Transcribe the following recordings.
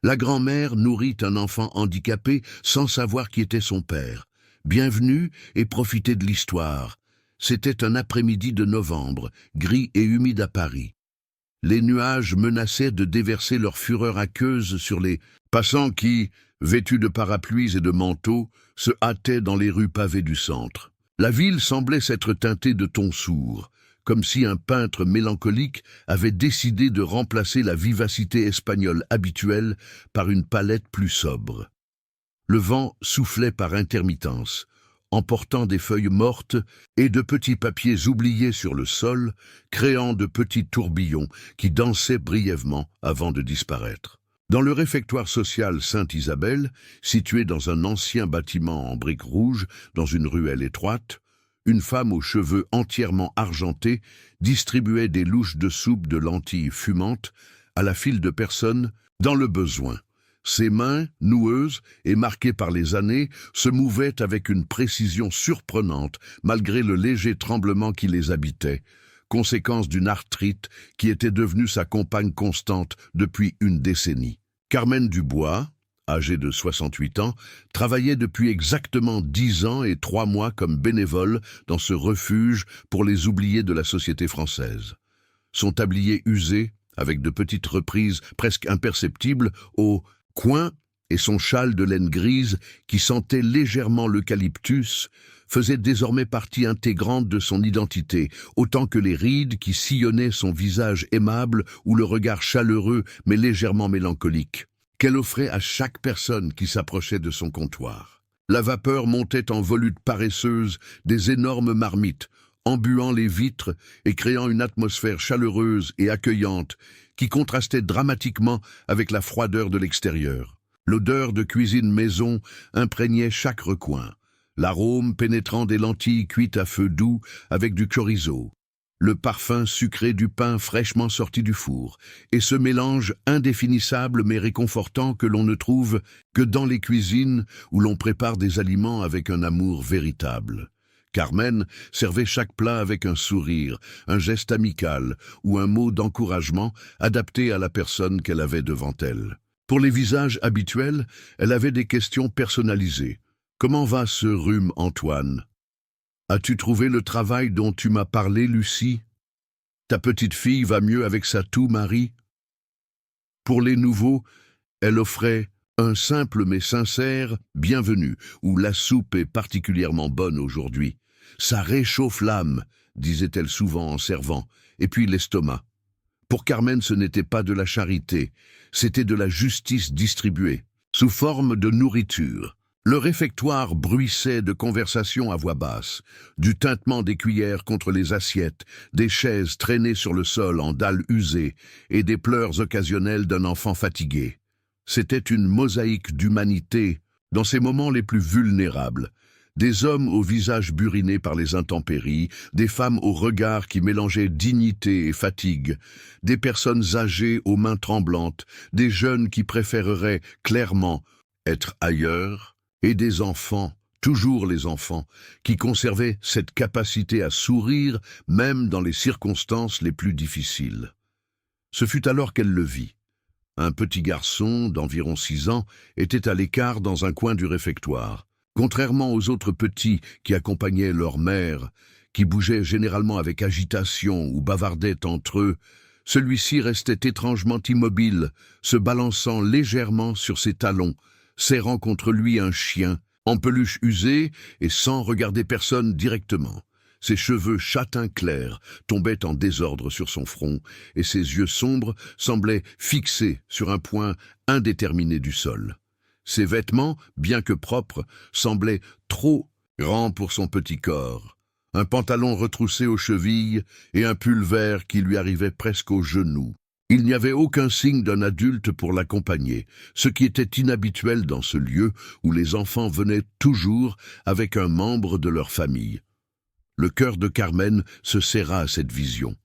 La grand-mère nourrit un enfant handicapé sans savoir qui était son père. Bienvenue et profitez de l'histoire. C'était un après-midi de novembre, gris et humide à Paris. Les nuages menaçaient de déverser leur fureur aqueuse sur les passants qui, vêtus de parapluies et de manteaux, se hâtaient dans les rues pavées du centre. La ville semblait s'être teintée de tons sourds, comme si un peintre mélancolique avait décidé de remplacer la vivacité espagnole habituelle par une palette plus sobre. Le vent soufflait par intermittence, emportant des feuilles mortes et de petits papiers oubliés sur le sol, créant de petits tourbillons qui dansaient brièvement avant de disparaître. Dans le réfectoire social Sainte-Isabelle, situé dans un ancien bâtiment en briques rouges, dans une ruelle étroite, une femme aux cheveux entièrement argentés distribuait des louches de soupe de lentilles fumantes à la file de personnes dans le besoin. Ses mains, noueuses et marquées par les années, se mouvaient avec une précision surprenante, malgré le léger tremblement qui les habitait, conséquence d'une arthrite qui était devenue sa compagne constante depuis une décennie. Carmen Dubois, âgée de 68 ans, travaillait depuis exactement 10 ans et 3 mois comme bénévole dans ce refuge pour les oubliés de la société française. Son tablier usé, avec de petites reprises presque imperceptibles, au coin et son châle de laine grise qui sentait légèrement l'eucalyptus faisait désormais partie intégrante de son identité, autant que les rides qui sillonnaient son visage aimable ou le regard chaleureux mais légèrement mélancolique qu'elle offrait à chaque personne qui s'approchait de son comptoir. La vapeur montait en volutes paresseuses des énormes marmites, embuant les vitres et créant une atmosphère chaleureuse et accueillante qui contrastait dramatiquement avec la froideur de l'extérieur. L'odeur de cuisine maison imprégnait chaque recoin, l'arôme pénétrant des lentilles cuites à feu doux avec du chorizo, le parfum sucré du pain fraîchement sorti du four, et ce mélange indéfinissable mais réconfortant que l'on ne trouve que dans les cuisines où l'on prépare des aliments avec un amour véritable. Carmen servait chaque plat avec un sourire, un geste amical ou un mot d'encouragement adapté à la personne qu'elle avait devant elle. Pour les visages habituels, elle avait des questions personnalisées. « Comment va ce rhume, Antoine ? As-tu trouvé le travail dont tu m'as parlé, Lucie ? Ta petite fille va mieux avec sa toux, Marie ?» Pour les nouveaux, elle offrait un simple mais sincère « bienvenue » où la soupe est particulièrement bonne aujourd'hui. « Ça réchauffe l'âme », disait-elle souvent en servant, et puis l'estomac. Pour Carmen, ce n'était pas de la charité, c'était de la justice distribuée, sous forme de nourriture. Le réfectoire bruissait de conversations à voix basse, du tintement des cuillères contre les assiettes, des chaises traînées sur le sol en dalles usées et des pleurs occasionnels d'un enfant fatigué. C'était une mosaïque d'humanité dans ces moments les plus vulnérables. Des hommes au visage buriné par les intempéries, des femmes au regard qui mélangeait dignité et fatigue, des personnes âgées aux mains tremblantes, des jeunes qui préféreraient clairement être ailleurs, et des enfants, toujours les enfants, qui conservaient cette capacité à sourire même dans les circonstances les plus difficiles. Ce fut alors qu'elle le vit. Un petit garçon d'environ 6 ans était à l'écart dans un coin du réfectoire. Contrairement aux autres petits qui accompagnaient leur mère, qui bougeaient généralement avec agitation ou bavardaient entre eux, celui-ci restait étrangement immobile, se balançant légèrement sur ses talons, serrant contre lui un chien, en peluche usée et sans regarder personne directement. Ses cheveux châtain clair tombaient en désordre sur son front et ses yeux sombres semblaient fixés sur un point indéterminé du sol. Ses vêtements, bien que propres, semblaient trop grands pour son petit corps. Un pantalon retroussé aux chevilles et un pull vert qui lui arrivait presque aux genoux. Il n'y avait aucun signe d'un adulte pour l'accompagner, ce qui était inhabituel dans ce lieu où les enfants venaient toujours avec un membre de leur famille. Le cœur de Carmen se serra à cette vision.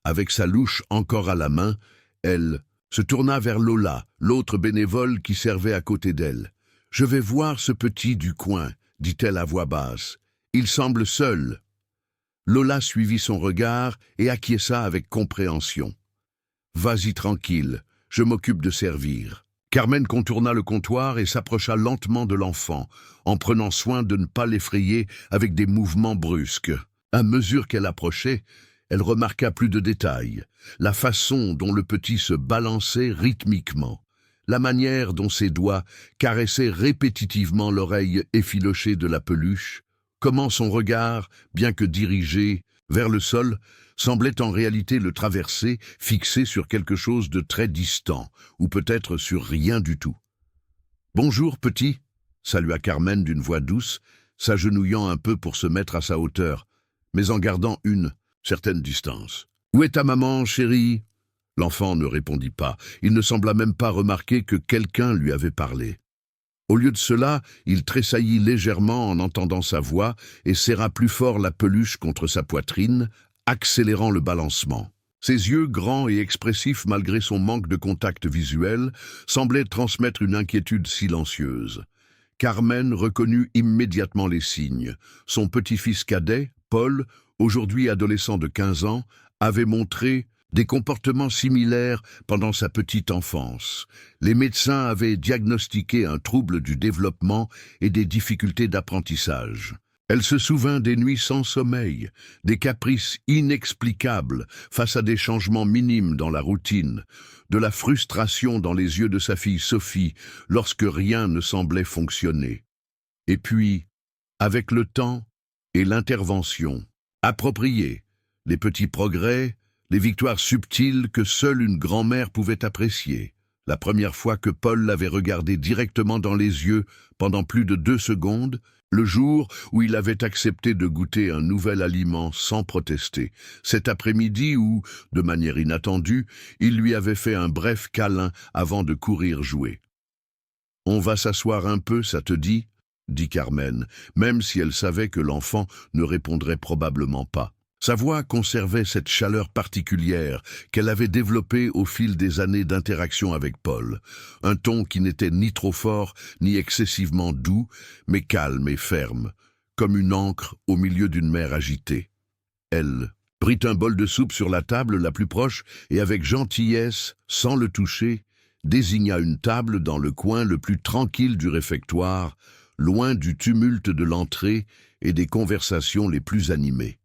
Avec sa louche encore à la main, elle se tourna vers Lola, l'autre bénévole qui servait à côté d'elle. « Je vais voir ce petit du coin », dit-elle à voix basse. « Il semble seul. » Lola suivit son regard et acquiesça avec compréhension. « Vas-y tranquille, je m'occupe de servir. » Carmen contourna le comptoir et s'approcha lentement de l'enfant, en prenant soin de ne pas l'effrayer avec des mouvements brusques. À mesure qu'elle approchait, elle remarqua plus de détails, la façon dont le petit se balançait rythmiquement, la manière dont ses doigts caressaient répétitivement l'oreille effilochée de la peluche, comment son regard, bien que dirigé vers le sol, semblait en réalité le traverser, fixé sur quelque chose de très distant, ou peut-être sur rien du tout. « Bonjour, petit !» salua Carmen d'une voix douce, s'agenouillant un peu pour se mettre à sa hauteur, mais en gardant une certaine distance. « Où est ta maman, chérie ?» L'enfant ne répondit pas. Il ne sembla même pas remarquer que quelqu'un lui avait parlé. Au lieu de cela, il tressaillit légèrement en entendant sa voix et serra plus fort la peluche contre sa poitrine, accélérant le balancement. Ses yeux, grands et expressifs malgré son manque de contact visuel, semblaient transmettre une inquiétude silencieuse. Carmen reconnut immédiatement les signes. Son petit-fils cadet, Paul, aujourd'hui adolescent de 15 ans, avait montré des comportements similaires pendant sa petite enfance. Les médecins avaient diagnostiqué un trouble du développement et des difficultés d'apprentissage. Elle se souvint des nuits sans sommeil, des caprices inexplicables face à des changements minimes dans la routine, de la frustration dans les yeux de sa fille Sophie lorsque rien ne semblait fonctionner. Et puis, avec le temps et l'intervention appropriée, les petits progrès, les victoires subtiles que seule une grand-mère pouvait apprécier. La première fois que Paul l'avait regardé directement dans les yeux pendant plus de 2 secondes, le jour où il avait accepté de goûter un nouvel aliment sans protester, cet après-midi où, de manière inattendue, il lui avait fait un bref câlin avant de courir jouer. « On va s'asseoir un peu, ça te dit ?» dit Carmen, même si elle savait que l'enfant ne répondrait probablement pas. Sa voix conservait cette chaleur particulière qu'elle avait développée au fil des années d'interaction avec Paul, un ton qui n'était ni trop fort ni excessivement doux, mais calme et ferme, comme une ancre au milieu d'une mer agitée. Elle prit un bol de soupe sur la table la plus proche et avec gentillesse, sans le toucher, désigna une table dans le coin le plus tranquille du réfectoire, loin du tumulte de l'entrée et des conversations les plus animées.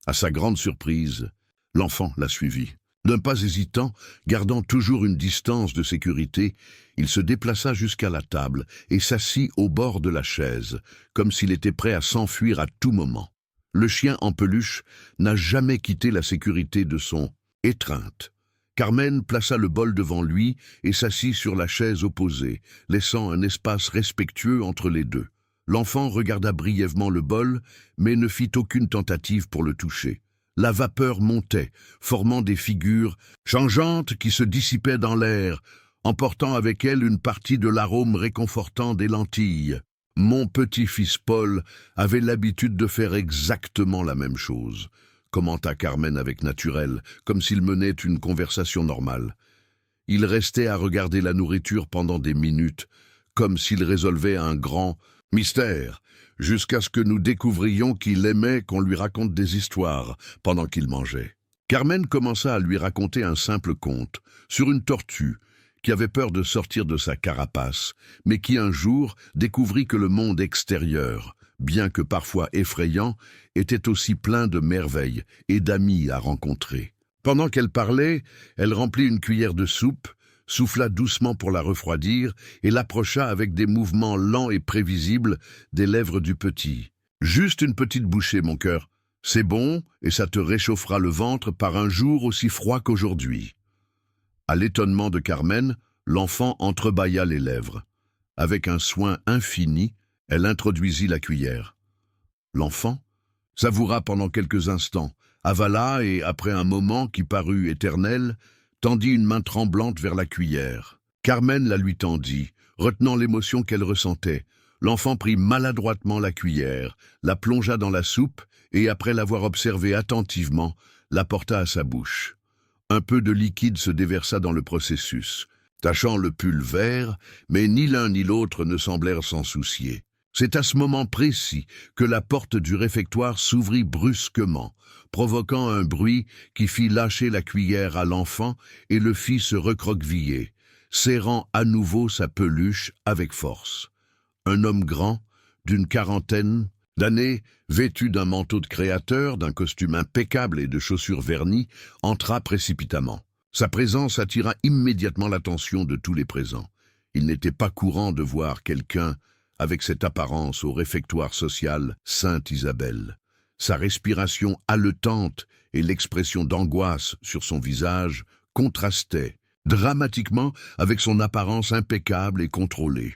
À sa grande surprise, l'enfant la suivit. D'un pas hésitant, gardant toujours une distance de sécurité, il se déplaça jusqu'à la table et s'assit au bord de la chaise, comme s'il était prêt à s'enfuir à tout moment. Le chien en peluche n'a jamais quitté la sécurité de son étreinte. Carmen plaça le bol devant lui et s'assit sur la chaise opposée, laissant un espace respectueux entre les deux. L'enfant regarda brièvement le bol, mais ne fit aucune tentative pour le toucher. La vapeur montait, formant des figures changeantes qui se dissipaient dans l'air, emportant avec elle une partie de l'arôme réconfortant des lentilles. Mon petit-fils Paul avait l'habitude de faire exactement la même chose, commenta Carmen avec naturel, comme s'il menait une conversation normale. Il restait à regarder la nourriture pendant des minutes, comme s'il résolvait un grand mystère, jusqu'à ce que nous découvrions qu'il aimait qu'on lui raconte des histoires pendant qu'il mangeait. Carmen commença à lui raconter un simple conte sur une tortue qui avait peur de sortir de sa carapace, mais qui un jour découvrit que le monde extérieur, bien que parfois effrayant, était aussi plein de merveilles et d'amis à rencontrer. Pendant qu'elle parlait, elle remplit une cuillère de soupe, souffla doucement pour la refroidir et l'approcha avec des mouvements lents et prévisibles des lèvres du petit. « Juste une petite bouchée, mon cœur. C'est bon et ça te réchauffera le ventre par un jour aussi froid qu'aujourd'hui. » À l'étonnement de Carmen, l'enfant entrebâilla les lèvres. Avec un soin infini, elle introduisit la cuillère. L'enfant savoura pendant quelques instants, avala et, après un moment qui parut éternel, tendit une main tremblante vers la cuillère. Carmen la lui tendit, retenant l'émotion qu'elle ressentait. L'enfant prit maladroitement la cuillère, la plongea dans la soupe et, après l'avoir observée attentivement, la porta à sa bouche. Un peu de liquide se déversa dans le processus, tachant le pull vert, mais ni l'un ni l'autre ne semblèrent s'en soucier. C'est à ce moment précis que la porte du réfectoire s'ouvrit brusquement, provoquant un bruit qui fit lâcher la cuillère à l'enfant et le fit se recroqueviller, serrant à nouveau sa peluche avec force. Un homme grand, d'une quarantaine d'années, vêtu d'un manteau de créateur, d'un costume impeccable et de chaussures vernies, entra précipitamment. Sa présence attira immédiatement l'attention de tous les présents. Il n'était pas courant de voir quelqu'un avec cette apparence au réfectoire social Sainte-Isabelle. Sa respiration haletante et l'expression d'angoisse sur son visage contrastaient dramatiquement avec son apparence impeccable et contrôlée.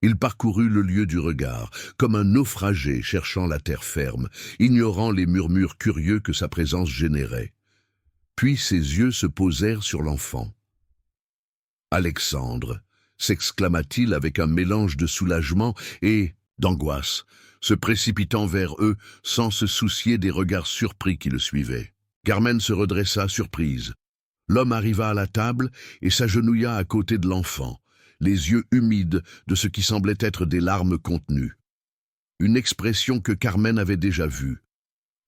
Il parcourut le lieu du regard, comme un naufragé cherchant la terre ferme, ignorant les murmures curieux que sa présence générait. Puis ses yeux se posèrent sur l'enfant. « Alexandre !» s'exclama-t-il avec un mélange de soulagement et d'angoisse, se précipitant vers eux sans se soucier des regards surpris qui le suivaient. Carmen se redressa surprise. L'homme arriva à la table et s'agenouilla à côté de l'enfant, les yeux humides de ce qui semblait être des larmes contenues. Une expression que Carmen avait déjà vue,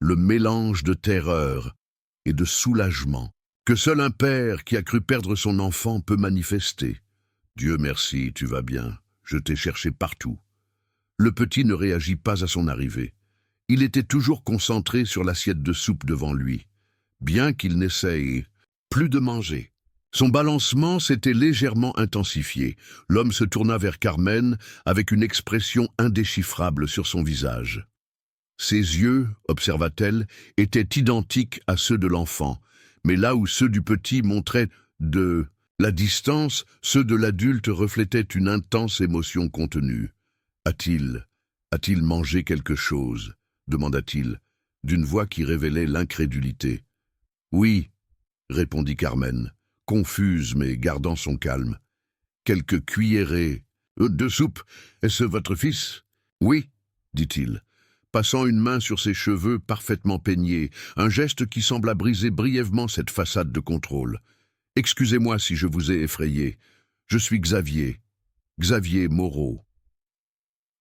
le mélange de terreur et de soulagement que seul un père qui a cru perdre son enfant peut manifester. « Dieu merci, tu vas bien, je t'ai cherché partout. » Le petit ne réagit pas à son arrivée. Il était toujours concentré sur l'assiette de soupe devant lui, bien qu'il n'essaye plus de manger. Son balancement s'était légèrement intensifié. L'homme se tourna vers Carmen avec une expression indéchiffrable sur son visage. Ses yeux, observa-t-elle, étaient identiques à ceux de l'enfant, mais là où ceux du petit montraient de la distance, ceux de l'adulte reflétaient une intense émotion contenue. « A-t-il mangé quelque chose ?» demanda-t-il, d'une voix qui révélait l'incrédulité. « Oui », répondit Carmen, confuse mais gardant son calme. « Quelques cuillerées de soupe, est-ce votre fils ?»« Oui », dit-il, passant une main sur ses cheveux parfaitement peignés, un geste qui sembla briser brièvement cette façade de contrôle. « Excusez-moi si je vous ai effrayé. Je suis Xavier Moreau. »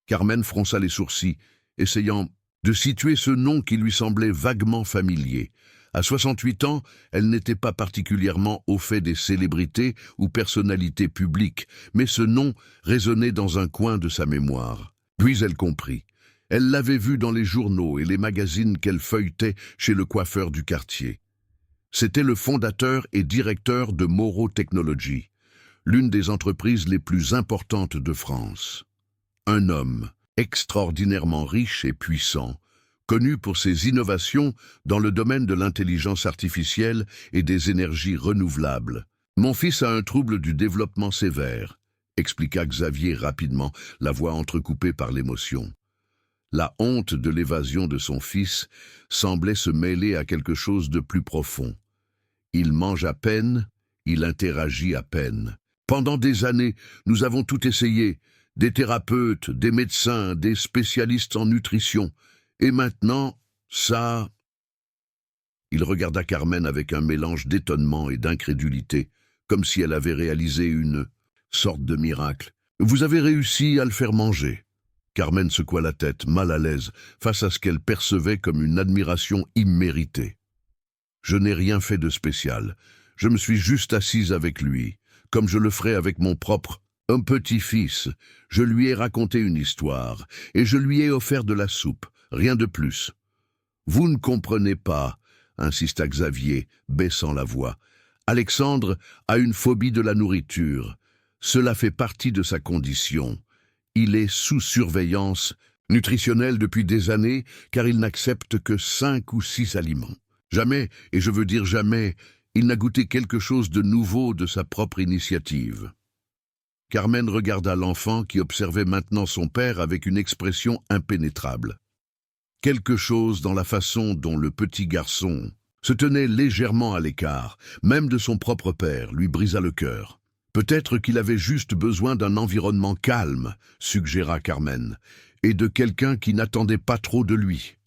Carmen fronça les sourcils, essayant de situer ce nom qui lui semblait vaguement familier. À 68 ans, elle n'était pas particulièrement au fait des célébrités ou personnalités publiques, mais ce nom résonnait dans un coin de sa mémoire. Puis elle comprit. Elle l'avait vu dans les journaux et les magazines qu'elle feuilletait chez le coiffeur du quartier. C'était le fondateur et directeur de Moreau Technologies, l'une des entreprises les plus importantes de France. Un homme extraordinairement riche et puissant, connu pour ses innovations dans le domaine de l'intelligence artificielle et des énergies renouvelables. « Mon fils a un trouble du développement sévère », expliqua Xavier rapidement, la voix entrecoupée par l'émotion. La honte de l'évasion de son fils semblait se mêler à quelque chose de plus profond. Il mange à peine, il interagit à peine. Pendant des années, nous avons tout essayé, des thérapeutes, des médecins, des spécialistes en nutrition. Et maintenant, ça... Il regarda Carmen avec un mélange d'étonnement et d'incrédulité, comme si elle avait réalisé une sorte de miracle. « Vous avez réussi à le faire manger ?» Carmen secoua la tête, mal à l'aise, face à ce qu'elle percevait comme une admiration imméritée. « Je n'ai rien fait de spécial. Je me suis juste assise avec lui, comme je le ferais avec mon propre petit-fils. Je lui ai raconté une histoire, et je lui ai offert de la soupe, rien de plus. »« Vous ne comprenez pas, » insista Xavier, baissant la voix. « Alexandre a une phobie de la nourriture. Cela fait partie de sa condition. Il est sous surveillance nutritionnelle depuis des années, car il n'accepte que 5 ou 6 aliments. Jamais, et je veux dire jamais, il n'a goûté quelque chose de nouveau de sa propre initiative. » Carmen regarda l'enfant qui observait maintenant son père avec une expression impénétrable. Quelque chose dans la façon dont le petit garçon se tenait légèrement à l'écart, même de son propre père, lui brisa le cœur. Peut-être qu'il avait juste besoin d'un environnement calme, suggéra Carmen, et de quelqu'un qui n'attendait pas trop de lui.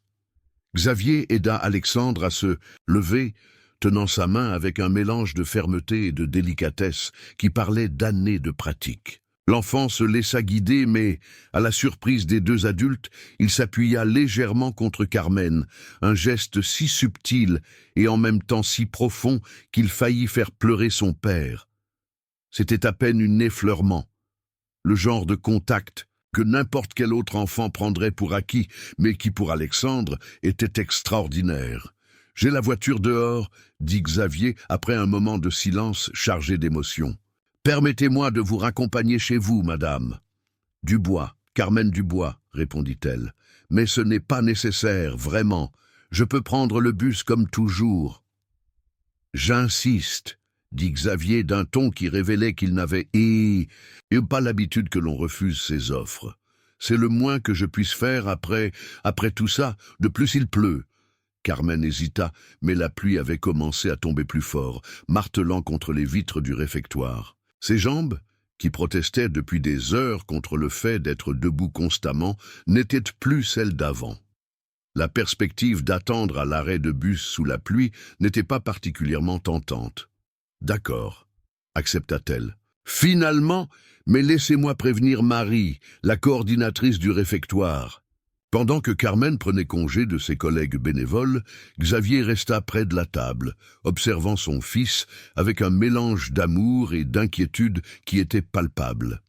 Xavier aida Alexandre à se lever, tenant sa main avec un mélange de fermeté et de délicatesse qui parlait d'années de pratique. L'enfant se laissa guider, mais, à la surprise des deux adultes, il s'appuya légèrement contre Carmen, un geste si subtil et en même temps si profond qu'il faillit faire pleurer son père. C'était à peine un effleurement, le genre de contact que n'importe quel autre enfant prendrait pour acquis, mais qui pour Alexandre était extraordinaire. « J'ai la voiture dehors », dit Xavier après un moment de silence chargé d'émotion. « Permettez-moi de vous raccompagner chez vous, madame. »« Dubois, Carmen Dubois, » répondit-elle. « Mais ce n'est pas nécessaire, vraiment. Je peux prendre le bus comme toujours. »« J'insiste, » dit Xavier d'un ton qui révélait qu'il n'avait pas l'habitude que l'on refuse ses offres. « C'est le moins que je puisse faire après tout ça. De plus il pleut. » Carmen hésita, mais la pluie avait commencé à tomber plus fort, martelant contre les vitres du réfectoire. Ses jambes, qui protestaient depuis des heures contre le fait d'être debout constamment, n'étaient plus celles d'avant. La perspective d'attendre à l'arrêt de bus sous la pluie n'était pas particulièrement tentante. « D'accord, » accepta-t-elle. « Finalement, mais laissez-moi prévenir Marie, la coordinatrice du réfectoire. » Pendant que Carmen prenait congé de ses collègues bénévoles, Xavier resta près de la table, observant son fils avec un mélange d'amour et d'inquiétude qui était palpable.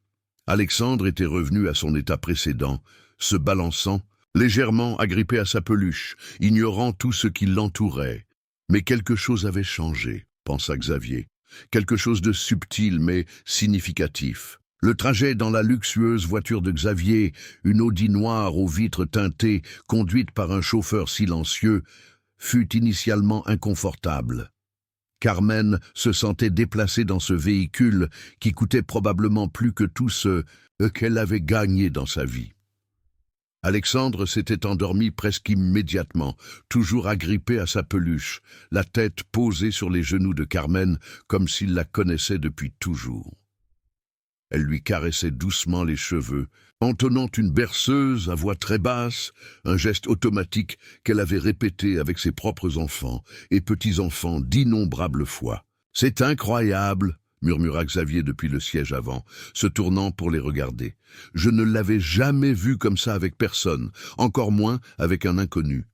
Alexandre était revenu à son état précédent, se balançant, légèrement agrippé à sa peluche, ignorant tout ce qui l'entourait. Mais quelque chose avait changé, pensa Xavier. Quelque chose de subtil mais significatif. Le trajet dans la luxueuse voiture de Xavier, une Audi noire aux vitres teintées, conduite par un chauffeur silencieux, fut initialement inconfortable. Carmen se sentait déplacée dans ce véhicule qui coûtait probablement plus que tout ce qu'elle avait gagné dans sa vie. Alexandre s'était endormi presque immédiatement, toujours agrippé à sa peluche, la tête posée sur les genoux de Carmen comme s'il la connaissait depuis toujours. Elle lui caressait doucement les cheveux, entonnant une berceuse à voix très basse, un geste automatique qu'elle avait répété avec ses propres enfants et petits-enfants d'innombrables fois. « C'est incroyable !» murmura Xavier depuis le siège avant, se tournant pour les regarder. « Je ne l'avais jamais vu comme ça avec personne, encore moins avec un inconnu.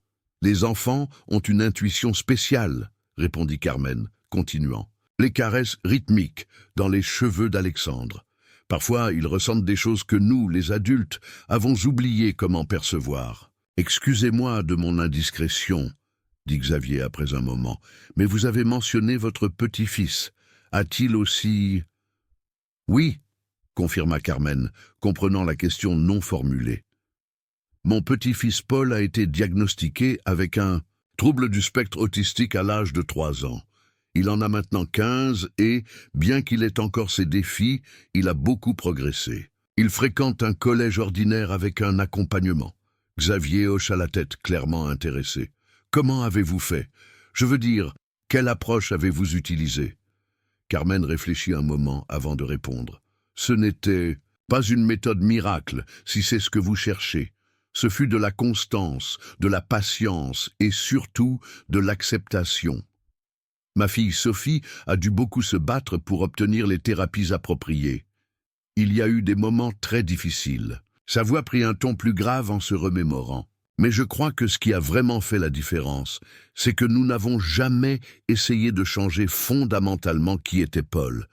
Les enfants ont une intuition spéciale, » répondit Carmen, continuant. Les caresses rythmiques dans les cheveux d'Alexandre. Parfois, ils ressentent des choses que nous, les adultes, avons oublié comment percevoir. « Excusez-moi de mon indiscrétion, » dit Xavier après un moment, « mais vous avez mentionné votre petit-fils. A-t-il aussi... » « Oui, » confirma Carmen, comprenant la question non formulée. « Mon petit-fils Paul a été diagnostiqué avec un trouble du spectre autistique à l'âge de 3 ans. Il en a maintenant 15 et, bien qu'il ait encore ses défis, il a beaucoup progressé. Il fréquente un collège ordinaire avec un accompagnement. » Xavier hocha la tête, clairement intéressé. « Comment avez-vous fait? Je veux dire, quelle approche avez-vous utilisée ?» Carmen réfléchit un moment avant de répondre. « Ce n'était pas une méthode miracle, si c'est ce que vous cherchez. Ce fut de la constance, de la patience et surtout de l'acceptation. Ma fille Sophie a dû beaucoup se battre pour obtenir les thérapies appropriées. Il y a eu des moments très difficiles. » Sa voix prit un ton plus grave en se remémorant. « Mais je crois que ce qui a vraiment fait la différence, c'est que nous n'avons jamais essayé de changer fondamentalement qui était Paul.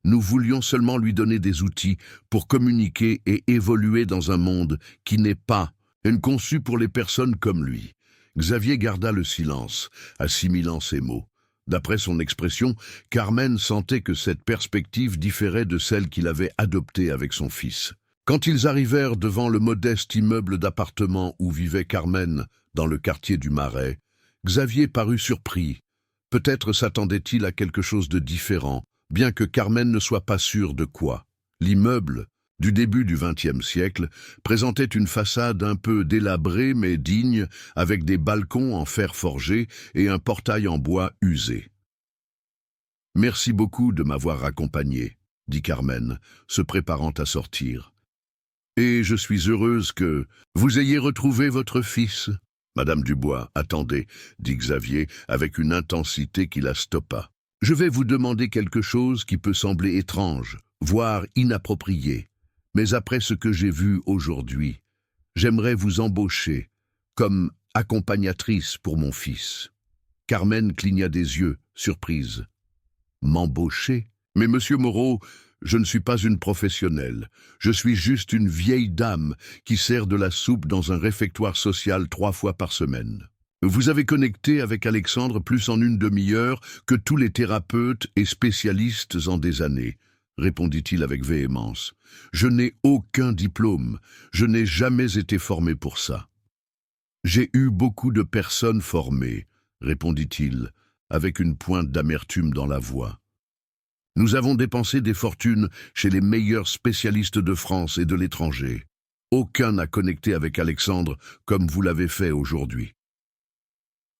Nous voulions seulement lui donner des outils pour communiquer et évoluer dans un monde qui n'est pas conçu pour les personnes comme lui. » Xavier garda le silence, assimilant ces mots. D'après son expression, Carmen sentait que cette perspective différait de celle qu'il avait adoptée avec son fils. Quand ils arrivèrent devant le modeste immeuble d'appartement où vivait Carmen, dans le quartier du Marais, Xavier parut surpris. Peut-être s'attendait-il à quelque chose de différent, bien que Carmen ne soit pas sûre de quoi. L'immeuble, du début du XXe siècle, présentait une façade un peu délabrée mais digne, avec des balcons en fer forgé et un portail en bois usé. « Merci beaucoup de m'avoir accompagné, » dit Carmen, se préparant à sortir. « Et je suis heureuse que vous ayez retrouvé votre fils. »« Madame Dubois, attendez, » dit Xavier avec une intensité qui la stoppa. « Je vais vous demander quelque chose qui peut sembler étrange, voire inapproprié. Mais après ce que j'ai vu aujourd'hui, j'aimerais vous embaucher comme accompagnatrice pour mon fils. » Carmen cligna des yeux, surprise. « M'embaucher » Mais monsieur Moreau, je ne suis pas une professionnelle. Je suis juste une vieille dame qui sert de la soupe dans un réfectoire social 3 fois par semaine. Vous avez connecté avec Alexandre plus en une demi-heure que tous les thérapeutes et spécialistes en des années, répondit-il avec véhémence. Je n'ai aucun diplôme. Je n'ai jamais été formé pour ça. J'ai eu beaucoup de personnes formées, répondit-il, avec une pointe d'amertume dans la voix. Nous avons dépensé des fortunes chez les meilleurs spécialistes de France et de l'étranger. Aucun n'a connecté avec Alexandre comme vous l'avez fait aujourd'hui.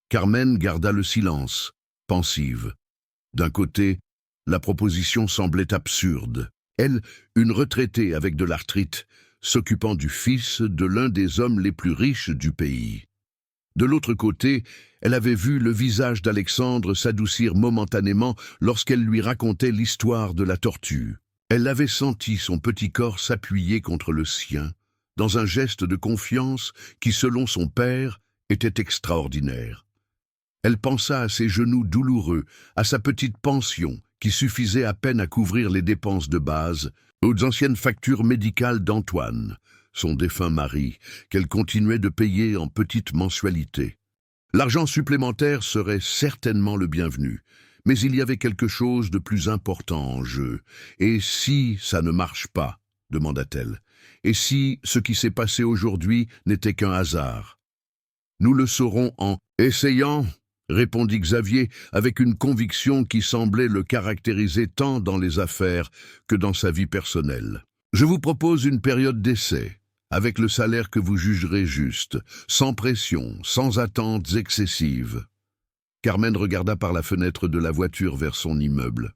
Carmen garda le silence, pensive. D'un côté, la proposition semblait absurde. Elle, une retraitée avec de l'arthrite, s'occupant du fils de l'un des hommes les plus riches du pays. De l'autre côté, elle avait vu le visage d'Alexandre s'adoucir momentanément lorsqu'elle lui racontait l'histoire de la tortue. Elle avait senti son petit corps s'appuyer contre le sien, dans un geste de confiance qui, selon son père, était extraordinaire. Elle pensa à ses genoux douloureux, à sa petite pension, qui suffisait à peine à couvrir les dépenses de base, aux anciennes factures médicales d'Antoine, son défunt mari, qu'elle continuait de payer en petites mensualités. L'argent supplémentaire serait certainement le bienvenu, mais il y avait quelque chose de plus important en jeu. « Et si ça ne marche pas ?» demanda-t-elle. « Et si ce qui s'est passé aujourd'hui n'était qu'un hasard ?»« Nous le saurons en essayant », répondit Xavier avec une conviction qui semblait le caractériser tant dans les affaires que dans sa vie personnelle. « Je vous propose une période d'essai, avec le salaire que vous jugerez juste, sans pression, sans attentes excessives. » Carmen regarda par la fenêtre de la voiture vers son immeuble.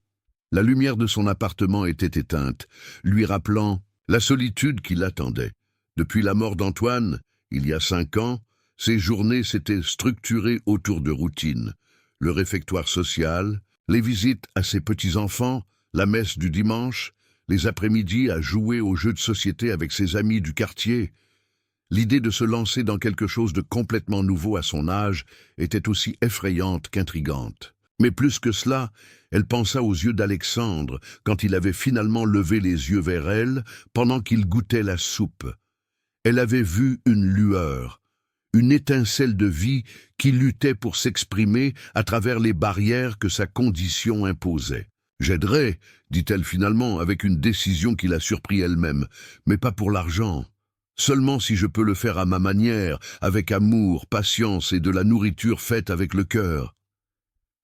La lumière de son appartement était éteinte, lui rappelant la solitude qui l'attendait. Depuis la mort d'Antoine, il y a 5 ans, ses journées s'étaient structurées autour de routines. Le réfectoire social, les visites à ses petits-enfants, la messe du dimanche, les après-midi à jouer aux jeux de société avec ses amis du quartier. L'idée de se lancer dans quelque chose de complètement nouveau à son âge était aussi effrayante qu'intrigante. Mais plus que cela, elle pensa aux yeux d'Alexandre quand il avait finalement levé les yeux vers elle pendant qu'il goûtait la soupe. Elle avait vu une lueur, une étincelle de vie qui luttait pour s'exprimer à travers les barrières que sa condition imposait. « J'aiderai, dit-elle finalement, avec une décision qui la surprit elle-même, mais pas pour l'argent. Seulement si je peux le faire à ma manière, avec amour, patience et de la nourriture faite avec le cœur. »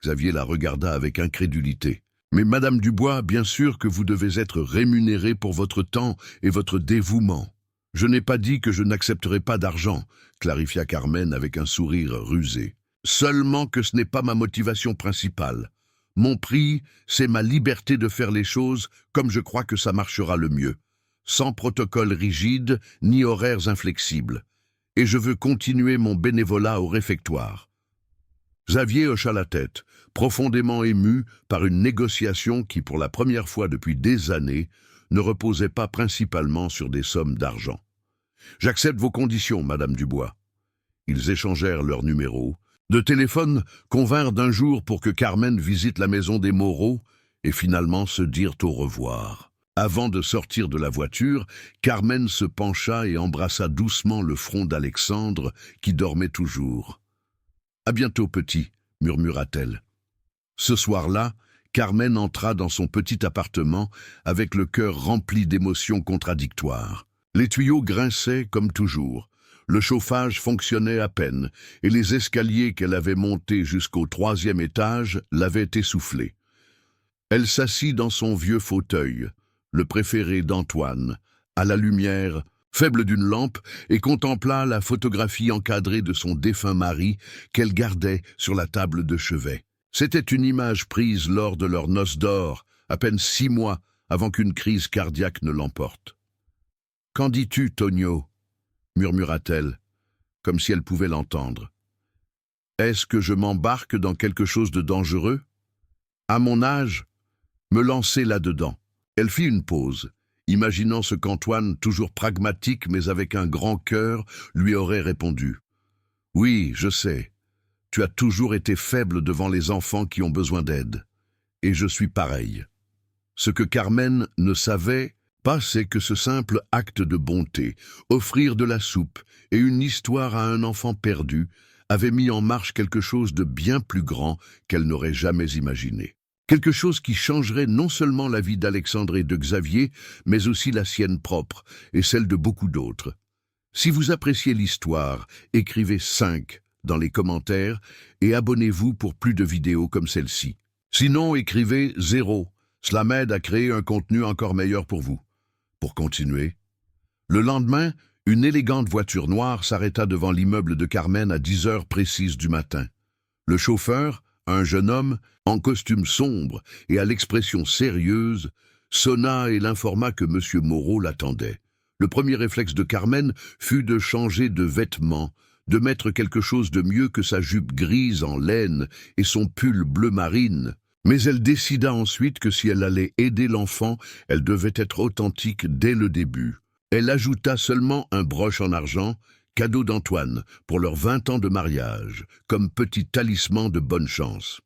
Xavier la regarda avec incrédulité. « Mais Madame Dubois, bien sûr que vous devez être rémunérée pour votre temps et votre dévouement. Je n'ai pas dit que je n'accepterai pas d'argent, » clarifia Carmen avec un sourire rusé. « Seulement que ce n'est pas ma motivation principale. Mon prix, c'est ma liberté de faire les choses comme je crois que ça marchera le mieux, sans protocole rigide ni horaires inflexibles. Et je veux continuer mon bénévolat au réfectoire. » Xavier hocha la tête, profondément ému par une négociation qui, pour la première fois depuis des années, ne reposait pas principalement sur des sommes d'argent. « J'accepte vos conditions, Madame Dubois. » Ils échangèrent leurs numéros. De téléphones convinrent d'un jour pour que Carmen visite la maison des Moreau et finalement se dirent au revoir. Avant de sortir de la voiture, Carmen se pencha et embrassa doucement le front d'Alexandre qui dormait toujours. « À bientôt, petit », murmura-t-elle. Ce soir-là, Carmen entra dans son petit appartement avec le cœur rempli d'émotions contradictoires. Les tuyaux grinçaient comme toujours, le chauffage fonctionnait à peine et les escaliers qu'elle avait montés jusqu'au 3e étage l'avaient essoufflée. Elle s'assit dans son vieux fauteuil, le préféré d'Antoine, à la lumière faible d'une lampe, et contempla la photographie encadrée de son défunt mari qu'elle gardait sur la table de chevet. C'était une image prise lors de leurs noces d'or, à peine 6 mois avant qu'une crise cardiaque ne l'emporte. « Qu'en dis-tu, Tonio ?» murmura-t-elle, comme si elle pouvait l'entendre. « Est-ce que je m'embarque dans quelque chose de dangereux? À mon âge, me lancer là-dedans. » Elle fit une pause, imaginant ce qu'Antoine, toujours pragmatique mais avec un grand cœur, lui aurait répondu. « Oui, je sais. Tu as toujours été faible devant les enfants qui ont besoin d'aide. Et je suis pareil. » Ce que Carmen ne savait pas, c'est que ce simple acte de bonté, offrir de la soupe et une histoire à un enfant perdu, avait mis en marche quelque chose de bien plus grand qu'elle n'aurait jamais imaginé. Quelque chose qui changerait non seulement la vie d'Alexandre et de Xavier, mais aussi la sienne propre et celle de beaucoup d'autres. Si vous appréciez l'histoire, écrivez 5 dans les commentaires et abonnez-vous pour plus de vidéos comme celle-ci. Sinon, écrivez 0. Cela m'aide à créer un contenu encore meilleur pour vous. Pour continuer, le lendemain, une élégante voiture noire s'arrêta devant l'immeuble de Carmen à 10 heures précises du matin. Le chauffeur, un jeune homme, en costume sombre et à l'expression sérieuse, sonna et l'informa que M. Moreau l'attendait. Le premier réflexe de Carmen fut de changer de vêtements, de mettre quelque chose de mieux que sa jupe grise en laine et son pull bleu marine. Mais elle décida ensuite que si elle allait aider l'enfant, elle devait être authentique dès le début. Elle ajouta seulement un broche en argent, cadeau d'Antoine, pour leurs 20 ans de mariage, comme petit talisman de bonne chance.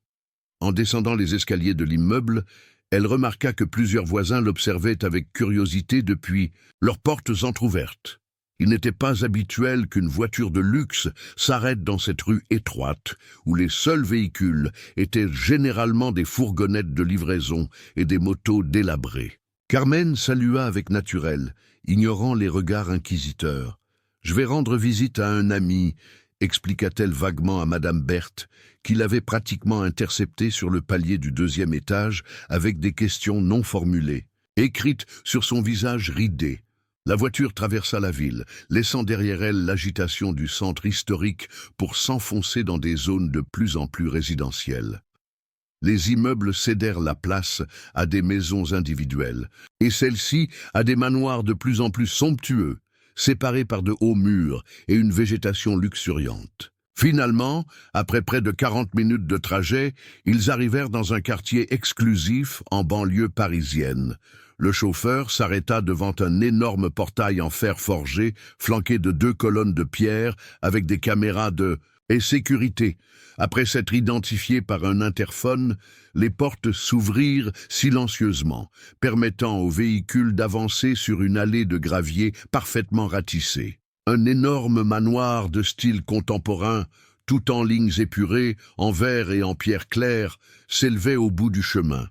En descendant les escaliers de l'immeuble, elle remarqua que plusieurs voisins l'observaient avec curiosité depuis leurs portes entr'ouvertes. Il n'était pas habituel qu'une voiture de luxe s'arrête dans cette rue étroite, où les seuls véhicules étaient généralement des fourgonnettes de livraison et des motos délabrées. Carmen salua avec naturel, ignorant les regards inquisiteurs. « Je vais rendre visite à un ami », expliqua-t-elle vaguement à Madame Berthe, qui l'avait pratiquement interceptée sur le palier du 2e étage avec des questions non formulées, écrites sur son visage ridé. La voiture traversa la ville, laissant derrière elle l'agitation du centre historique pour s'enfoncer dans des zones de plus en plus résidentielles. Les immeubles cédèrent la place à des maisons individuelles, et celles-ci à des manoirs de plus en plus somptueux, séparés par de hauts murs et une végétation luxuriante. Finalement, après près de 40 minutes de trajet, ils arrivèrent dans un quartier exclusif en banlieue parisienne. Le chauffeur s'arrêta devant un énorme portail en fer forgé, flanqué de 2 colonnes de pierre avec des caméras de sécurité. Après s'être identifié par un interphone, les portes s'ouvrirent silencieusement, permettant aux véhicules d'avancer sur une allée de gravier parfaitement ratissée. Un énorme manoir de style contemporain, tout en lignes épurées, en verre et en pierre claire, s'élevait au bout du chemin.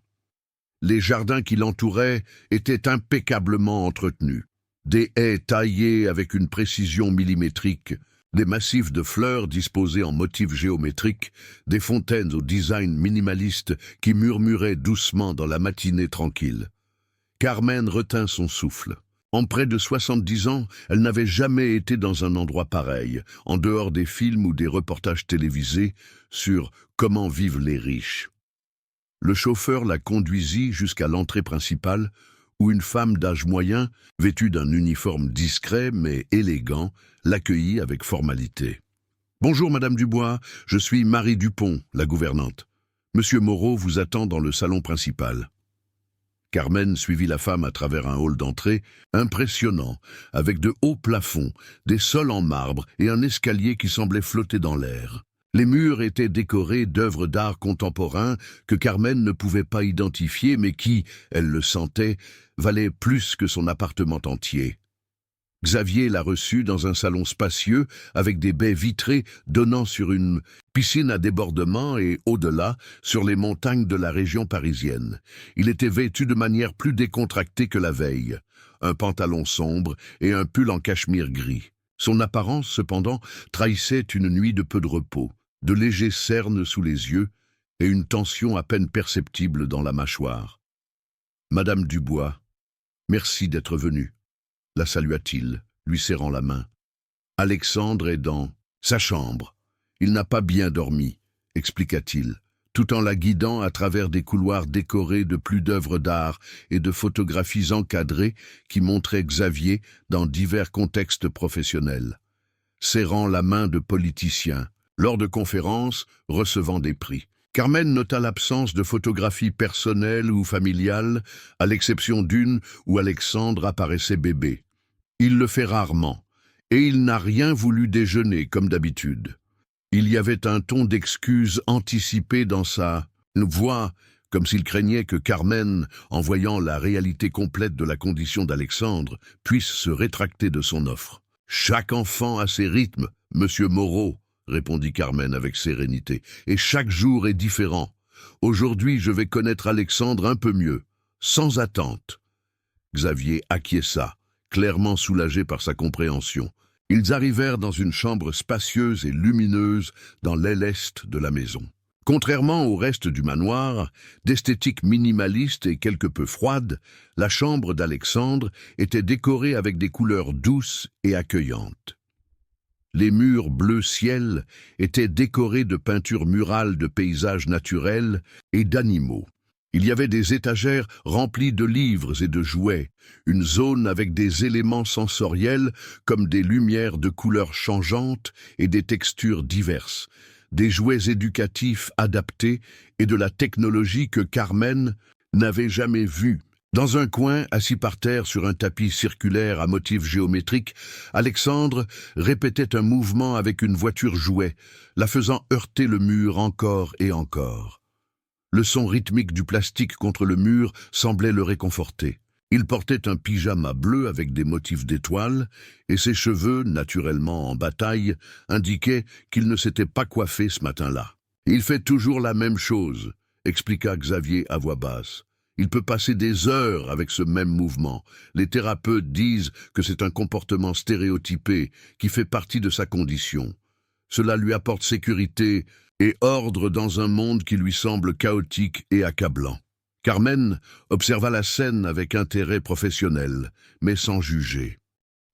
Les jardins qui l'entouraient étaient impeccablement entretenus. Des haies taillées avec une précision millimétrique, des massifs de fleurs disposés en motifs géométriques, des fontaines au design minimaliste qui murmuraient doucement dans la matinée tranquille. Carmen retint son souffle. En près de 70 ans, elle n'avait jamais été dans un endroit pareil, en dehors des films ou des reportages télévisés sur comment vivent les riches. Le chauffeur la conduisit jusqu'à l'entrée principale, où une femme d'âge moyen, vêtue d'un uniforme discret mais élégant, l'accueillit avec formalité. « Bonjour, Madame Dubois, je suis Marie Dupont, la gouvernante. Monsieur Moreau vous attend dans le salon principal. » Carmen suivit la femme à travers un hall d'entrée impressionnant, avec de hauts plafonds, des sols en marbre et un escalier qui semblait flotter dans l'air. Les murs étaient décorés d'œuvres d'art contemporain que Carmen ne pouvait pas identifier, mais qui, elle le sentait, valaient plus que son appartement entier. Xavier la reçut dans un salon spacieux avec des baies vitrées donnant sur une piscine à débordement et, au-delà, sur les montagnes de la région parisienne. Il était vêtu de manière plus décontractée que la veille, un pantalon sombre et un pull en cachemire gris. Son apparence, cependant, trahissait une nuit de peu de repos, de légers cernes sous les yeux et une tension à peine perceptible dans la mâchoire. « Madame Dubois, merci d'être venue. » la salua-t-il, lui serrant la main. Alexandre est dans sa chambre. Il n'a pas bien dormi, expliqua-t-il, tout en la guidant à travers des couloirs décorés de plus d'œuvres d'art et de photographies encadrées qui montraient Xavier dans divers contextes professionnels. Serrant la main de politiciens, lors de conférences, recevant des prix. Carmen nota l'absence de photographies personnelles ou familiales, à l'exception d'une où Alexandre apparaissait bébé. Il le fait rarement, et il n'a rien voulu déjeuner comme d'habitude. Il y avait un ton d'excuse anticipé dans sa voix comme s'il craignait que Carmen, en voyant la réalité complète de la condition d'Alexandre, puisse se rétracter de son offre. « Chaque enfant a ses rythmes, monsieur Moreau, » répondit Carmen avec sérénité, « et chaque jour est différent. Aujourd'hui, je vais connaître Alexandre un peu mieux, sans attente. » Xavier acquiesça, clairement soulagé par sa compréhension. Ils arrivèrent dans une chambre spacieuse et lumineuse dans l'aile est de la maison. Contrairement au reste du manoir, d'esthétique minimaliste et quelque peu froide, la chambre d'Alexandre était décorée avec des couleurs douces et accueillantes. Les murs bleu ciel étaient décorés de peintures murales de paysages naturels et d'animaux. Il y avait des étagères remplies de livres et de jouets, une zone avec des éléments sensoriels comme des lumières de couleurs changeantes et des textures diverses, des jouets éducatifs adaptés et de la technologie que Carmen n'avait jamais vue. Dans un coin, assis par terre sur un tapis circulaire à motifs géométriques, Alexandre répétait un mouvement avec une voiture jouet, la faisant heurter le mur encore et encore. Le son rythmique du plastique contre le mur semblait le réconforter. Il portait un pyjama bleu avec des motifs d'étoiles, et ses cheveux, naturellement en bataille, indiquaient qu'il ne s'était pas coiffé ce matin-là. « Il fait toujours la même chose », expliqua Xavier à voix basse. « Il peut passer des heures avec ce même mouvement. Les thérapeutes disent que c'est un comportement stéréotypé qui fait partie de sa condition. Cela lui apporte sécurité et ordre dans un monde qui lui semble chaotique et accablant. » Carmen observa la scène avec intérêt professionnel, mais sans juger.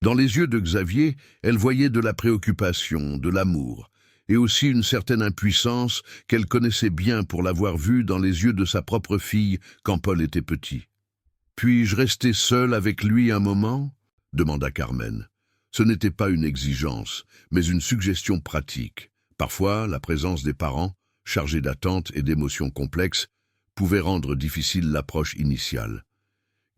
Dans les yeux de Xavier, elle voyait de la préoccupation, de l'amour, et aussi une certaine impuissance qu'elle connaissait bien pour l'avoir vue dans les yeux de sa propre fille quand Paul était petit. « Puis-je rester seule avec lui un moment ?» demanda Carmen. Ce n'était pas une exigence, mais une suggestion pratique. Parfois, la présence des parents, chargés d'attentes et d'émotions complexes, pouvait rendre difficile l'approche initiale.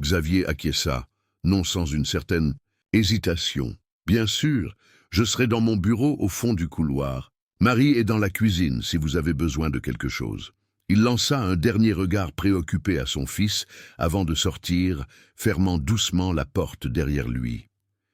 Xavier acquiesça, non sans une certaine hésitation. « Bien sûr, je serai dans mon bureau au fond du couloir. Marie est dans la cuisine si vous avez besoin de quelque chose. » Il lança un dernier regard préoccupé à son fils avant de sortir, fermant doucement la porte derrière lui.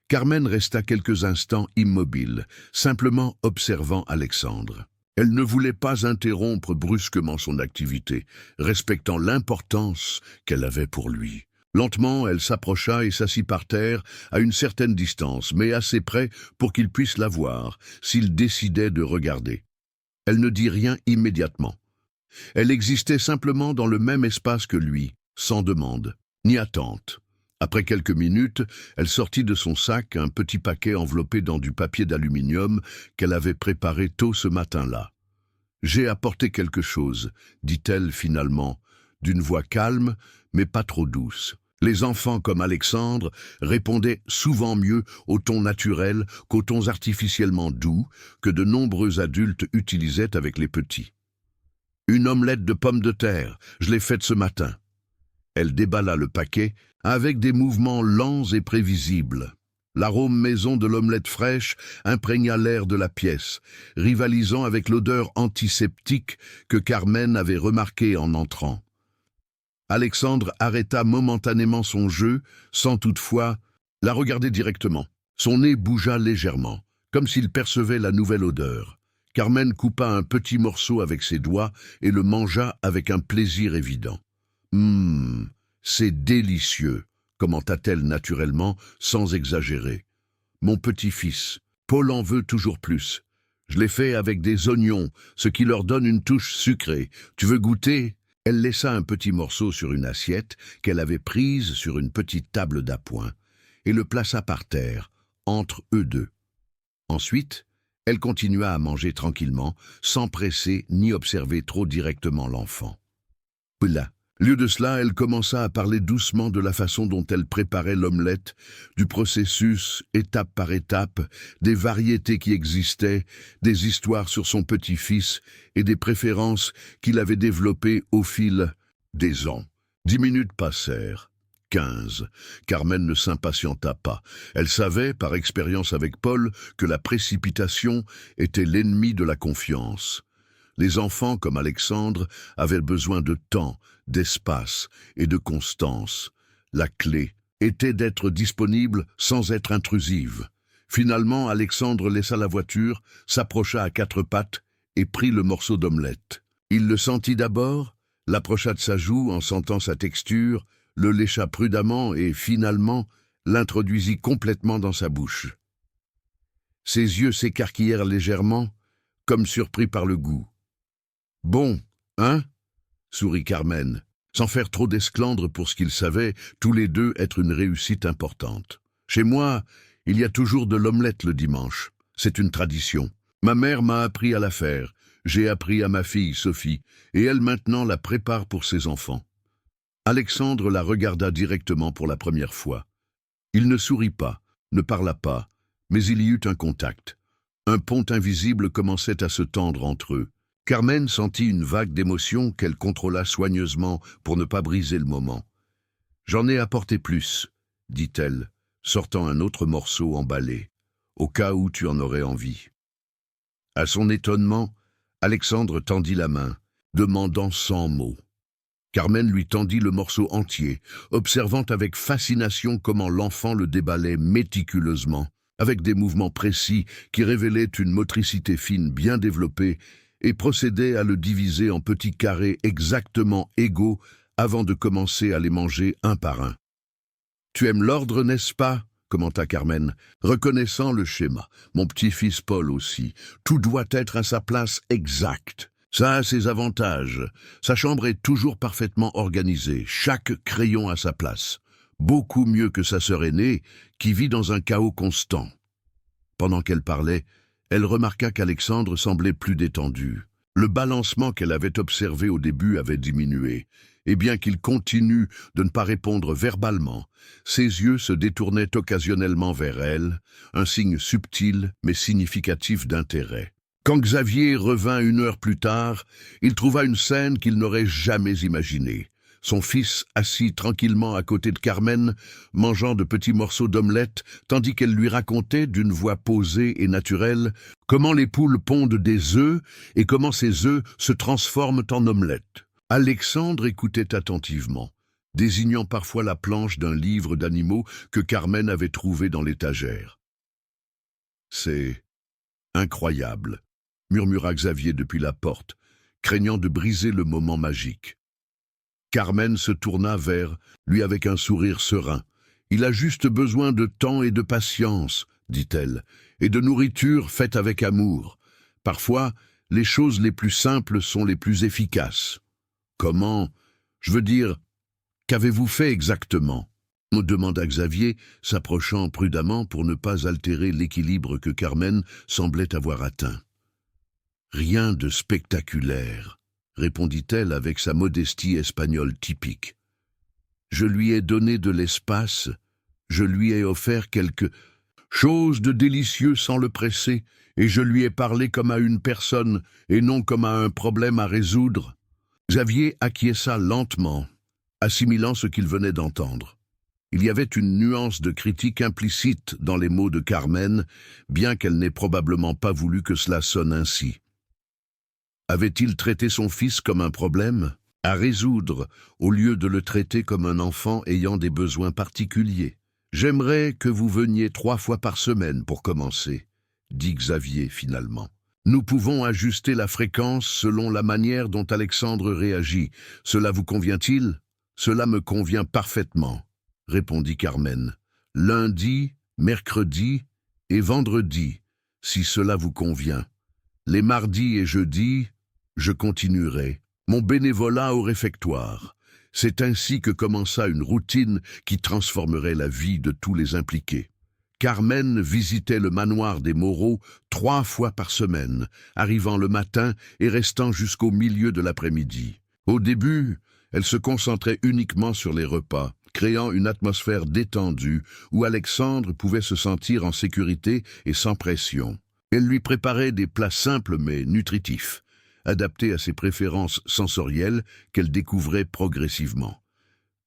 Carmen resta quelques instants immobile, simplement observant Alexandre. Elle ne voulait pas interrompre brusquement son activité, respectant l'importance qu'elle avait pour lui. Lentement, elle s'approcha et s'assit par terre, à une certaine distance, mais assez près pour qu'il puisse la voir, s'il décidait de regarder. Elle ne dit rien immédiatement. Elle existait simplement dans le même espace que lui, sans demande, ni attente. Après quelques minutes, elle sortit de son sac un petit paquet enveloppé dans du papier d'aluminium qu'elle avait préparé tôt ce matin-là. « J'ai apporté quelque chose », dit-elle finalement, d'une voix calme, mais pas trop douce. Les enfants comme Alexandre répondaient souvent mieux aux tons naturels qu'aux tons artificiellement doux que de nombreux adultes utilisaient avec les petits. « Une omelette de pommes de terre, je l'ai faite ce matin. » Elle déballa le paquet avec des mouvements lents et prévisibles. L'arôme maison de l'omelette fraîche imprégna l'air de la pièce, rivalisant avec l'odeur antiseptique que Carmen avait remarquée en entrant. Alexandre arrêta momentanément son jeu, sans toutefois la regarder directement. Son nez bougea légèrement, comme s'il percevait la nouvelle odeur. Carmen coupa un petit morceau avec ses doigts et le mangea avec un plaisir évident. « C'est délicieux », commenta-t-elle naturellement, sans exagérer. « Mon petit-fils, Paul en veut toujours plus. Je l'ai fait avec des oignons, ce qui leur donne une touche sucrée. Tu veux goûter ?» Elle laissa un petit morceau sur une assiette qu'elle avait prise sur une petite table d'appoint et le plaça par terre, entre eux deux. Ensuite, elle continua à manger tranquillement, sans presser ni observer trop directement l'enfant. Là, lieu de cela, elle commença à parler doucement de la façon dont elle préparait l'omelette, du processus, étape par étape, des variétés qui existaient, des histoires sur son petit-fils et des préférences qu'il avait développées au fil des ans. 10 minutes passèrent. 15. Carmen ne s'impatienta pas. Elle savait, par expérience avec Paul, que la précipitation était l'ennemi de la confiance. Les enfants, comme Alexandre, avaient besoin de temps, d'espace et de constance. La clé était d'être disponible sans être intrusive. Finalement, Alexandre laissa la voiture, s'approcha à quatre pattes et prit le morceau d'omelette. Il le sentit d'abord, l'approcha de sa joue en sentant sa texture, le lécha prudemment et, finalement, l'introduisit complètement dans sa bouche. Ses yeux s'écarquillèrent légèrement, comme surpris par le goût. « Bon, hein ?» sourit Carmen, sans faire trop d'esclandre pour ce qu'ils savaient, tous les deux, être une réussite importante. « Chez moi, il y a toujours de l'omelette le dimanche. C'est une tradition. Ma mère m'a appris à la faire. J'ai appris à ma fille, Sophie, et elle maintenant la prépare pour ses enfants. » Alexandre la regarda directement pour la première fois. Il ne sourit pas, ne parla pas, mais il y eut un contact. Un pont invisible commençait à se tendre entre eux. Carmen sentit une vague d'émotion qu'elle contrôla soigneusement pour ne pas briser le moment. « J'en ai apporté plus, » dit-elle, sortant un autre morceau emballé, au cas où tu en aurais envie. À son étonnement, Alexandre tendit la main, demandant 100 mots. Carmen lui tendit le morceau entier, observant avec fascination comment l'enfant le déballait méticuleusement, avec des mouvements précis qui révélaient une motricité fine bien développée et procédait à le diviser en petits carrés exactement égaux avant de commencer à les manger un par un. « Tu aimes l'ordre, n'est-ce pas ?» commenta Carmen, reconnaissant le schéma. « Mon petit-fils Paul aussi. Tout doit être à sa place exacte. Ça a ses avantages. Sa chambre est toujours parfaitement organisée, chaque crayon à sa place. Beaucoup mieux que sa sœur aînée, qui vit dans un chaos constant. » Pendant qu'elle parlait, elle remarqua qu'Alexandre semblait plus détendu. Le balancement qu'elle avait observé au début avait diminué, et bien qu'il continue de ne pas répondre verbalement, ses yeux se détournaient occasionnellement vers elle, un signe subtil mais significatif d'intérêt. Quand Xavier revint 1 heure plus tard, il trouva une scène qu'il n'aurait jamais imaginée. Son fils assis tranquillement à côté de Carmen, mangeant de petits morceaux d'omelette, tandis qu'elle lui racontait d'une voix posée et naturelle comment les poules pondent des œufs et comment ces œufs se transforment en omelette. Alexandre écoutait attentivement, désignant parfois la planche d'un livre d'animaux que Carmen avait trouvé dans l'étagère. « C'est incroyable », murmura Xavier depuis la porte, craignant de briser le moment magique. Carmen se tourna vers lui avec un sourire serein. « Il a juste besoin de temps et de patience, » dit-elle, « et de nourriture faite avec amour. Parfois, les choses les plus simples sont les plus efficaces. »« Comment ? Je veux dire, qu'avez-vous fait exactement ?» demanda Xavier, s'approchant prudemment pour ne pas altérer l'équilibre que Carmen semblait avoir atteint. « Rien de spectaculaire, » répondit-elle avec sa modestie espagnole typique. « Je lui ai donné de l'espace, je lui ai offert quelque chose de délicieux sans le presser, et je lui ai parlé comme à une personne et non comme à un problème à résoudre. » Xavier acquiesça lentement, assimilant ce qu'il venait d'entendre. Il y avait une nuance de critique implicite dans les mots de Carmen, bien qu'elle n'ait probablement pas voulu que cela sonne ainsi. Avait-il traité son fils comme un problème à résoudre, au lieu de le traiter comme un enfant ayant des besoins particuliers? « J'aimerais que vous veniez 3 fois par semaine pour commencer, » dit Xavier finalement. « Nous pouvons ajuster la fréquence selon la manière dont Alexandre réagit. Cela vous convient-il ? » « Cela me convient parfaitement, » répondit Carmen. « Lundi, mercredi et vendredi, si cela vous convient. Les mardis et jeudis, je continuerai mon bénévolat au réfectoire. » C'est ainsi que commença une routine qui transformerait la vie de tous les impliqués. Carmen visitait le manoir des Moreau 3 fois par semaine, arrivant le matin et restant jusqu'au milieu de l'après-midi. Au début, elle se concentrait uniquement sur les repas, créant une atmosphère détendue où Alexandre pouvait se sentir en sécurité et sans pression. Elle lui préparait des plats simples mais nutritifs, adaptés à ses préférences sensorielles qu'elle découvrait progressivement.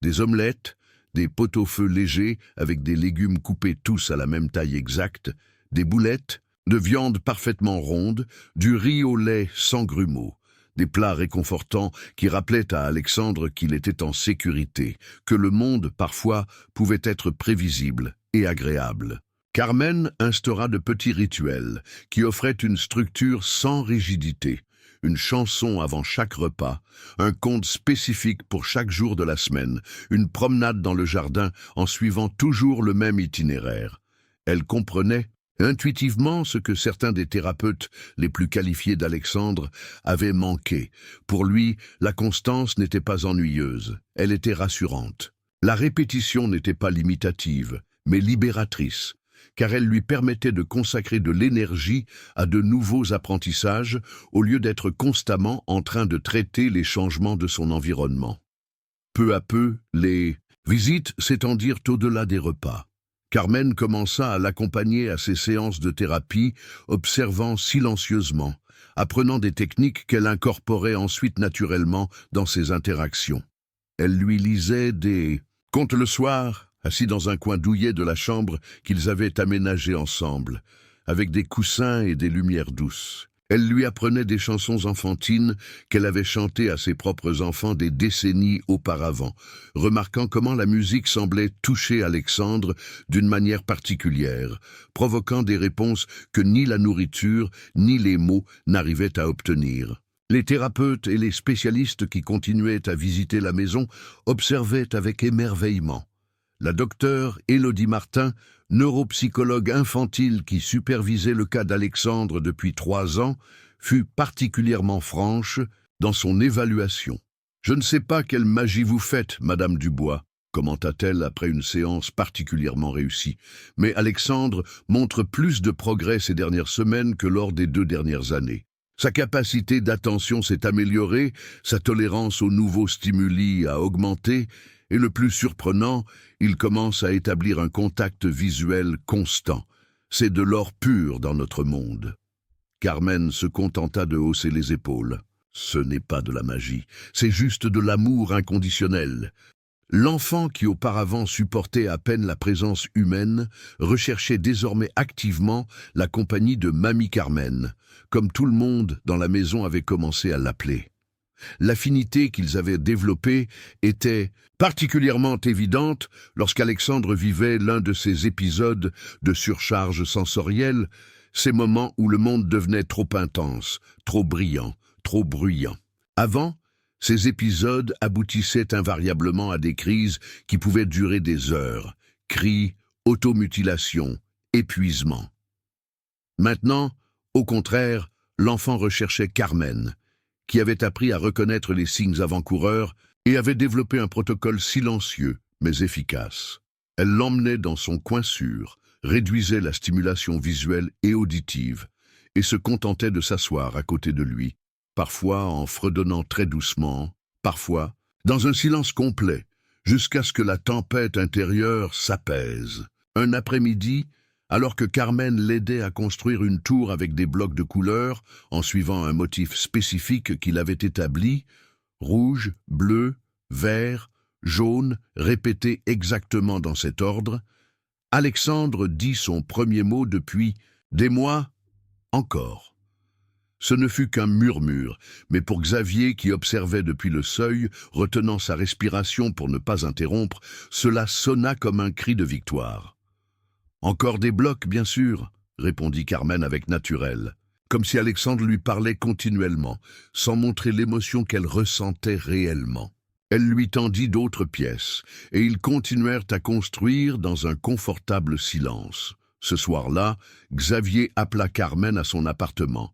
Des omelettes, des pot-au-feu légers avec des légumes coupés tous à la même taille exacte, des boulettes, de viande parfaitement ronde, du riz au lait sans grumeaux, Des plats réconfortants qui rappelaient à Alexandre qu'il était en sécurité, que le monde, parfois, pouvait être prévisible et agréable. Carmen instaura de petits rituels qui offraient une structure sans rigidité, une chanson avant chaque repas, un conte spécifique pour chaque jour de la semaine, une promenade dans le jardin en suivant toujours le même itinéraire. Elle comprenait intuitivement ce que certains des thérapeutes les plus qualifiés d'Alexandre avaient manqué. Pour lui, la constance n'était pas ennuyeuse, elle était rassurante. La répétition n'était pas limitative, mais libératrice, car elle lui permettait de consacrer de l'énergie à de nouveaux apprentissages au lieu d'être constamment en train de traiter les changements de son environnement. Peu à peu, les visites s'étendirent au-delà des repas. Carmen commença à l'accompagner à ses séances de thérapie, observant silencieusement, apprenant des techniques qu'elle incorporait ensuite naturellement dans ses interactions. Elle lui lisait des contes le soir, assis dans un coin douillet de la chambre qu'ils avaient aménagée ensemble, avec des coussins et des lumières douces. Elle lui apprenait des chansons enfantines qu'elle avait chantées à ses propres enfants des décennies auparavant, remarquant comment la musique semblait toucher Alexandre d'une manière particulière, provoquant des réponses que ni la nourriture ni les mots n'arrivaient à obtenir. Les thérapeutes et les spécialistes qui continuaient à visiter la maison observaient avec émerveillement. La docteure Élodie Martin, neuropsychologue infantile qui supervisait le cas d'Alexandre depuis 3 ans, fut particulièrement franche dans son évaluation. « Je ne sais pas quelle magie vous faites, Madame Dubois », commenta-t-elle après une séance particulièrement réussie. « Mais Alexandre montre plus de progrès ces dernières semaines que lors des 2 dernières années. Sa capacité d'attention s'est améliorée, sa tolérance aux nouveaux stimuli a augmenté, et le plus surprenant, il commence à établir un contact visuel constant. C'est de l'or pur dans notre monde. » Carmen se contenta de hausser les épaules. « Ce n'est pas de la magie, c'est juste de l'amour inconditionnel. » L'enfant qui auparavant supportait à peine la présence humaine recherchait désormais activement la compagnie de Mamie Carmen, comme tout le monde dans la maison avait commencé à l'appeler. L'affinité qu'ils avaient développée était particulièrement évidente lorsqu'Alexandre vivait l'un de ces épisodes de surcharge sensorielle, ces moments où le monde devenait trop intense, trop brillant, trop bruyant. Avant, ces épisodes aboutissaient invariablement à des crises qui pouvaient durer des heures, cris, automutilation, épuisement. Maintenant, au contraire, l'enfant recherchait Carmen, qui avait appris à reconnaître les signes avant-coureurs et avait développé un protocole silencieux mais efficace. Elle l'emmenait dans son coin sûr, réduisait la stimulation visuelle et auditive, et se contentait de s'asseoir à côté de lui, parfois en fredonnant très doucement, parfois dans un silence complet, jusqu'à ce que la tempête intérieure s'apaise. Un après-midi, alors que Carmen l'aidait à construire une tour avec des blocs de couleurs, en suivant un motif spécifique qu'il avait établi, rouge, bleu, vert, jaune, répété exactement dans cet ordre, Alexandre dit son premier mot depuis des mois encore. Ce ne fut qu'un murmure, mais pour Xavier qui observait depuis le seuil, retenant sa respiration pour ne pas interrompre, cela sonna comme un cri de victoire. « Encore des blocs, bien sûr », répondit Carmen avec naturel, comme si Alexandre lui parlait continuellement, sans montrer l'émotion qu'elle ressentait réellement. Elle lui tendit d'autres pièces, et ils continuèrent à construire dans un confortable silence. Ce soir-là, Xavier appela Carmen à son appartement.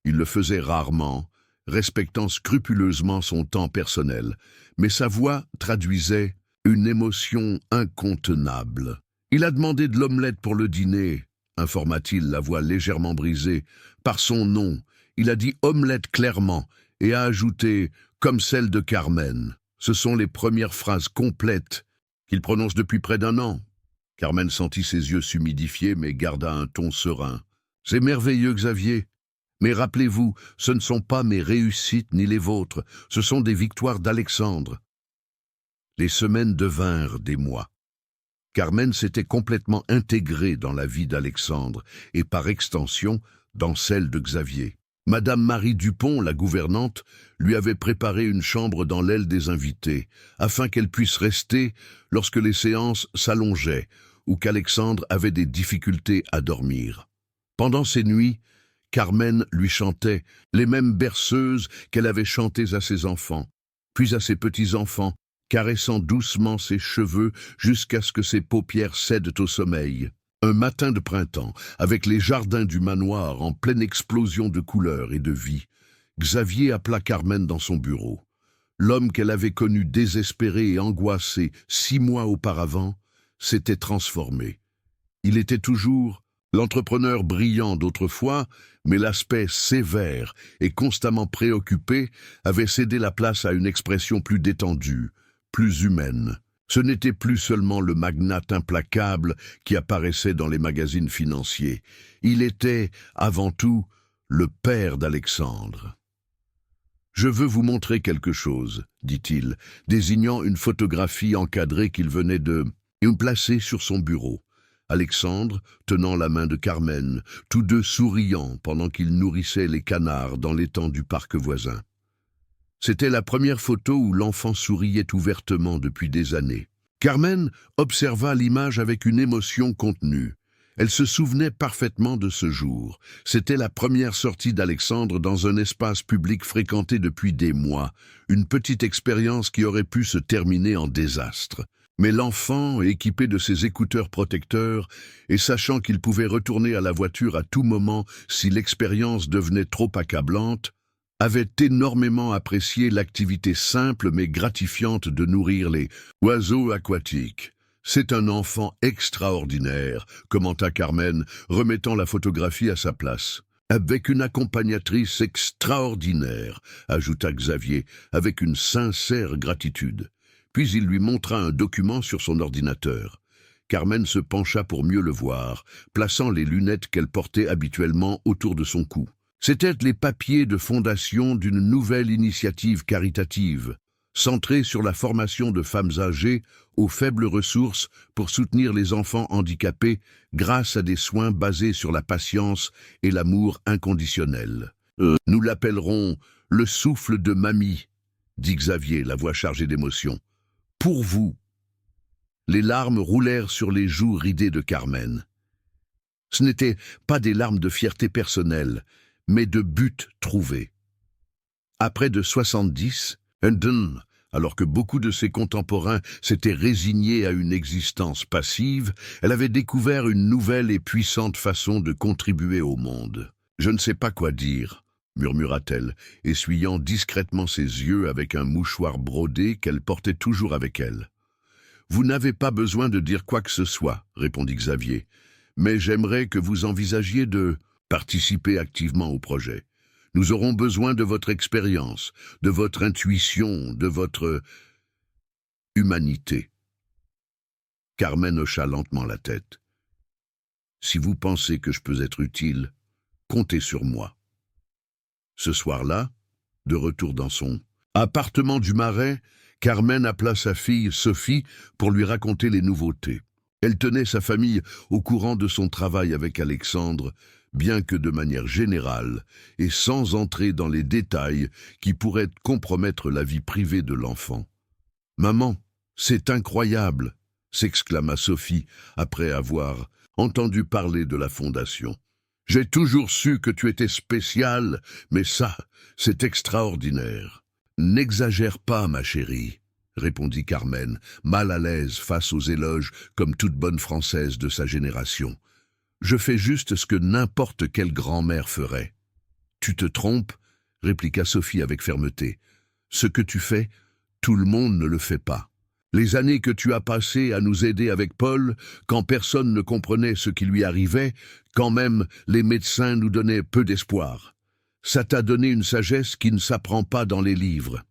Il le faisait rarement, respectant scrupuleusement son temps personnel, mais sa voix traduisait une émotion incontenable. « Il a demandé de l'omelette pour le dîner », informa-t-il, la voix légèrement brisée. « Par son nom, il a dit omelette clairement et a ajouté « comme celle de Carmen ». Ce sont les premières phrases complètes qu'il prononce depuis près d'1 an. Carmen sentit ses yeux s'humidifier, mais garda un ton serein. « C'est merveilleux, Xavier. Mais rappelez-vous, ce ne sont pas mes réussites ni les vôtres, ce sont des victoires d'Alexandre. » Les semaines devinrent des mois. Carmen s'était complètement intégrée dans la vie d'Alexandre et par extension dans celle de Xavier. Madame Marie Dupont, la gouvernante, lui avait préparé une chambre dans l'aile des invités, afin qu'elle puisse rester lorsque les séances s'allongeaient ou qu'Alexandre avait des difficultés à dormir. Pendant ces nuits, Carmen lui chantait les mêmes berceuses qu'elle avait chantées à ses enfants, puis à ses petits-enfants, caressant doucement ses cheveux jusqu'à ce que ses paupières cèdent au sommeil. Un matin de printemps, avec les jardins du manoir en pleine explosion de couleurs et de vie, Xavier appela Carmen dans son bureau. L'homme qu'elle avait connu désespéré et angoissé 6 mois auparavant s'était transformé. Il était toujours l'entrepreneur brillant d'autrefois, mais l'aspect sévère et constamment préoccupé avait cédé la place à une expression plus détendue, plus humaine. Ce n'était plus seulement le magnate implacable qui apparaissait dans les magazines financiers. Il était, avant tout, le père d'Alexandre. « Je veux vous montrer quelque chose, dit-il, désignant une photographie encadrée qu'il venait de placer sur son bureau. Alexandre, tenant la main de Carmen, tous deux souriant pendant qu'ils nourrissaient les canards dans l'étang du parc voisin. C'était la première photo où l'enfant souriait ouvertement depuis des années. Carmen observa l'image avec une émotion contenue. Elle se souvenait parfaitement de ce jour. C'était la première sortie d'Alexandre dans un espace public fréquenté depuis des mois, une petite expérience qui aurait pu se terminer en désastre. Mais l'enfant, équipé de ses écouteurs protecteurs et sachant qu'il pouvait retourner à la voiture à tout moment si l'expérience devenait trop accablante, avait énormément apprécié l'activité simple mais gratifiante de nourrir les oiseaux aquatiques. « C'est un enfant extraordinaire », commenta Carmen, remettant la photographie à sa place. « Avec une accompagnatrice extraordinaire », ajouta Xavier, avec une sincère gratitude. Puis il lui montra un document sur son ordinateur. Carmen se pencha pour mieux le voir, plaçant les lunettes qu'elle portait habituellement autour de son cou. C'étaient les papiers de fondation d'une nouvelle initiative caritative, centrée sur la formation de femmes âgées aux faibles ressources pour soutenir les enfants handicapés grâce à des soins basés sur la patience et l'amour inconditionnel. Nous l'appellerons le souffle de mamie, dit Xavier, la voix chargée d'émotion. Pour vous. Les larmes roulèrent sur les joues ridées de Carmen. Ce n'étaient pas des larmes de fierté personnelle, mais de but trouvé. Après de 70, alors que beaucoup de ses contemporains s'étaient résignés à une existence passive, elle avait découvert une nouvelle et puissante façon de contribuer au monde. « Je ne sais pas quoi dire », murmura-t-elle, essuyant discrètement ses yeux avec un mouchoir brodé qu'elle portait toujours avec elle. « Vous n'avez pas besoin de dire quoi que ce soit, répondit Xavier, mais j'aimerais que vous envisagiez de participer activement au projet. Nous aurons besoin de votre expérience, de votre intuition, de votre humanité. » Carmen hocha lentement la tête. « Si vous pensez que je peux être utile, comptez sur moi. » Ce soir-là, de retour dans son appartement du Marais, Carmen appela sa fille Sophie pour lui raconter les nouveautés. Elle tenait sa famille au courant de son travail avec Alexandre, bien que de manière générale et sans entrer dans les détails qui pourraient compromettre la vie privée de l'enfant. « Maman, c'est incroyable !» s'exclama Sophie après avoir entendu parler de la fondation. « J'ai toujours su que tu étais spéciale, mais ça, c'est extraordinaire. »« N'exagère pas, ma chérie, » répondit Carmen, mal à l'aise face aux éloges comme toute bonne Française de sa génération. « Je fais juste ce que n'importe quelle grand-mère ferait. »« Tu te trompes, » répliqua Sophie avec fermeté. « Ce que tu fais, tout le monde ne le fait pas. Les années que tu as passées à nous aider avec Paul, quand personne ne comprenait ce qui lui arrivait, quand même les médecins nous donnaient peu d'espoir. Ça t'a donné une sagesse qui ne s'apprend pas dans les livres. »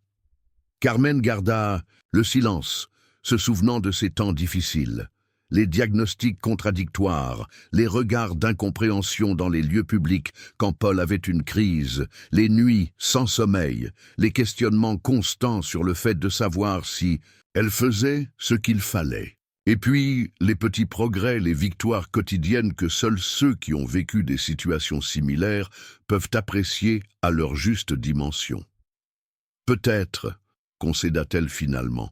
Carmen garda le silence, se souvenant de ces temps difficiles. Les diagnostics contradictoires, les regards d'incompréhension dans les lieux publics quand Paul avait une crise, les nuits sans sommeil, les questionnements constants sur le fait de savoir si elle faisait ce qu'il fallait. Et puis, les petits progrès, les victoires quotidiennes que seuls ceux qui ont vécu des situations similaires peuvent apprécier à leur juste dimension. Peut-être, concéda-t-elle finalement.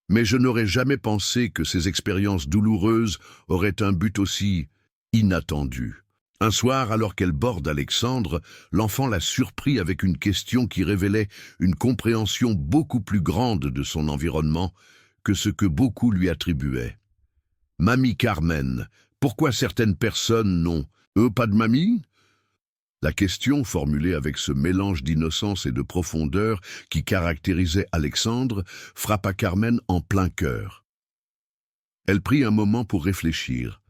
Mais je n'aurais jamais pensé que ces expériences douloureuses auraient un but aussi inattendu. Un soir, alors qu'elle borde Alexandre, l'enfant l'a surpris avec une question qui révélait une compréhension beaucoup plus grande de son environnement que ce que beaucoup lui attribuaient. « Mamie Carmen, pourquoi certaines personnes n'ont, eux, pas de mamie ?» La question, formulée avec ce mélange d'innocence et de profondeur qui caractérisait Alexandre, frappa Carmen en plein cœur. Elle prit un moment pour réfléchir,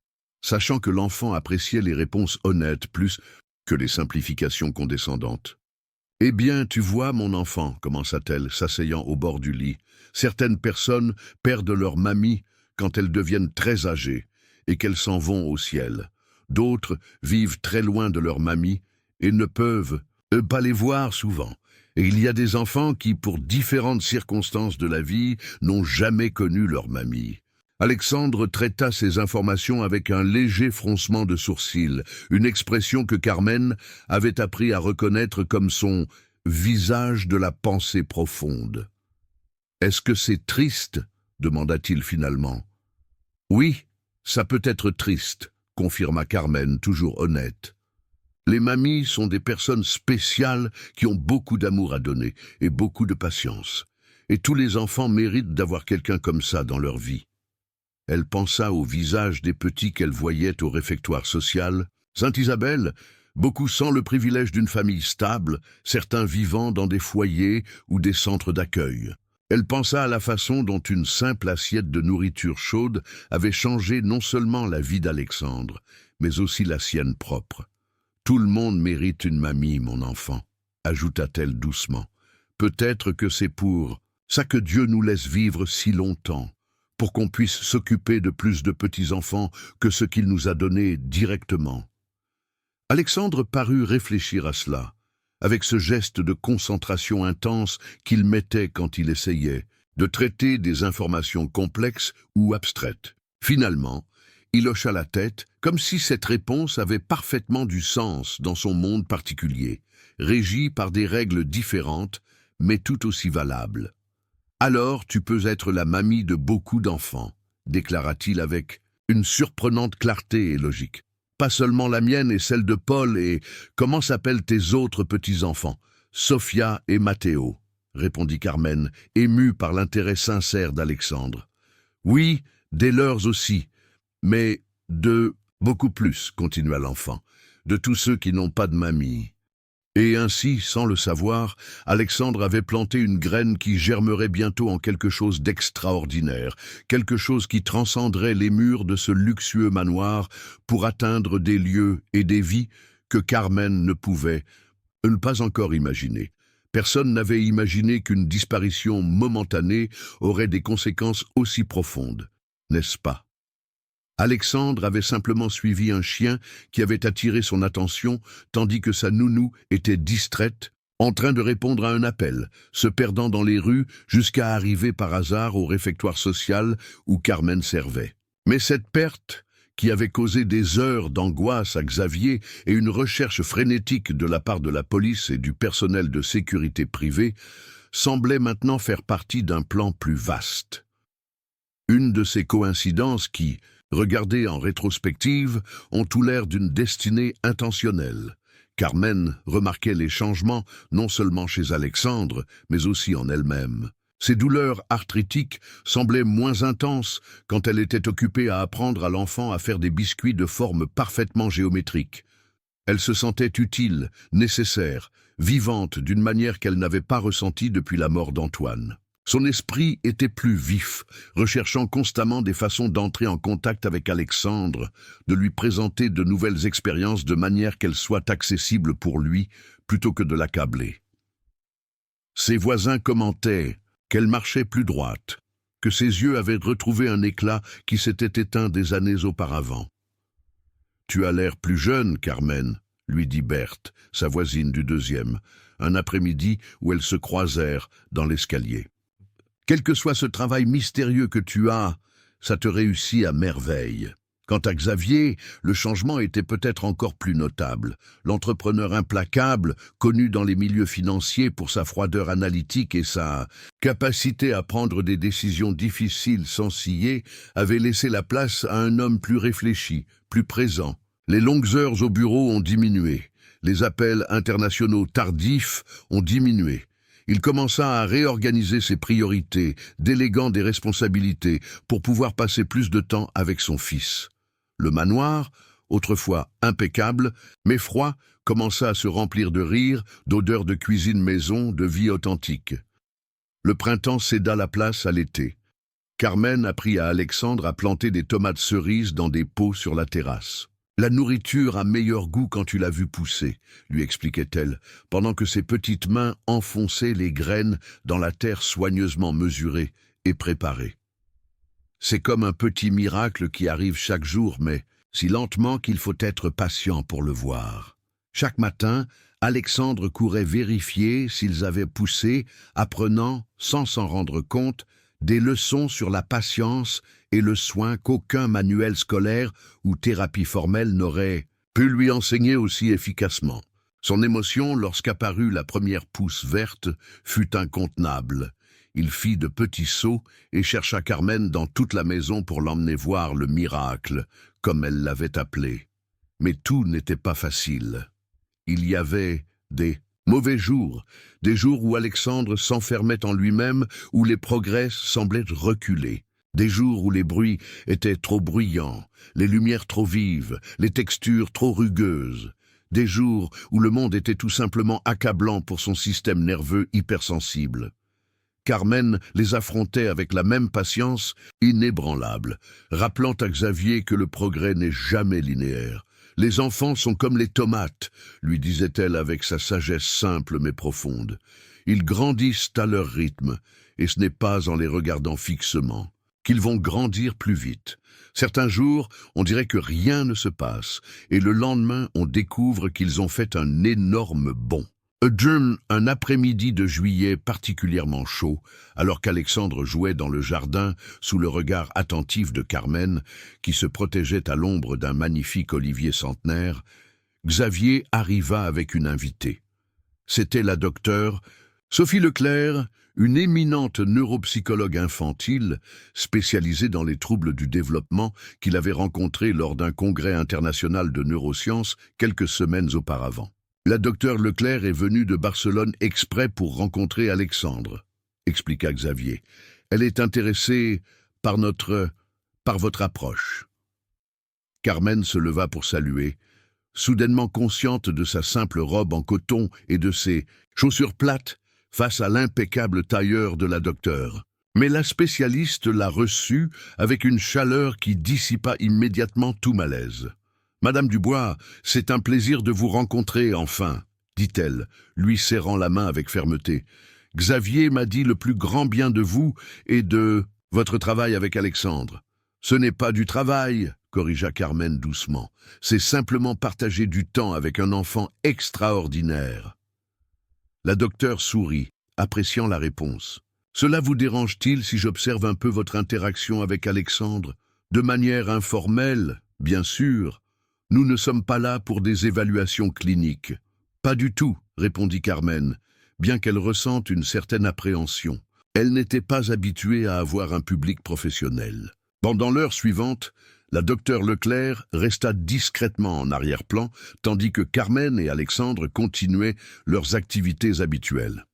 sachant que l'enfant appréciait les réponses honnêtes plus que les simplifications condescendantes. « Eh bien, tu vois, mon enfant, commença-t-elle, s'asseyant au bord du lit, certaines personnes perdent leur mamie quand elles deviennent très âgées et qu'elles s'en vont au ciel. D'autres vivent très loin de leur mamie et ne peuvent pas les voir souvent. Et il y a des enfants qui, pour différentes circonstances de la vie, n'ont jamais connu leur mamie. » Alexandre traita ces informations avec un léger froncement de sourcils, une expression que Carmen avait appris à reconnaître comme son « visage de la pensée profonde ». « Est-ce que c'est triste ?» demanda-t-il finalement. « Oui, ça peut être triste », confirma Carmen, toujours honnête. Les mamies sont des personnes spéciales qui ont beaucoup d'amour à donner et beaucoup de patience. Et tous les enfants méritent d'avoir quelqu'un comme ça dans leur vie. Elle pensa au visage des petits qu'elle voyait au réfectoire social. Sainte-Isabelle, beaucoup sans le privilège d'une famille stable, certains vivant dans des foyers ou des centres d'accueil. Elle pensa à la façon dont une simple assiette de nourriture chaude avait changé non seulement la vie d'Alexandre, mais aussi la sienne propre. « Tout le monde mérite une mamie, mon enfant », ajouta-t-elle doucement. « Peut-être que c'est pour ça que Dieu nous laisse vivre si longtemps, pour qu'on puisse s'occuper de plus de petits-enfants que ce qu'il nous a donné directement. » Alexandre parut réfléchir à cela, avec ce geste de concentration intense qu'il mettait quand il essayait de traiter des informations complexes ou abstraites. Finalement, il hocha la tête, comme si cette réponse avait parfaitement du sens dans son monde particulier, régi par des règles différentes, mais tout aussi valables. « Alors tu peux être la mamie de beaucoup d'enfants, » déclara-t-il avec une surprenante clarté et logique. « Pas seulement la mienne et celle de Paul et... Comment s'appellent tes autres petits-enfants ? Sophia et Matteo, » répondit Carmen, émue par l'intérêt sincère d'Alexandre. « Oui, des leurs aussi. Mais de beaucoup plus, continua l'enfant, de tous ceux qui n'ont pas de mamie. » Et ainsi, sans le savoir, Alexandre avait planté une graine qui germerait bientôt en quelque chose d'extraordinaire, quelque chose qui transcenderait les murs de ce luxueux manoir pour atteindre des lieux et des vies que Carmen ne pouvait ne pas encore imaginer. Personne n'avait imaginé qu'une disparition momentanée aurait des conséquences aussi profondes, n'est-ce pas ? Alexandre avait simplement suivi un chien qui avait attiré son attention, tandis que sa nounou était distraite, en train de répondre à un appel, se perdant dans les rues jusqu'à arriver par hasard au réfectoire social où Carmen servait. Mais cette perte, qui avait causé des heures d'angoisse à Xavier et une recherche frénétique de la part de la police et du personnel de sécurité privée, semblait maintenant faire partie d'un plan plus vaste. Une de ces coïncidences qui, regardées en rétrospective, ont tout l'air d'une destinée intentionnelle. Carmen remarquait les changements non seulement chez Alexandre, mais aussi en elle-même. Ses douleurs arthritiques semblaient moins intenses quand elle était occupée à apprendre à l'enfant à faire des biscuits de forme parfaitement géométrique. Elle se sentait utile, nécessaire, vivante d'une manière qu'elle n'avait pas ressentie depuis la mort d'Antoine. Son esprit était plus vif, recherchant constamment des façons d'entrer en contact avec Alexandre, de lui présenter de nouvelles expériences de manière qu'elles soient accessibles pour lui, plutôt que de l'accabler. Ses voisins commentaient qu'elle marchait plus droite, que ses yeux avaient retrouvé un éclat qui s'était éteint des années auparavant. « Tu as l'air plus jeune, Carmen », lui dit Berthe, sa voisine du deuxième, un après-midi où elles se croisèrent dans l'escalier. « Quel que soit ce travail mystérieux que tu as, ça te réussit à merveille. Quant à Xavier, le changement était peut-être encore plus notable. L'entrepreneur implacable, connu dans les milieux financiers pour sa froideur analytique et sa capacité à prendre des décisions difficiles sans scier, avait laissé la place à un homme plus réfléchi, plus présent. Les longues heures au bureau ont diminué. Les appels internationaux tardifs ont diminué. Il commença à réorganiser ses priorités, déléguant des responsabilités pour pouvoir passer plus de temps avec son fils. Le manoir, autrefois impeccable, mais froid, commença à se remplir de rires, d'odeurs de cuisine maison, de vie authentique. Le printemps céda la place à l'été. Carmen apprit à Alexandre à planter des tomates cerises dans des pots sur la terrasse. La nourriture a meilleur goût quand tu l'as vue pousser, lui expliquait-elle, pendant que ses petites mains enfonçaient les graines dans la terre soigneusement mesurée et préparée. C'est comme un petit miracle qui arrive chaque jour, mais si lentement qu'il faut être patient pour le voir. Chaque matin, Alexandre courait vérifier s'ils avaient poussé, apprenant, sans s'en rendre compte, des leçons sur la patience et le soin qu'aucun manuel scolaire ou thérapie formelle n'aurait pu lui enseigner aussi efficacement. Son émotion, lorsqu'apparut la première pousse verte, fut incontenable. Il fit de petits sauts et chercha Carmen dans toute la maison pour l'emmener voir le miracle, comme elle l'avait appelé. Mais tout n'était pas facile. Il y avait des mauvais jours, des jours où Alexandre s'enfermait en lui-même, où les progrès semblaient reculer, des jours où les bruits étaient trop bruyants, les lumières trop vives, les textures trop rugueuses, des jours où le monde était tout simplement accablant pour son système nerveux hypersensible. Carmen les affrontait avec la même patience inébranlable, rappelant à Xavier que le progrès n'est jamais linéaire. Les enfants sont comme les tomates, lui disait-elle avec sa sagesse simple mais profonde. Ils grandissent à leur rythme, et ce n'est pas en les regardant fixement qu'ils vont grandir plus vite. Certains jours, on dirait que rien ne se passe, et le lendemain, on découvre qu'ils ont fait un énorme bond. Un après-midi de juillet particulièrement chaud, alors qu'Alexandre jouait dans le jardin sous le regard attentif de Carmen, qui se protégeait à l'ombre d'un magnifique olivier centenaire, Xavier arriva avec une invitée. C'était la docteure Sophie Leclerc, une éminente neuropsychologue infantile, spécialisée dans les troubles du développement, qu'il avait rencontrée lors d'un congrès international de neurosciences quelques semaines auparavant. La docteure Leclerc est venue de Barcelone exprès pour rencontrer Alexandre, expliqua Xavier. Elle est intéressée par votre approche. Carmen se leva pour saluer, soudainement consciente de sa simple robe en coton et de ses chaussures plates face à l'impeccable tailleur de la docteure. Mais la spécialiste l'a reçue avec une chaleur qui dissipa immédiatement tout malaise. « Madame Dubois, c'est un plaisir de vous rencontrer, enfin, » dit-elle, lui serrant la main avec fermeté. « Xavier m'a dit le plus grand bien de vous et de votre travail avec Alexandre. »« Ce n'est pas du travail, » corrigea Carmen doucement. « C'est simplement partager du temps avec un enfant extraordinaire. » La docteure sourit, appréciant la réponse. « Cela vous dérange-t-il si j'observe un peu votre interaction avec Alexandre? De manière informelle, bien sûr. Nous ne sommes pas là pour des évaluations cliniques. »« Pas du tout, » répondit Carmen, bien qu'elle ressente une certaine appréhension. Elle n'était pas habituée à avoir un public professionnel. Pendant l'heure suivante, la docteure Leclerc resta discrètement en arrière-plan, tandis que Carmen et Alexandre continuaient leurs activités habituelles.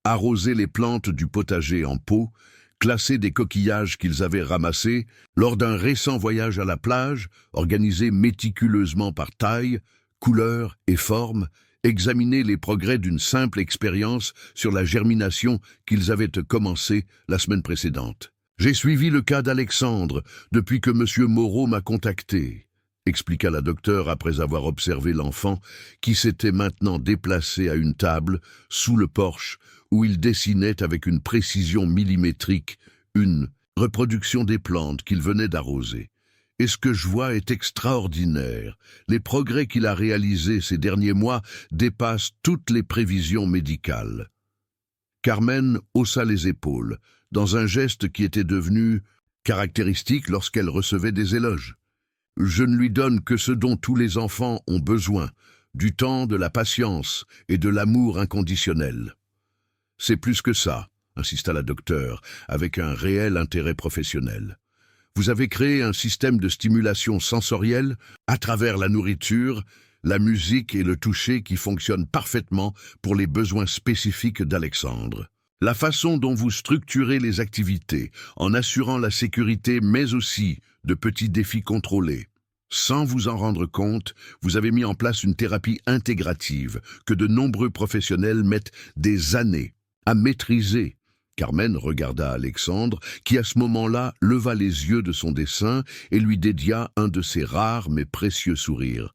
Arroser les plantes du potager en pot, classer des coquillages qu'ils avaient ramassés lors d'un récent voyage à la plage, organisé méticuleusement par taille, couleur et forme, examiner les progrès d'une simple expérience sur la germination qu'ils avaient commencée la semaine précédente. « J'ai suivi le cas d'Alexandre depuis que M. Moreau m'a contacté, » expliqua la docteure après avoir observé l'enfant qui s'était maintenant déplacé à une table sous le porche où il dessinait avec une précision millimétrique une reproduction des plantes qu'il venait d'arroser. « Et ce que je vois est extraordinaire. Les progrès qu'il a réalisés ces derniers mois dépassent toutes les prévisions médicales. » Carmen haussa les épaules, dans un geste qui était devenu caractéristique lorsqu'elle recevait des éloges. Je ne lui donne que ce dont tous les enfants ont besoin, du temps, de la patience et de l'amour inconditionnel. C'est plus que ça, insista la docteure, avec un réel intérêt professionnel. Vous avez créé un système de stimulation sensorielle à travers la nourriture, la musique et le toucher qui fonctionne parfaitement pour les besoins spécifiques d'Alexandre. La façon dont vous structurez les activités, en assurant la sécurité mais aussi de petits défis contrôlés. Sans vous en rendre compte, vous avez mis en place une thérapie intégrative que de nombreux professionnels mettent des années à maîtriser. Carmen regarda Alexandre, qui à ce moment-là leva les yeux de son dessin et lui dédia un de ses rares mais précieux sourires.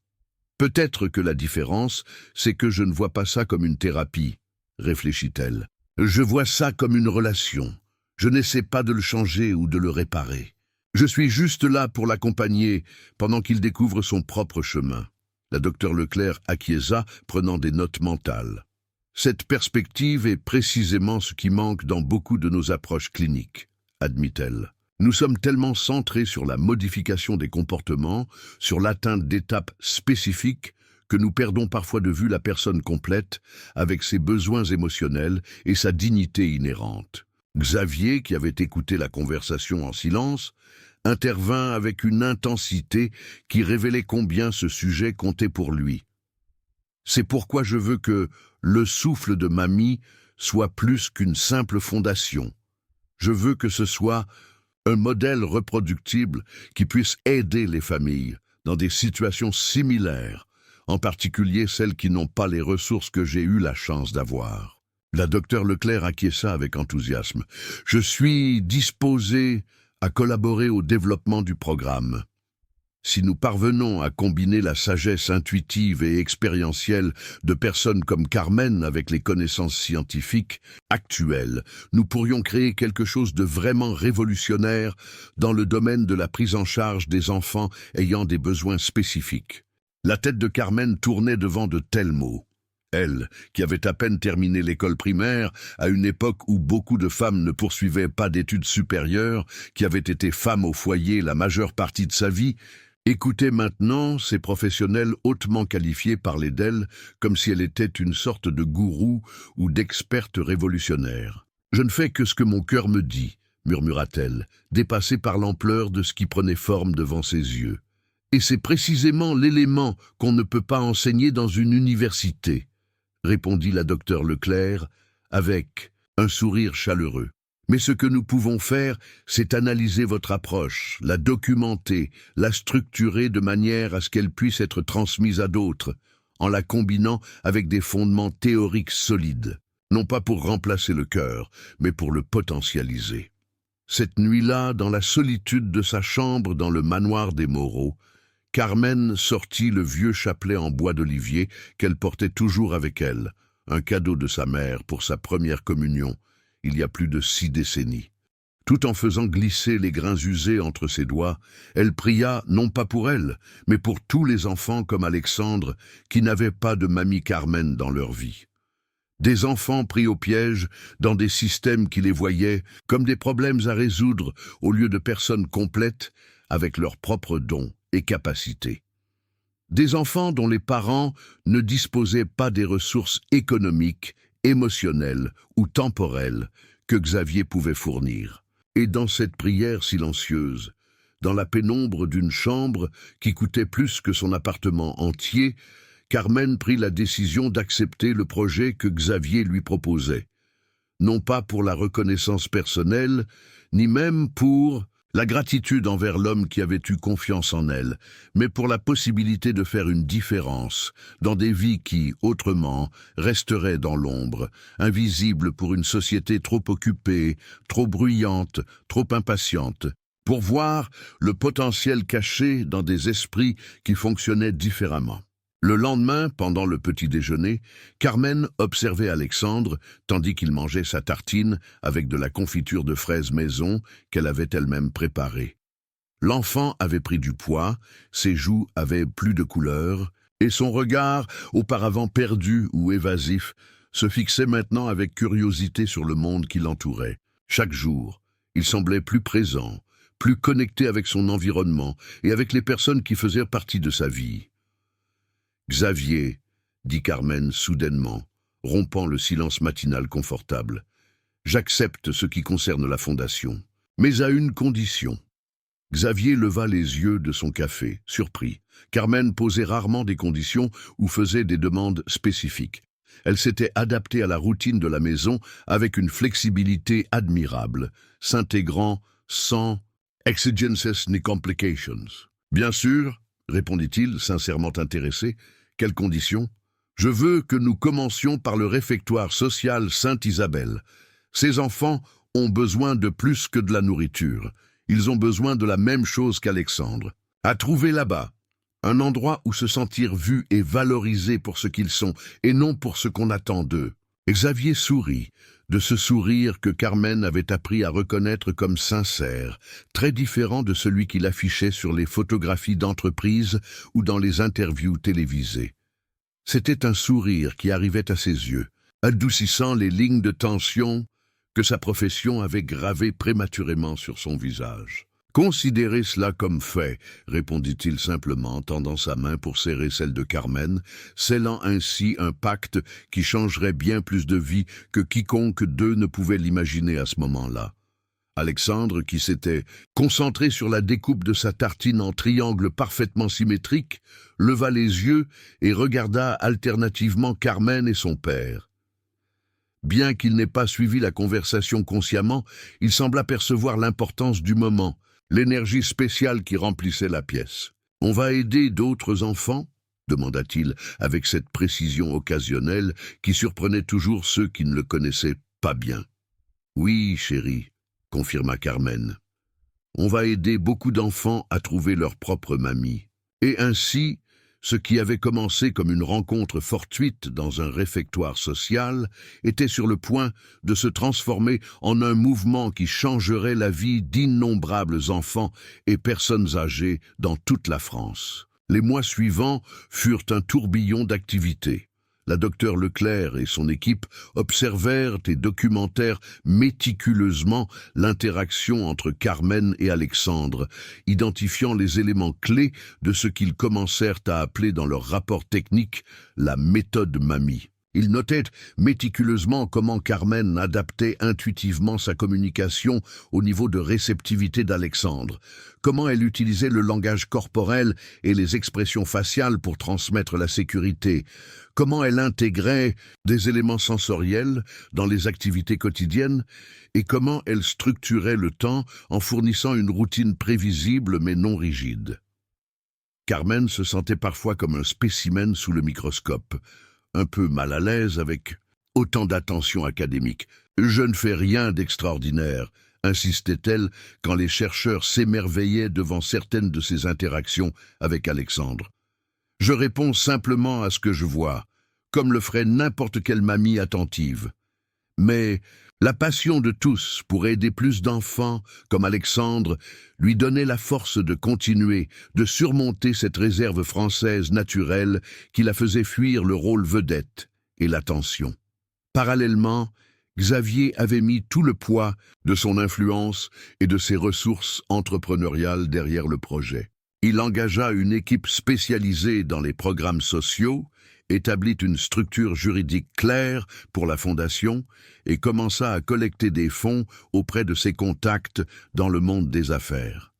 Peut-être que la différence, c'est que je ne vois pas ça comme une thérapie, réfléchit-elle. Je vois ça comme une relation. Je n'essaie pas de le changer ou de le réparer. Je suis juste là pour l'accompagner pendant qu'il découvre son propre chemin. La docteure Leclerc acquiesça, prenant des notes mentales. Cette perspective est précisément ce qui manque dans beaucoup de nos approches cliniques, admit-elle. Nous sommes tellement centrés sur la modification des comportements, sur l'atteinte d'étapes spécifiques, que nous perdons parfois de vue la personne complète, avec ses besoins émotionnels et sa dignité inhérente. Xavier, qui avait écouté la conversation en silence, intervint avec une intensité qui révélait combien ce sujet comptait pour lui. C'est pourquoi je veux que le souffle de mamie soit plus qu'une simple fondation. Je veux que ce soit un modèle reproductible qui puisse aider les familles dans des situations similaires, en particulier celles qui n'ont pas les ressources que j'ai eu la chance d'avoir. La docteure Leclerc acquiesça avec enthousiasme. Je suis disposé à collaborer au développement du programme. Si nous parvenons à combiner la sagesse intuitive et expérientielle de personnes comme Carmen avec les connaissances scientifiques actuelles, nous pourrions créer quelque chose de vraiment révolutionnaire dans le domaine de la prise en charge des enfants ayant des besoins spécifiques. La tête de Carmen tournait devant de tels mots. Elle, qui avait à peine terminé l'école primaire, à une époque où beaucoup de femmes ne poursuivaient pas d'études supérieures, qui avait été femme au foyer la majeure partie de sa vie, écoutez maintenant ces professionnels hautement qualifiés parler d'elle comme si elle était une sorte de gourou ou d'experte révolutionnaire. « Je ne fais que ce que mon cœur me dit », murmura-t-elle, dépassée par l'ampleur de ce qui prenait forme devant ses yeux. « Et c'est précisément l'élément qu'on ne peut pas enseigner dans une université », répondit la docteure Leclerc avec un sourire chaleureux. Mais ce que nous pouvons faire, c'est analyser votre approche, la documenter, la structurer de manière à ce qu'elle puisse être transmise à d'autres, en la combinant avec des fondements théoriques solides, non pas pour remplacer le cœur, mais pour le potentialiser. Cette nuit-là, dans la solitude de sa chambre dans le manoir des Moreau, Carmen sortit le vieux chapelet en bois d'olivier qu'elle portait toujours avec elle, un cadeau de sa mère pour sa première communion, il y a plus de 6 décennies. Tout en faisant glisser les grains usés entre ses doigts, elle pria non pas pour elle, mais pour tous les enfants comme Alexandre qui n'avaient pas de mamie Carmen dans leur vie. Des enfants pris au piège dans des systèmes qui les voyaient comme des problèmes à résoudre au lieu de personnes complètes avec leurs propres dons et capacités. Des enfants dont les parents ne disposaient pas des ressources économiques, émotionnelles ou temporelles que Xavier pouvait fournir. Et dans cette prière silencieuse, dans la pénombre d'une chambre qui coûtait plus que son appartement entier, Carmen prit la décision d'accepter le projet que Xavier lui proposait. Non pas pour la reconnaissance personnelle, ni même pour la gratitude envers l'homme qui avait eu confiance en elle, mais pour la possibilité de faire une différence dans des vies qui, autrement, resteraient dans l'ombre, invisibles pour une société trop occupée, trop bruyante, trop impatiente, pour voir le potentiel caché dans des esprits qui fonctionnaient différemment. Le lendemain, pendant le petit déjeuner, Carmen observait Alexandre tandis qu'il mangeait sa tartine avec de la confiture de fraises maison qu'elle avait elle-même préparée. L'enfant avait pris du poids, ses joues avaient plus de couleur, et son regard, auparavant perdu ou évasif, se fixait maintenant avec curiosité sur le monde qui l'entourait. Chaque jour, il semblait plus présent, plus connecté avec son environnement et avec les personnes qui faisaient partie de sa vie. Xavier, dit Carmen soudainement, rompant le silence matinal confortable. J'accepte ce qui concerne la fondation, mais à une condition. Xavier leva les yeux de son café, surpris. Carmen posait rarement des conditions ou faisait des demandes spécifiques. Elle s'était adaptée à la routine de la maison avec une flexibilité admirable, s'intégrant sans exigences ni complications. Bien sûr, répondit-il, sincèrement intéressé. Quelles conditions? Je veux que nous commencions par le réfectoire social Sainte-Isabelle. Ces enfants ont besoin de plus que de la nourriture. Ils ont besoin de la même chose qu'Alexandre. À trouver là-bas, un endroit où se sentir vus et valorisés pour ce qu'ils sont, et non pour ce qu'on attend d'eux. Xavier sourit, de ce sourire que Carmen avait appris à reconnaître comme sincère, très différent de celui qu'il affichait sur les photographies d'entreprise ou dans les interviews télévisées. C'était un sourire qui arrivait à ses yeux, adoucissant les lignes de tension que sa profession avait gravées prématurément sur son visage. « Considérez cela comme fait, » répondit-il simplement, tendant sa main pour serrer celle de Carmen, scellant ainsi un pacte qui changerait bien plus de vie que quiconque d'eux ne pouvait l'imaginer à ce moment-là. Alexandre, qui s'était concentré sur la découpe de sa tartine en triangle parfaitement symétrique, leva les yeux et regarda alternativement Carmen et son père. Bien qu'il n'ait pas suivi la conversation consciemment, il sembla percevoir l'importance du moment, l'énergie spéciale qui remplissait la pièce. « On va aider d'autres enfants ?» demanda-t-il avec cette précision occasionnelle qui surprenait toujours ceux qui ne le connaissaient pas bien. « Oui, chérie, » confirma Carmen. « On va aider beaucoup d'enfants à trouver leur propre mamie. » Et ainsi, ce qui avait commencé comme une rencontre fortuite dans un réfectoire social était sur le point de se transformer en un mouvement qui changerait la vie d'innombrables enfants et personnes âgées dans toute la France. Les mois suivants furent un tourbillon d'activités. La docteure Leclerc et son équipe observèrent et documentèrent méticuleusement l'interaction entre Carmen et Alexandre, identifiant les éléments clés de ce qu'ils commencèrent à appeler dans leur rapport technique la méthode mamie. Ils notaient méticuleusement comment Carmen adaptait intuitivement sa communication au niveau de réceptivité d'Alexandre, comment elle utilisait le langage corporel et les expressions faciales pour transmettre la sécurité, comment elle intégrait des éléments sensoriels dans les activités quotidiennes et comment elle structurait le temps en fournissant une routine prévisible mais non rigide. Carmen se sentait parfois comme un spécimen sous le microscope, un peu mal à l'aise avec autant d'attention académique. « Je ne fais rien d'extraordinaire », insistait-elle quand les chercheurs s'émerveillaient devant certaines de ses interactions avec Alexandre. « Je réponds simplement à ce que je vois, comme le ferait n'importe quelle mamie attentive. Mais la passion de tous pour aider plus d'enfants, comme Alexandre, lui donnait la force de continuer, de surmonter cette réserve française naturelle qui la faisait fuir le rôle vedette et l'attention. Parallèlement, Xavier avait mis tout le poids de son influence et de ses ressources entrepreneuriales derrière le projet. Il engagea une équipe spécialisée dans les programmes sociaux, établit une structure juridique claire pour la fondation et commença à collecter des fonds auprès de ses contacts dans le monde des affaires.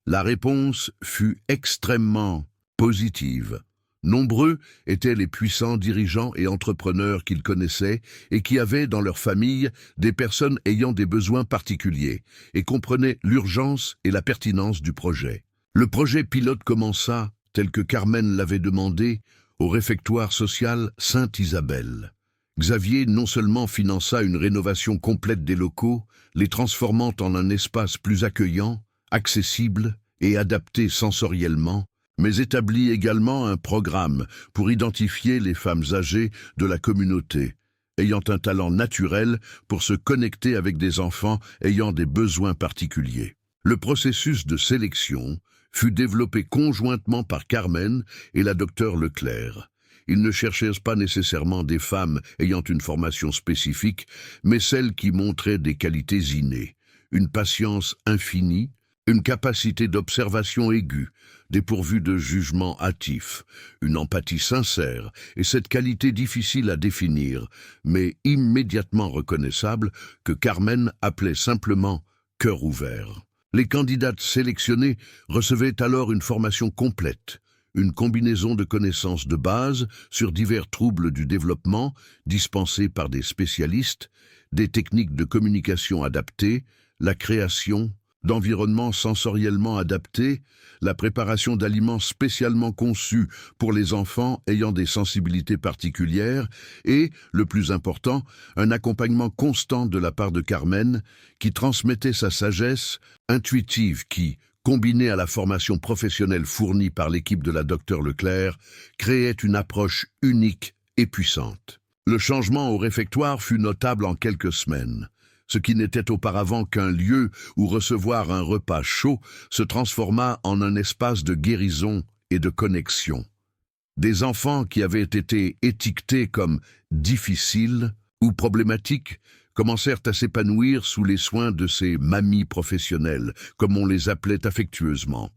La réponse fut extrêmement positive. Nombreux étaient les puissants dirigeants et entrepreneurs qu'il connaissait et qui avaient dans leur famille des personnes ayant des besoins particuliers et comprenaient l'urgence et la pertinence du projet. Le projet pilote commença, tel que Carmen l'avait demandé, au réfectoire social Sainte-Isabelle. Xavier non seulement finança une rénovation complète des locaux, les transformant en un espace plus accueillant, accessible et adapté sensoriellement, mais établit également un programme pour identifier les femmes âgées de la communauté, ayant un talent naturel pour se connecter avec des enfants ayant des besoins particuliers. Le processus de sélection fut développé conjointement par Carmen et la docteure Leclerc. Ils ne cherchaient pas nécessairement des femmes ayant une formation spécifique, mais celles qui montraient des qualités innées, une patience infinie, Une capacité d'observation aiguë, dépourvue de jugement hâtif, une empathie sincère, et cette qualité difficile à définir, mais immédiatement reconnaissable, que Carmen appelait simplement « cœur ouvert ». Les candidates sélectionnées recevaient alors une formation complète, une combinaison de connaissances de base sur divers troubles du développement dispensés par des spécialistes, des techniques de communication adaptées, la création d'environnements sensoriellement adaptés, la préparation d'aliments spécialement conçus pour les enfants ayant des sensibilités particulières et, le plus important, un accompagnement constant de la part de Carmen qui transmettait sa sagesse intuitive qui, combinée à la formation professionnelle fournie par l'équipe de la Dr Leclerc, créait une approche unique et puissante. Le changement au réfectoire fut notable en quelques semaines. Ce qui n'était auparavant qu'un lieu où recevoir un repas chaud se transforma en un espace de guérison et de connexion. Des enfants qui avaient été étiquetés comme difficiles ou problématiques commencèrent à s'épanouir sous les soins de ces mamies professionnelles, comme on les appelait affectueusement.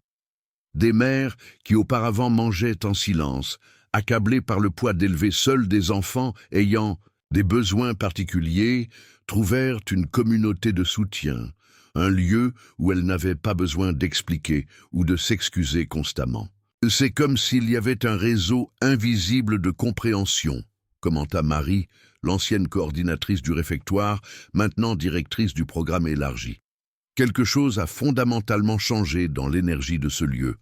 Des mères qui auparavant mangeaient en silence, accablées par le poids d'élever seuls des enfants ayant des besoins particuliers, trouvèrent une communauté de soutien, un lieu où elles n'avaient pas besoin d'expliquer ou de s'excuser constamment. C'est comme s'il y avait un réseau invisible de compréhension, commenta Marie, l'ancienne coordinatrice du réfectoire, maintenant directrice du programme élargi. Quelque chose a fondamentalement changé dans l'énergie de ce lieu.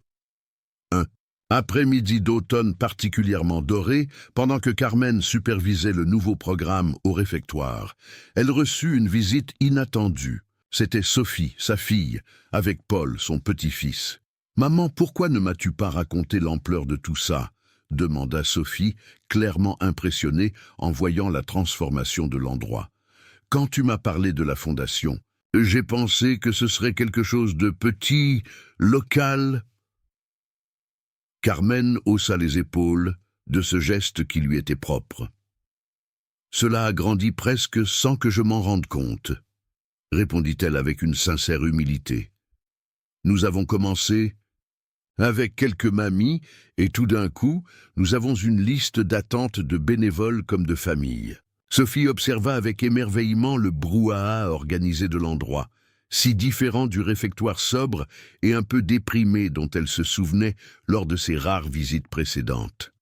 Après-midi d'automne particulièrement doré, pendant que Carmen supervisait le nouveau programme au réfectoire, elle reçut une visite inattendue. C'était Sophie, sa fille, avec Paul, son petit-fils. « Maman, pourquoi ne m'as-tu pas raconté l'ampleur de tout ça ?» demanda Sophie, clairement impressionnée en voyant la transformation de l'endroit. « Quand tu m'as parlé de la fondation, j'ai pensé que ce serait quelque chose de petit, local. » Carmen haussa les épaules de ce geste qui lui était propre. « Cela a grandi presque sans que je m'en rende compte, » répondit-elle avec une sincère humilité. « Nous avons commencé avec quelques mamies et tout d'un coup, nous avons une liste d'attente de bénévoles comme de familles. » Sophie observa avec émerveillement le brouhaha organisé de l'endroit, si différent du réfectoire sobre et un peu déprimé dont elle se souvenait lors de ses rares visites précédentes.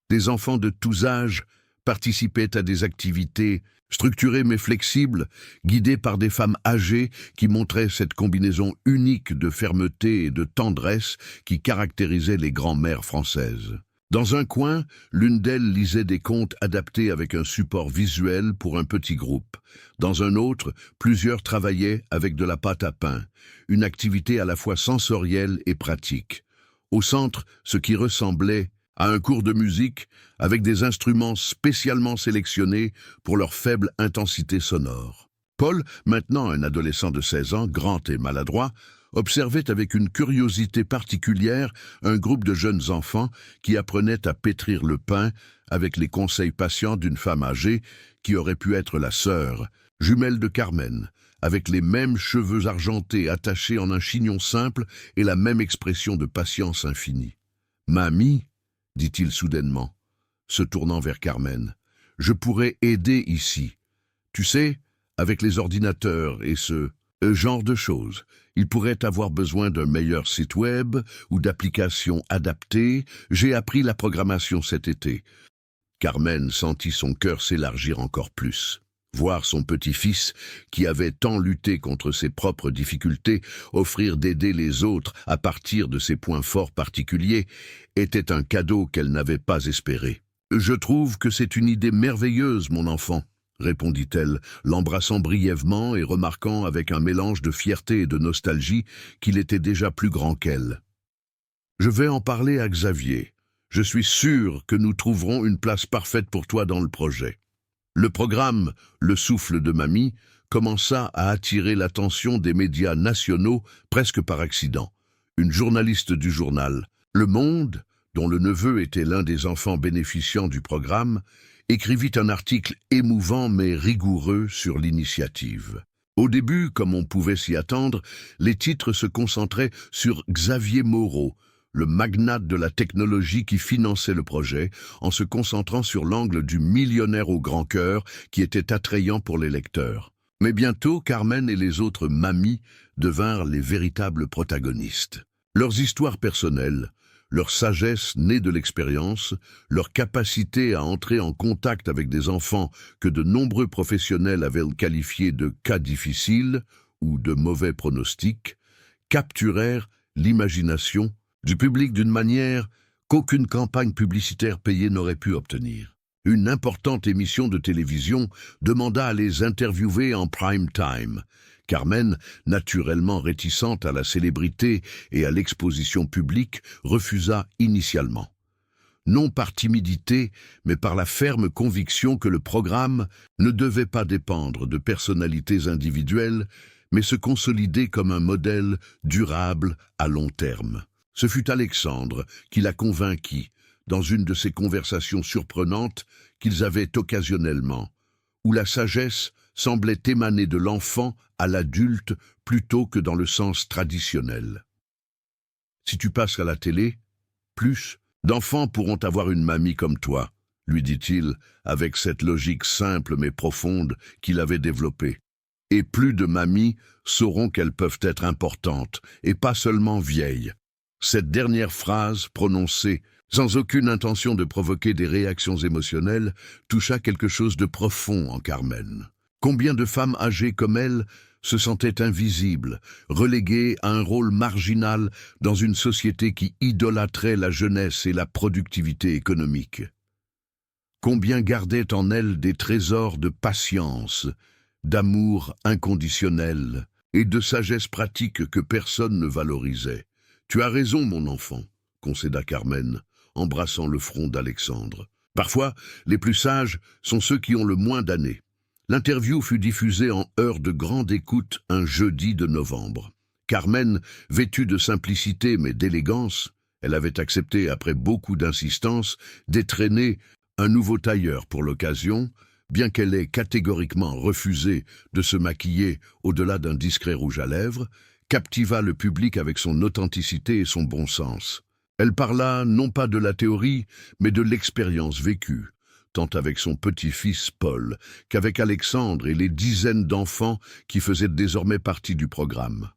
Des enfants de tous âges participaient à des activités structurées mais flexibles, guidées par des femmes âgées qui montraient cette combinaison unique de fermeté et de tendresse qui caractérisait les grands-mères françaises. Dans un coin, l'une d'elles lisait des contes adaptés avec un support visuel pour un petit groupe. Dans un autre, plusieurs travaillaient avec de la pâte à pain, une activité à la fois sensorielle et pratique. Au centre, ce qui ressemblait à un cours de musique avec des instruments spécialement sélectionnés pour leur faible intensité sonore. Paul, maintenant un adolescent de 16 ans, grand et maladroit, observait avec une curiosité particulière un groupe de jeunes enfants qui apprenaient à pétrir le pain avec les conseils patients d'une femme âgée qui aurait pu être la sœur, jumelle de Carmen, avec les mêmes cheveux argentés attachés en un chignon simple et la même expression de patience infinie. « Mamie, dit-il soudainement, se tournant vers Carmen, je pourrais aider ici. Tu sais, avec les ordinateurs et ce genre de choses. Il pourrait avoir besoin d'un meilleur site web ou d'applications adaptées. J'ai appris la programmation cet été. » Carmen sentit son cœur s'élargir encore plus. Voir son petit-fils, qui avait tant lutté contre ses propres difficultés, offrir d'aider les autres à partir de ses points forts particuliers, était un cadeau qu'elle n'avait pas espéré. « Je trouve que c'est une idée merveilleuse, mon enfant, » répondit-elle, l'embrassant brièvement et remarquant avec un mélange de fierté et de nostalgie qu'il était déjà plus grand qu'elle. « Je vais en parler à Xavier. Je suis sûr que nous trouverons une place parfaite pour toi dans le projet. » Le programme « Le souffle de mamie » commença à attirer l'attention des médias nationaux presque par accident. Une journaliste du journal Le Monde, dont le neveu était l'un des enfants bénéficiants du programme, écrivit un article émouvant mais rigoureux sur l'initiative. Au début, comme on pouvait s'y attendre, les titres se concentraient sur Xavier Moreau, le magnate de la technologie qui finançait le projet, en se concentrant sur l'angle du millionnaire au grand cœur qui était attrayant pour les lecteurs. Mais bientôt, Carmen et les autres mamies devinrent les véritables protagonistes. Leurs histoires personnelles, leur sagesse née de l'expérience, leur capacité à entrer en contact avec des enfants que de nombreux professionnels avaient qualifiés de cas difficiles ou de mauvais pronostics, capturèrent l'imagination du public d'une manière qu'aucune campagne publicitaire payée n'aurait pu obtenir. Une importante émission de télévision demanda à les interviewer en prime time. Carmen, naturellement réticente à la célébrité et à l'exposition publique, refusa initialement. Non par timidité, mais par la ferme conviction que le programme ne devait pas dépendre de personnalités individuelles, mais se consolider comme un modèle durable à long terme. Ce fut Alexandre qui la convainquit, dans une de ces conversations surprenantes qu'ils avaient occasionnellement, où la sagesse semblait émaner de l'enfant à l'adulte plutôt que dans le sens traditionnel. Si tu passes à la télé, plus d'enfants pourront avoir une mamie comme toi, lui dit-il, avec cette logique simple mais profonde qu'il avait développée. Et plus de mamies sauront qu'elles peuvent être importantes, et pas seulement vieilles. Cette dernière phrase, prononcée sans aucune intention de provoquer des réactions émotionnelles, toucha quelque chose de profond en Carmen. Combien de femmes âgées comme elle se sentaient invisibles, reléguées à un rôle marginal dans une société qui idolâtrait la jeunesse et la productivité économique? Combien gardaient en elles des trésors de patience, d'amour inconditionnel et de sagesse pratique que personne ne valorisait? Tu as raison, mon enfant, concéda Carmen, embrassant le front d'Alexandre. Parfois, les plus sages sont ceux qui ont le moins d'années. L'interview fut diffusée en heure de grande écoute un jeudi de novembre. Carmen, vêtue de simplicité mais d'élégance, elle avait accepté, après beaucoup d'insistance, d'étrenner un nouveau tailleur pour l'occasion, bien qu'elle ait catégoriquement refusé de se maquiller au-delà d'un discret rouge à lèvres, captiva le public avec son authenticité et son bon sens. Elle parla non pas de la théorie, mais de l'expérience vécue, tant avec son petit-fils Paul qu'avec Alexandre et les dizaines d'enfants qui faisaient désormais partie du programme.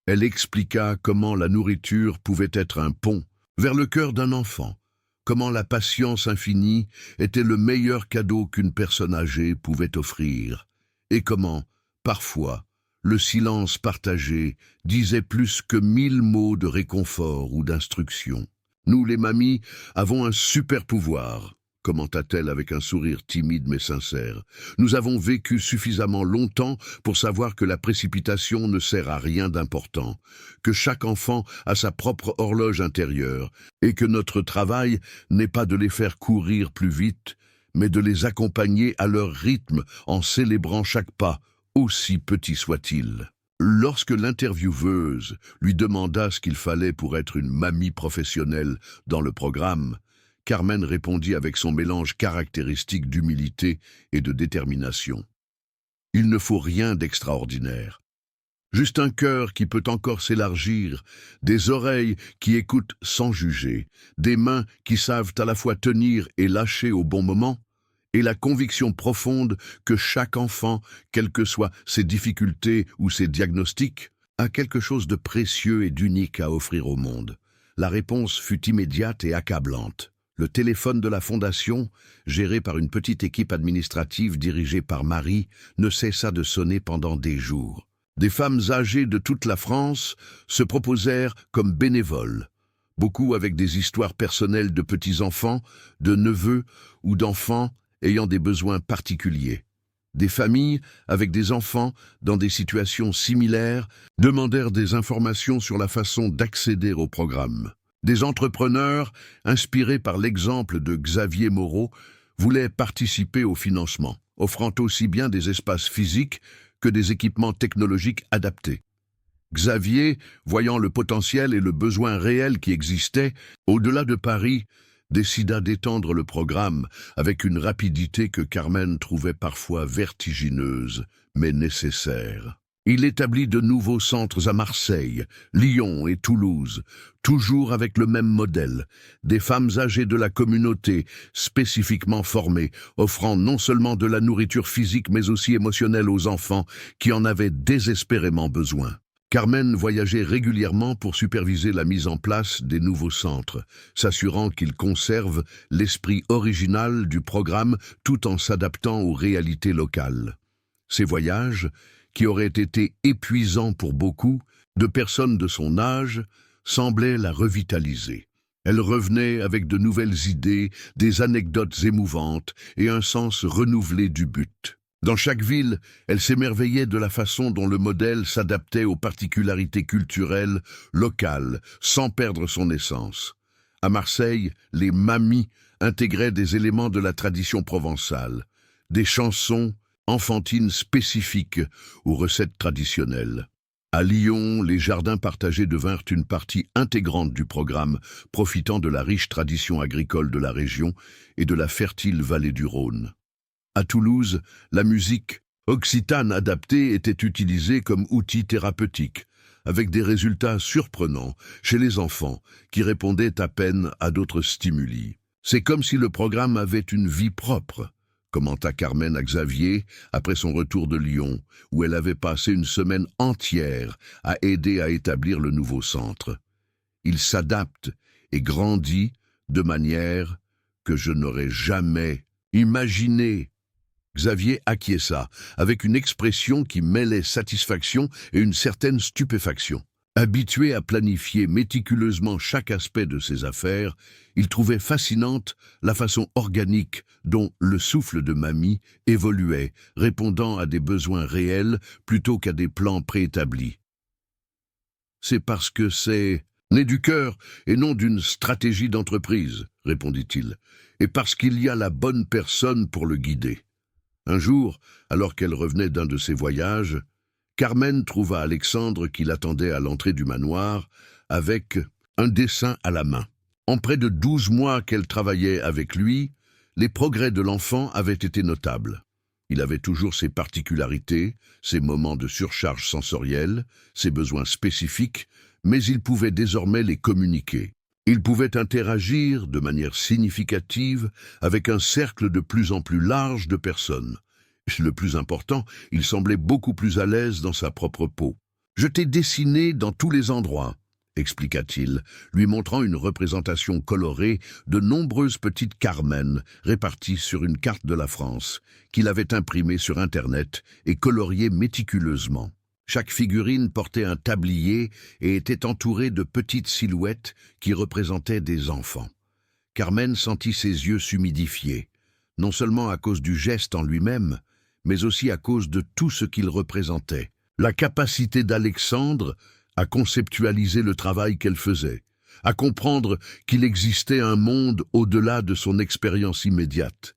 Elle expliqua comment la nourriture pouvait être un pont vers le cœur d'un enfant, comment la patience infinie était le meilleur cadeau qu'une personne âgée pouvait offrir, et comment, parfois, le silence partagé disait plus que 1000 mots de réconfort ou d'instruction. Nous, les mamies, avons un super pouvoir, commenta-t-elle avec un sourire timide mais sincère. Nous avons vécu suffisamment longtemps pour savoir que la précipitation ne sert à rien d'important, que chaque enfant a sa propre horloge intérieure, et que notre travail n'est pas de les faire courir plus vite, mais de les accompagner à leur rythme en célébrant chaque pas, aussi petit soit-il. Lorsque l'intervieweuse lui demanda ce qu'il fallait pour être une mamie professionnelle dans le programme, Carmen répondit avec son mélange caractéristique d'humilité et de détermination. Il ne faut rien d'extraordinaire. Juste un cœur qui peut encore s'élargir, des oreilles qui écoutent sans juger, des mains qui savent à la fois tenir et lâcher au bon moment, et la conviction profonde que chaque enfant, quelles que soient ses difficultés ou ses diagnostics, a quelque chose de précieux et d'unique à offrir au monde. La réponse fut immédiate et accablante. Le téléphone de la Fondation, géré par une petite équipe administrative dirigée par Marie, ne cessa de sonner pendant des jours. Des femmes âgées de toute la France se proposèrent comme bénévoles, beaucoup avec des histoires personnelles de petits-enfants, de neveux ou d'enfants ayant des besoins particuliers. Des familles avec des enfants dans des situations similaires demandèrent des informations sur la façon d'accéder au programme. Des entrepreneurs, inspirés par l'exemple de Xavier Moreau, voulaient participer au financement, offrant aussi bien des espaces physiques que des équipements technologiques adaptés. Xavier, voyant le potentiel et le besoin réel qui existait, au-delà de Paris, décida d'étendre le programme avec une rapidité que Carmen trouvait parfois vertigineuse, mais nécessaire. Il établit de nouveaux centres à Marseille, Lyon et Toulouse, toujours avec le même modèle, des femmes âgées de la communauté, spécifiquement formées, offrant non seulement de la nourriture physique mais aussi émotionnelle aux enfants qui en avaient désespérément besoin. Carmen voyageait régulièrement pour superviser la mise en place des nouveaux centres, s'assurant qu'ils conservent l'esprit original du programme tout en s'adaptant aux réalités locales. Ces voyages, qui auraient été épuisants pour beaucoup, de personnes de son âge, semblaient la revitaliser. Elle revenait avec de nouvelles idées, des anecdotes émouvantes et un sens renouvelé du but. Dans chaque ville, elle s'émerveillait de la façon dont le modèle s'adaptait aux particularités culturelles locales, sans perdre son essence. À Marseille, les mamies intégraient des éléments de la tradition provençale, des chansons enfantines spécifiques aux recettes traditionnelles. À Lyon, les jardins partagés devinrent une partie intégrante du programme, profitant de la riche tradition agricole de la région et de la fertile vallée du Rhône. À Toulouse, la musique occitane adaptée était utilisée comme outil thérapeutique, avec des résultats surprenants chez les enfants qui répondaient à peine à d'autres stimuli. C'est comme si le programme avait une vie propre, commenta Carmen à Xavier après son retour de Lyon, où elle avait passé une semaine entière à aider à établir le nouveau centre. Il s'adapte et grandit de manière que je n'aurais jamais imaginée. Xavier acquiesça, avec une expression qui mêlait satisfaction et une certaine stupéfaction. Habitué à planifier méticuleusement chaque aspect de ses affaires, il trouvait fascinante la façon organique dont le souffle de mamie évoluait, répondant à des besoins réels plutôt qu'à des plans préétablis. C'est parce que c'est né du cœur et non d'une stratégie d'entreprise, répondit-il, et parce qu'il y a la bonne personne pour le guider. Un jour, alors qu'elle revenait d'un de ses voyages, Carmen trouva Alexandre qui l'attendait à l'entrée du manoir avec un dessin à la main. En près de 12 mois qu'elle travaillait avec lui, les progrès de l'enfant avaient été notables. Il avait toujours ses particularités, ses moments de surcharge sensorielle, ses besoins spécifiques, mais il pouvait désormais les communiquer. Il pouvait interagir de manière significative avec un cercle de plus en plus large de personnes. Le plus important, il semblait beaucoup plus à l'aise dans sa propre peau. « Je t'ai dessiné dans tous les endroits », expliqua-t-il, lui montrant une représentation colorée de nombreuses petites Carmen réparties sur une carte de la France, qu'il avait imprimée sur Internet et coloriée méticuleusement. Chaque figurine portait un tablier et était entourée de petites silhouettes qui représentaient des enfants. Carmen sentit ses yeux s'humidifier, non seulement à cause du geste en lui-même, mais aussi à cause de tout ce qu'il représentait. La capacité d'Alexandre à conceptualiser le travail qu'elle faisait, à comprendre qu'il existait un monde au-delà de son expérience immédiate,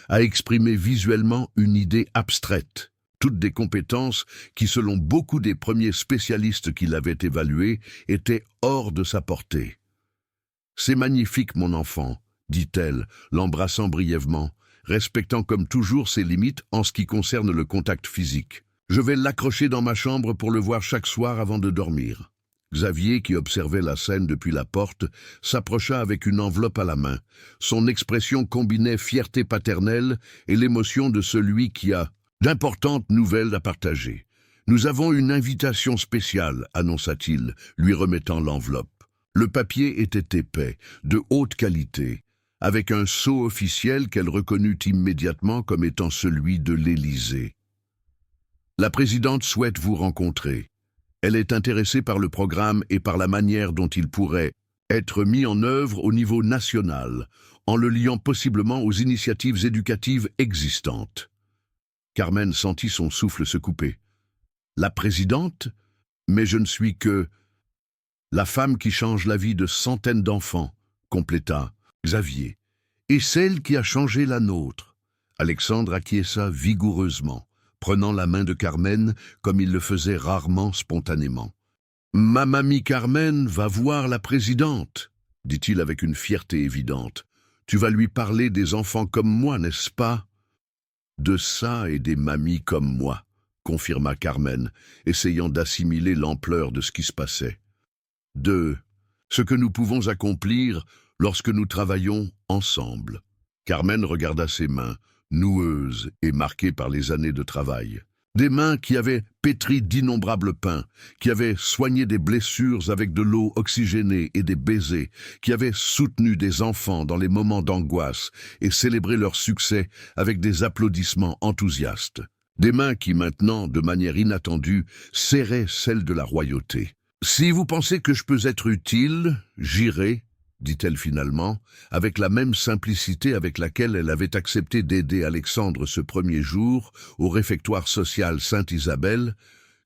à exprimer visuellement une idée abstraite, toutes des compétences qui, selon beaucoup des premiers spécialistes qui l'avaient évalué, étaient hors de sa portée. « C'est magnifique, mon enfant, » dit-elle, l'embrassant brièvement, respectant comme toujours ses limites en ce qui concerne le contact physique. « Je vais l'accrocher dans ma chambre pour le voir chaque soir avant de dormir. » Xavier, qui observait la scène depuis la porte, s'approcha avec une enveloppe à la main. Son expression combinait fierté paternelle et l'émotion de celui qui a d'importantes nouvelles à partager. « Nous avons une invitation spéciale, » annonça-t-il, lui remettant l'enveloppe. Le papier était épais, de haute qualité, avec un sceau officiel qu'elle reconnut immédiatement comme étant celui de l'Élysée. « La présidente souhaite vous rencontrer. Elle est intéressée par le programme et par la manière dont il pourrait être mis en œuvre au niveau national, en le liant possiblement aux initiatives éducatives existantes. » Carmen sentit son souffle se couper. « La présidente? Mais je ne suis que... » « La femme qui change la vie de centaines d'enfants, » compléta Xavier. « Et celle qui a changé la nôtre. » Alexandre acquiesça vigoureusement, prenant la main de Carmen comme il le faisait rarement spontanément. « Ma mamie Carmen va voir la présidente. » dit-il avec une fierté évidente. Tu vas lui parler des enfants comme moi, n'est-ce pas? De ça et des mamies comme moi, confirma Carmen, essayant d'assimiler l'ampleur de ce qui se passait. De ce que nous pouvons accomplir lorsque nous travaillons ensemble. Carmen regarda ses mains, noueuses et marquées par les années de travail. Des mains qui avaient pétri d'innombrables pains, qui avaient soigné des blessures avec de l'eau oxygénée et des baisers, qui avaient soutenu des enfants dans les moments d'angoisse et célébré leur succès avec des applaudissements enthousiastes. Des mains qui maintenant, de manière inattendue, serraient celles de la royauté. « Si vous pensez que je peux être utile, j'irai, » dit-elle finalement, avec la même simplicité avec laquelle elle avait accepté d'aider Alexandre ce premier jour au réfectoire social Sainte-Isabelle,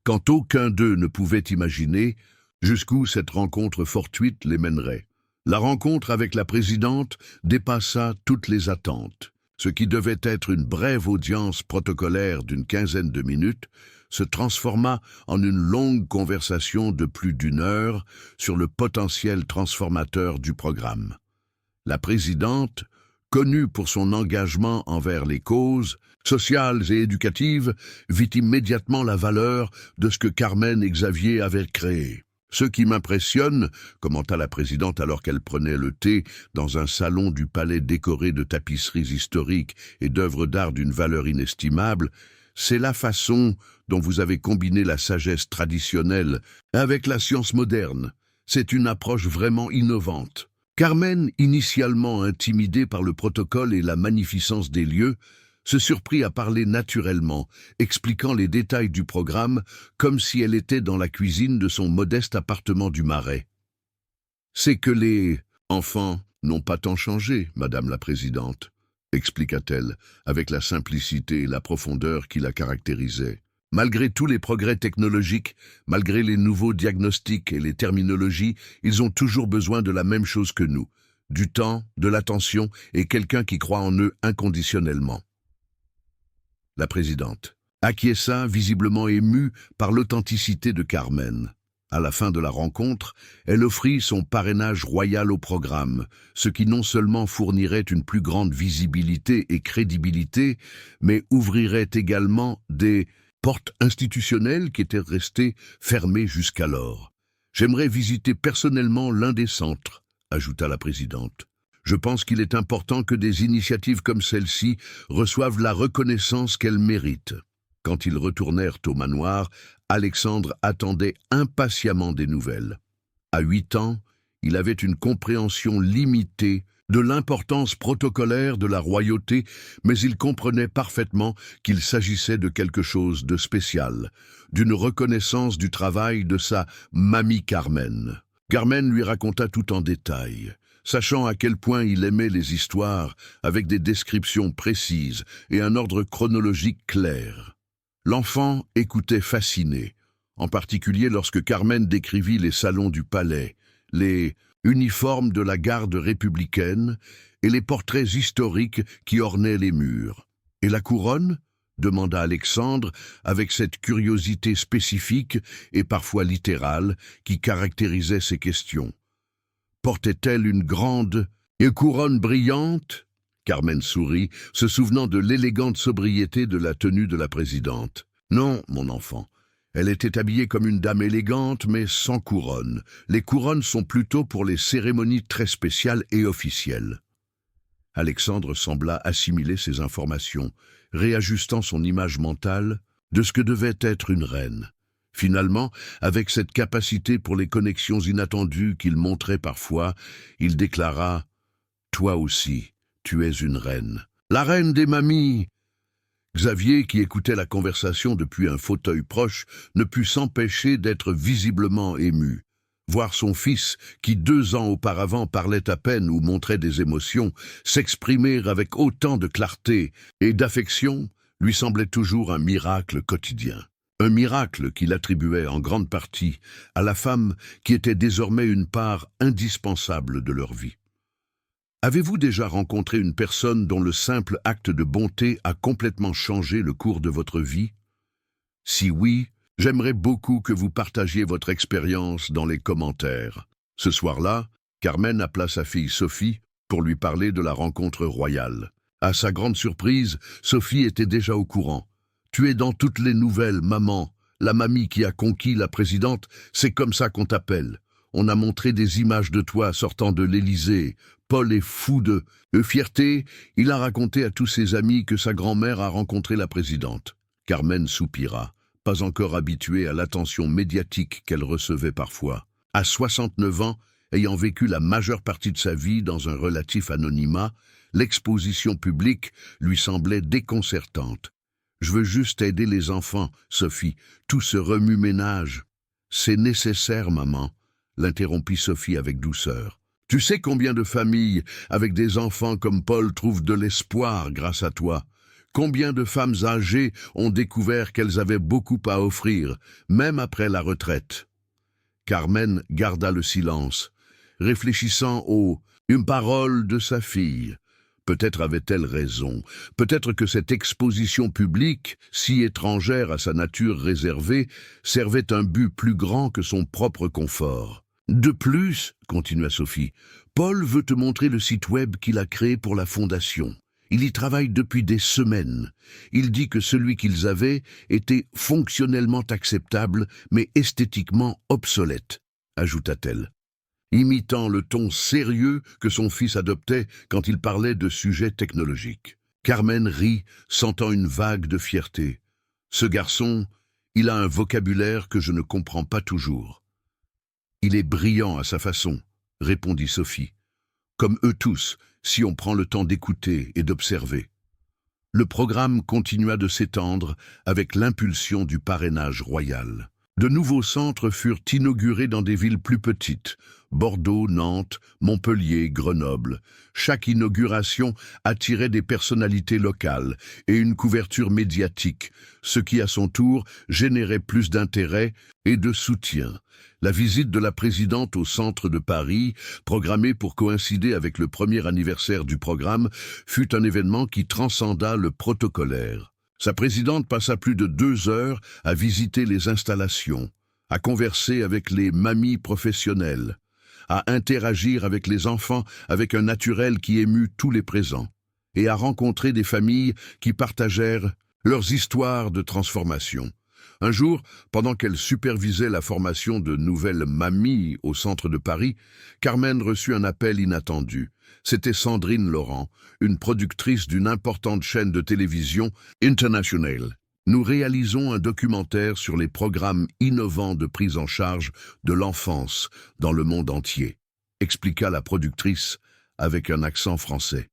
quand aucun d'eux ne pouvait imaginer jusqu'où cette rencontre fortuite les mènerait. La rencontre avec la présidente dépassa toutes les attentes. Ce qui devait être une brève audience protocolaire d'une quinzaine de minutes se transforma en une longue conversation de plus d'1 heure sur le potentiel transformateur du programme. La présidente, connue pour son engagement envers les causes sociales et éducatives, vit immédiatement la valeur de ce que Carmen et Xavier avaient créé. « Ce qui m'impressionne, » commenta la présidente alors qu'elle prenait le thé dans un salon du palais décoré de tapisseries historiques et d'œuvres d'art d'une valeur inestimable, c'est la façon dont vous avez combiné la sagesse traditionnelle avec la science moderne. C'est une approche vraiment innovante. Carmen, initialement intimidée par le protocole et la magnificence des lieux, se surprit à parler naturellement, expliquant les détails du programme comme si elle était dans la cuisine de son modeste appartement du Marais. « C'est que les enfants n'ont pas tant changé, Madame la Présidente, » expliqua-t-elle, avec la simplicité et la profondeur qui la caractérisaient. « Malgré tous les progrès technologiques, malgré les nouveaux diagnostics et les terminologies, ils ont toujours besoin de la même chose que nous, du temps, de l'attention et quelqu'un qui croit en eux inconditionnellement. » La présidente acquiesça, visiblement émue par l'authenticité de Carmen. À la fin de la rencontre, elle offrit son parrainage royal au programme, ce qui non seulement fournirait une plus grande visibilité et crédibilité, mais ouvrirait également des portes institutionnelles qui étaient restées fermées jusqu'alors. « J'aimerais visiter personnellement l'un des centres, » ajouta la présidente. « Je pense qu'il est important que des initiatives comme celle-ci reçoivent la reconnaissance qu'elles méritent. » Quand ils retournèrent au manoir, Alexandre attendait impatiemment des nouvelles. À 8 ans, il avait une compréhension limitée de l'importance protocolaire de la royauté, mais il comprenait parfaitement qu'il s'agissait de quelque chose de spécial, d'une reconnaissance du travail de sa mamie Carmen. Carmen lui raconta tout en détail, sachant à quel point il aimait les histoires avec des descriptions précises et un ordre chronologique clair. L'enfant écoutait fasciné, en particulier lorsque Carmen décrivit les salons du palais, les uniformes de la garde républicaine et les portraits historiques qui ornaient les murs. « Et la couronne ?» demanda Alexandre avec cette curiosité spécifique et parfois littérale qui caractérisait ses questions. « Portait-elle une grande couronne brillante ?» Carmen sourit, se souvenant de l'élégante sobriété de la tenue de la présidente. « Non, mon enfant. Elle était habillée comme une dame élégante, mais sans couronne. Les couronnes sont plutôt pour les cérémonies très spéciales et officielles. » Alexandre sembla assimiler ces informations, réajustant son image mentale de ce que devait être une reine. Finalement, avec cette capacité pour les connexions inattendues qu'il montrait parfois, il déclara « Toi aussi, tu es une reine. La reine des mamies !» Xavier, qui écoutait la conversation depuis un fauteuil proche, ne put s'empêcher d'être visiblement ému. Voir son fils, qui 2 ans auparavant parlait à peine ou montrait des émotions, s'exprimer avec autant de clarté et d'affection, lui semblait toujours un miracle quotidien. Un miracle qu'il attribuait en grande partie à la femme qui était désormais une part indispensable de leur vie. Avez-vous déjà rencontré une personne dont le simple acte de bonté a complètement changé le cours de votre vie? Si oui, j'aimerais beaucoup que vous partagiez votre expérience dans les commentaires. Ce soir-là, Carmen appela sa fille Sophie pour lui parler de la rencontre royale. À sa grande surprise, Sophie était déjà au courant. « Tu es dans toutes les nouvelles, maman. La mamie qui a conquis la présidente, c'est comme ça qu'on t'appelle. On a montré des images de toi sortant de l'Élysée. Paul est fou de fierté. Il a raconté à tous ses amis que sa grand-mère a rencontré la présidente. » Carmen soupira, pas encore habituée à l'attention médiatique qu'elle recevait parfois. À 69 ans, ayant vécu la majeure partie de sa vie dans un relatif anonymat, l'exposition publique lui semblait déconcertante. « Je veux juste aider les enfants, Sophie. Tout ce remue-ménage. »« C'est nécessaire, maman, » l'interrompit Sophie avec douceur. « Tu sais combien de familles, avec des enfants comme Paul, trouvent de l'espoir grâce à toi. Combien de femmes âgées ont découvert qu'elles avaient beaucoup à offrir, même après la retraite. » Carmen garda le silence, réfléchissant une parole de sa fille. Peut-être avait-elle raison, peut-être que cette exposition publique, si étrangère à sa nature réservée, servait un but plus grand que son propre confort. « De plus, » continua Sophie, « Paul veut te montrer le site web qu'il a créé pour la fondation. Il y travaille depuis des semaines. Il dit que celui qu'ils avaient était fonctionnellement acceptable, mais esthétiquement obsolète, » ajouta-t-elle, imitant le ton sérieux que son fils adoptait quand il parlait de sujets technologiques. Carmen rit, sentant une vague de fierté. « Ce garçon, il a un vocabulaire que je ne comprends pas toujours. »« Il est brillant à sa façon, » répondit Sophie. « Comme eux tous, si on prend le temps d'écouter et d'observer. » Le programme continua de s'étendre avec l'impulsion du parrainage royal. De nouveaux centres furent inaugurés dans des villes plus petites, Bordeaux, Nantes, Montpellier, Grenoble. Chaque inauguration attirait des personnalités locales et une couverture médiatique, ce qui à son tour générait plus d'intérêt et de soutien. La visite de la présidente au centre de Paris, programmée pour coïncider avec le premier anniversaire du programme, fut un événement qui transcenda le protocolaire. Sa présidente passa plus de 2 heures à visiter les installations, à converser avec les mamies professionnelles, à interagir avec les enfants avec un naturel qui émut tous les présents, et à rencontrer des familles qui partagèrent leurs histoires de transformation. Un jour, pendant qu'elle supervisait la formation de nouvelles mamies au centre de Paris, Carmen reçut un appel inattendu. C'était Sandrine Laurent, une productrice d'une importante chaîne de télévision internationale. « Nous réalisons un documentaire sur les programmes innovants de prise en charge de l'enfance dans le monde entier », expliqua la productrice avec un accent français.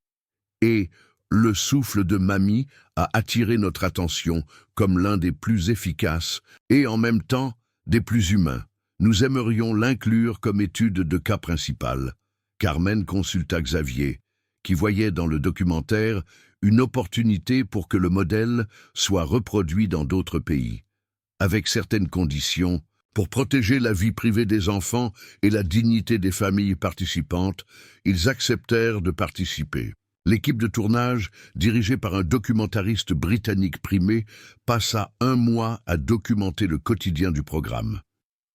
Et le souffle de mamie a attiré notre attention comme l'un des plus efficaces et en même temps des plus humains. Nous aimerions l'inclure comme étude de cas principale. Carmen consulta Xavier, qui voyait dans le documentaire une opportunité pour que le modèle soit reproduit dans d'autres pays, avec certaines conditions. Pour protéger la vie privée des enfants et la dignité des familles participantes, ils acceptèrent de participer. L'équipe de tournage, dirigée par un documentariste britannique primé, passa 1 mois à documenter le quotidien du programme.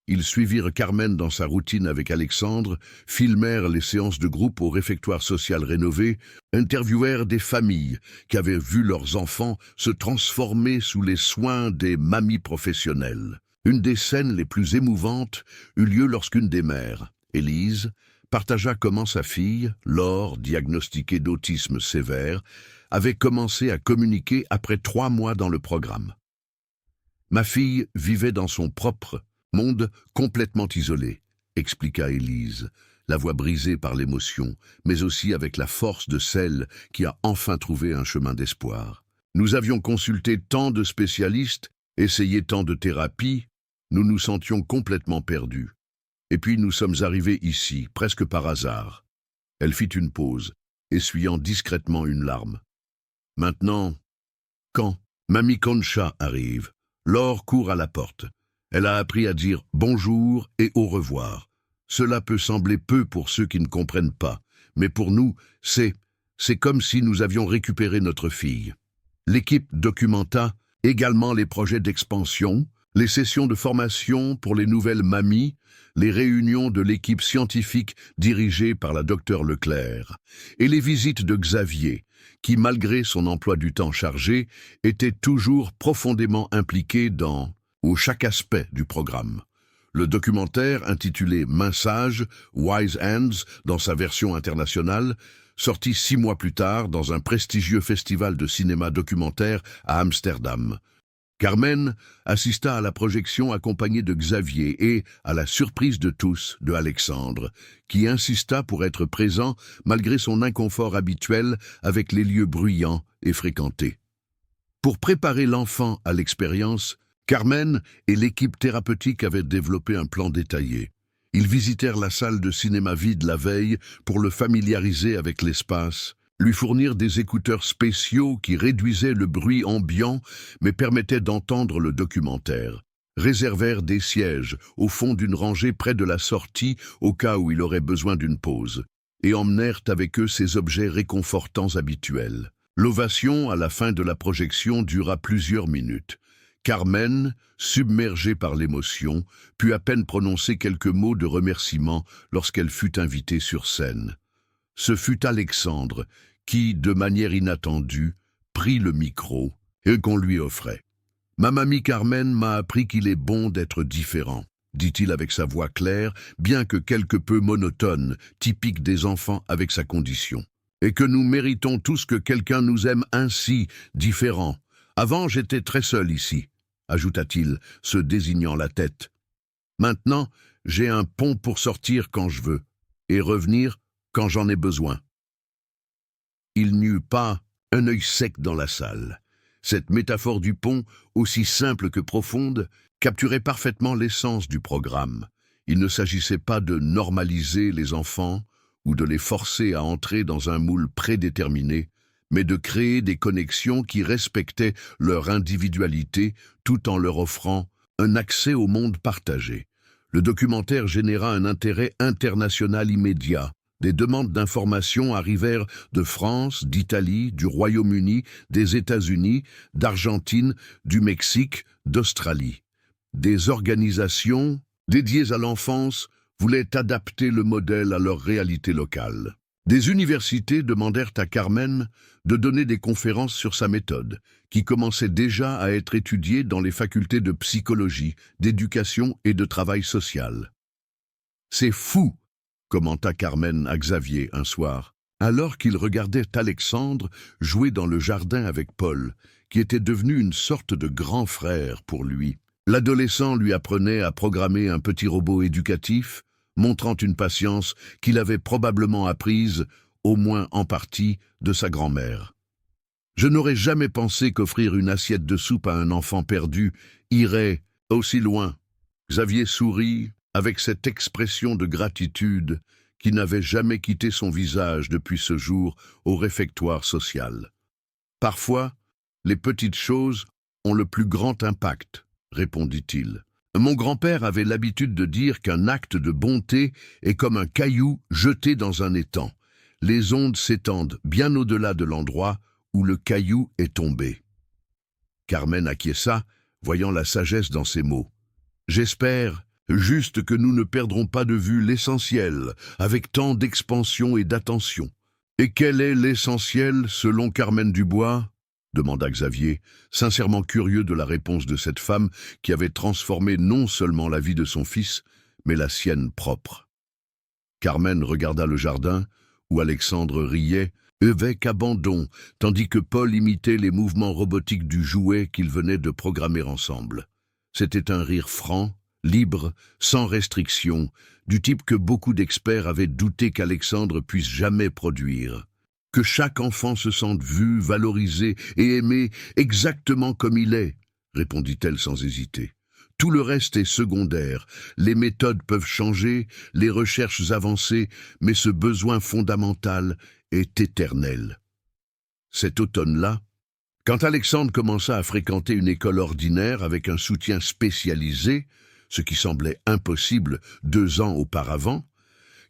Ils suivirent Carmen dans sa routine avec Alexandre, filmèrent les séances de groupe au réfectoire social rénové, interviewèrent des familles qui avaient vu leurs enfants se transformer sous les soins des mamies professionnelles. Une des scènes les plus émouvantes eut lieu lorsqu'une des mères, Élise, partagea comment sa fille, Laure, diagnostiquée d'autisme sévère, avait commencé à communiquer après 3 mois dans le programme. « Ma fille vivait dans son propre monde complètement isolé, » expliqua Élise, la voix brisée par l'émotion, mais aussi avec la force de celle qui a enfin trouvé un chemin d'espoir. « Nous avions consulté tant de spécialistes, essayé tant de thérapies, nous nous sentions complètement perdus. Et puis nous sommes arrivés ici, presque par hasard. » Elle fit une pause, essuyant discrètement une larme. « Maintenant, quand Mamie Concha arrive, Laure court à la porte. Elle a appris à dire bonjour et au revoir. Cela peut sembler peu pour ceux qui ne comprennent pas, mais pour nous, c'est comme si nous avions récupéré notre fille. » L'équipe documenta également les projets d'expansion, Les sessions de formation pour les nouvelles mamies, les réunions de l'équipe scientifique dirigée par la docteure Leclerc, et les visites de Xavier, qui, malgré son emploi du temps chargé, était toujours profondément impliqué dans chaque aspect du programme. Le documentaire, intitulé Mains sages, Wise Hands, dans sa version internationale, sorti 6 mois plus tard dans un prestigieux festival de cinéma documentaire à Amsterdam. Carmen assista à la projection accompagnée de Xavier et, à la surprise de tous, de Alexandre, qui insista pour être présent malgré son inconfort habituel avec les lieux bruyants et fréquentés. Pour préparer l'enfant à l'expérience, Carmen et l'équipe thérapeutique avaient développé un plan détaillé. Ils visitèrent la salle de cinéma vide la veille pour le familiariser avec l'espace, lui fournir des écouteurs spéciaux qui réduisaient le bruit ambiant mais permettaient d'entendre le documentaire, réservèrent des sièges au fond d'une rangée près de la sortie au cas où il aurait besoin d'une pause, et emmenèrent avec eux ces objets réconfortants habituels. L'ovation à la fin de la projection dura plusieurs minutes. Carmen, submergée par l'émotion, put à peine prononcer quelques mots de remerciement lorsqu'elle fut invitée sur scène. Ce fut Alexandre qui, de manière inattendue, prit le micro et qu'on lui offrait. « Ma mamie Carmen m'a appris qu'il est bon d'être différent », dit-il avec sa voix claire, bien que quelque peu monotone, typique des enfants avec sa condition. « Et que nous méritons tous que quelqu'un nous aime ainsi, différent. Avant, j'étais très seul ici, ajouta-t-il, se désignant la tête. Maintenant, j'ai un pont pour sortir quand je veux, et revenir quand j'en ai besoin. Il n'y eut pas un œil sec dans la salle. Cette métaphore du pont, aussi simple que profonde, capturait parfaitement l'essence du programme. Il ne s'agissait pas de normaliser les enfants ou de les forcer à entrer dans un moule prédéterminé, mais de créer des connexions qui respectaient leur individualité tout en leur offrant un accès au monde partagé. Le documentaire généra un intérêt international immédiat. Des demandes d'informations arrivèrent de France, d'Italie, du Royaume-Uni, des États-Unis, d'Argentine, du Mexique, d'Australie. Des organisations dédiées à l'enfance voulaient adapter le modèle à leur réalité locale. Des universités demandèrent à Carmen de donner des conférences sur sa méthode, qui commençait déjà à être étudiée dans les facultés de psychologie, d'éducation et de travail social. « C'est fou !» commenta Carmen à Xavier un soir, alors qu'il regardait Alexandre jouer dans le jardin avec Paul, qui était devenu une sorte de grand frère pour lui. L'adolescent lui apprenait à programmer un petit robot éducatif, montrant une patience qu'il avait probablement apprise, au moins en partie, de sa grand-mère. Je n'aurais jamais pensé qu'offrir une assiette de soupe à un enfant perdu irait aussi loin. Xavier sourit avec cette expression de gratitude qui n'avait jamais quitté son visage depuis ce jour au réfectoire social. Parfois, les petites choses ont le plus grand impact, répondit-il. Mon grand-père avait l'habitude de dire qu'un acte de bonté est comme un caillou jeté dans un étang. Les ondes s'étendent bien au-delà de l'endroit où le caillou est tombé. Carmen acquiesça, voyant la sagesse dans ces mots. « J'espère juste que nous ne perdrons pas de vue l'essentiel, avec tant d'expansion et d'attention. »« Et quel est l'essentiel, selon Carmen Dubois ?» demanda Xavier, sincèrement curieux de la réponse de cette femme qui avait transformé non seulement la vie de son fils, mais la sienne propre. Carmen regarda le jardin, où Alexandre riait, avec abandon, tandis que Paul imitait les mouvements robotiques du jouet qu'ils venaient de programmer ensemble. C'était un rire franc, libre, sans restriction, du type que beaucoup d'experts avaient douté qu'Alexandre puisse jamais produire. Que chaque enfant se sente vu, valorisé et aimé exactement comme il est, répondit-elle sans hésiter. Tout le reste est secondaire, les méthodes peuvent changer, les recherches avancer, mais ce besoin fondamental est éternel. Cet automne-là, quand Alexandre commença à fréquenter une école ordinaire avec un soutien spécialisé, ce qui semblait impossible 2 ans auparavant,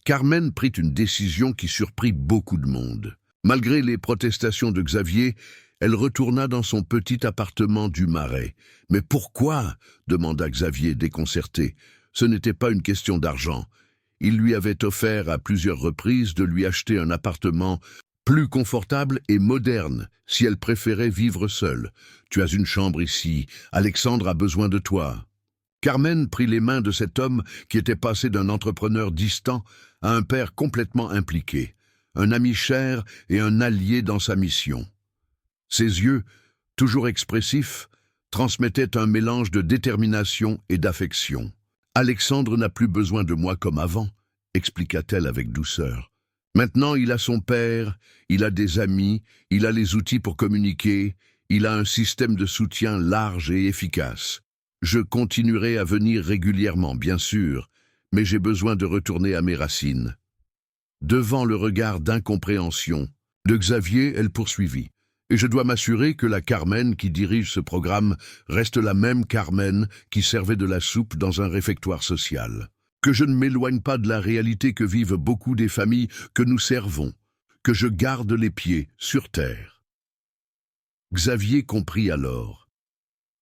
Carmen prit une décision qui surprit beaucoup de monde. Malgré les protestations de Xavier, Elle retourna dans son petit appartement du Marais. « Mais pourquoi ?» demanda Xavier déconcerté. Ce n'était pas une question d'argent. Il lui avait offert à plusieurs reprises de lui acheter un appartement plus confortable et moderne, si elle préférait vivre seule. « Tu as une chambre ici, Alexandre a besoin de toi. » Carmen prit les mains de cet homme qui était passé d'un entrepreneur distant à un père complètement impliqué, un ami cher et un allié dans sa mission. Ses yeux, toujours expressifs, transmettaient un mélange de détermination et d'affection. « Alexandre n'a plus besoin de moi comme avant », expliqua-t-elle avec douceur. « Maintenant, il a son père, il a des amis, il a les outils pour communiquer, il a un système de soutien large et efficace. Je continuerai à venir régulièrement, bien sûr, mais j'ai besoin de retourner à mes racines. » Devant le regard d'incompréhension de Xavier, elle poursuivit. « Et je dois m'assurer que la Carmen qui dirige ce programme reste la même Carmen qui servait de la soupe dans un réfectoire social. Que je ne m'éloigne pas de la réalité que vivent beaucoup des familles que nous servons. Que je garde les pieds sur terre. » Xavier comprit alors.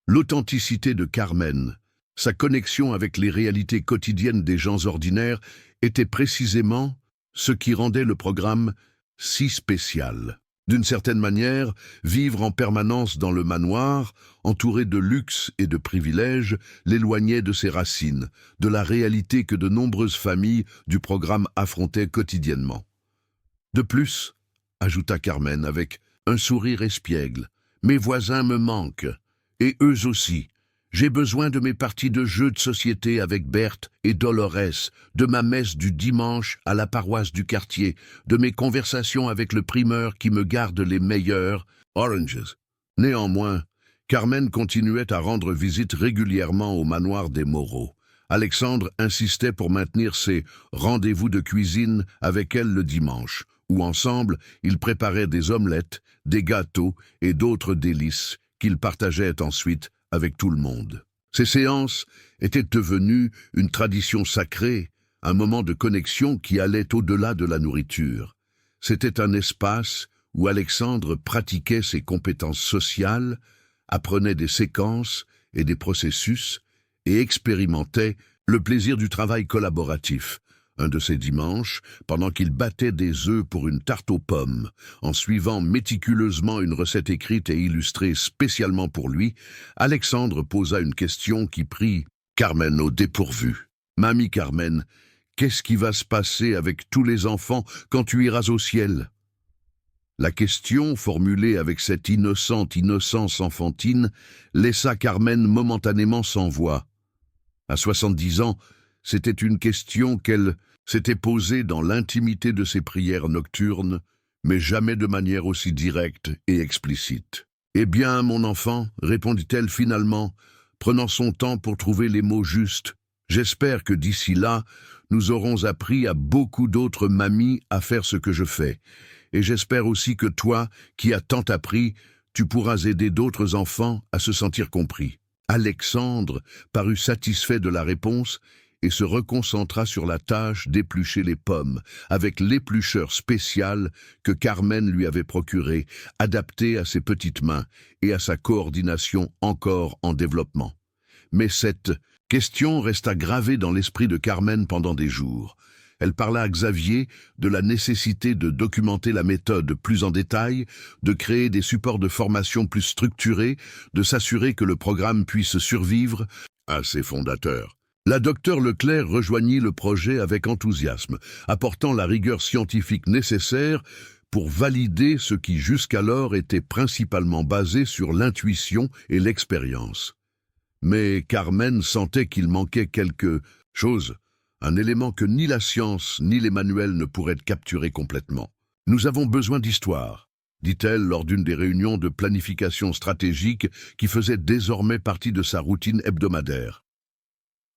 L'authenticité de Carmen, sa connexion avec les réalités quotidiennes des gens ordinaires, était précisément ce qui rendait le programme si spécial. D'une certaine manière, vivre en permanence dans le manoir, entouré de luxe et de privilèges, l'éloignait de ses racines, de la réalité que de nombreuses familles du programme affrontaient quotidiennement. De plus, ajouta Carmen avec un sourire espiègle, « mes voisins me manquent, et eux aussi. J'ai besoin de mes parties de jeux de société avec Berthe et Dolores, de ma messe du dimanche à la paroisse du quartier, de mes conversations avec le primeur qui me garde les meilleurs oranges. » Néanmoins, Carmen continuait à rendre visite régulièrement au manoir des Moreau. Alexandre insistait pour maintenir ses rendez-vous de cuisine avec elle le dimanche, où ensemble, ils préparaient des omelettes, des gâteaux et d'autres délices qu'ils partageaient ensuite avec tout le monde. Ces séances étaient devenues une tradition sacrée, un moment de connexion qui allait au-delà de la nourriture. C'était un espace où Alexandre pratiquait ses compétences sociales, apprenait des séquences et des processus et expérimentait le plaisir du travail collaboratif. Un de ces dimanches, pendant qu'il battait des œufs pour une tarte aux pommes, en suivant méticuleusement une recette écrite et illustrée spécialement pour lui, Alexandre posa une question qui prit Carmen au dépourvu. « Mamie Carmen, qu'est-ce qui va se passer avec tous les enfants quand tu iras au ciel ?» La question, formulée avec cette innocente innocence enfantine, laissa Carmen momentanément sans voix. À 70 ans, c'était une question qu'elle s'était posée dans l'intimité de ses prières nocturnes, mais jamais de manière aussi directe et explicite. « Eh bien, mon enfant, répondit-elle finalement, prenant son temps pour trouver les mots justes, j'espère que d'ici là, nous aurons appris à beaucoup d'autres mamies à faire ce que je fais. Et j'espère aussi que toi, qui as tant appris, tu pourras aider d'autres enfants à se sentir compris. » Alexandre parut satisfait de la réponse et se reconcentra sur la tâche d'éplucher les pommes, avec l'éplucheur spécial que Carmen lui avait procuré, adapté à ses petites mains et à sa coordination encore en développement. Mais cette question resta gravée dans l'esprit de Carmen pendant des jours. Elle parla à Xavier de la nécessité de documenter la méthode plus en détail, de créer des supports de formation plus structurés, de s'assurer que le programme puisse survivre à ses fondateurs. La docteure Leclerc rejoignit le projet avec enthousiasme, apportant la rigueur scientifique nécessaire pour valider ce qui jusqu'alors était principalement basé sur l'intuition et l'expérience. Mais Carmen sentait qu'il manquait quelque chose, un élément que ni la science ni les manuels ne pourraient capturer complètement. « Nous avons besoin d'histoire », dit-elle lors d'une des réunions de planification stratégique qui faisait désormais partie de sa routine hebdomadaire.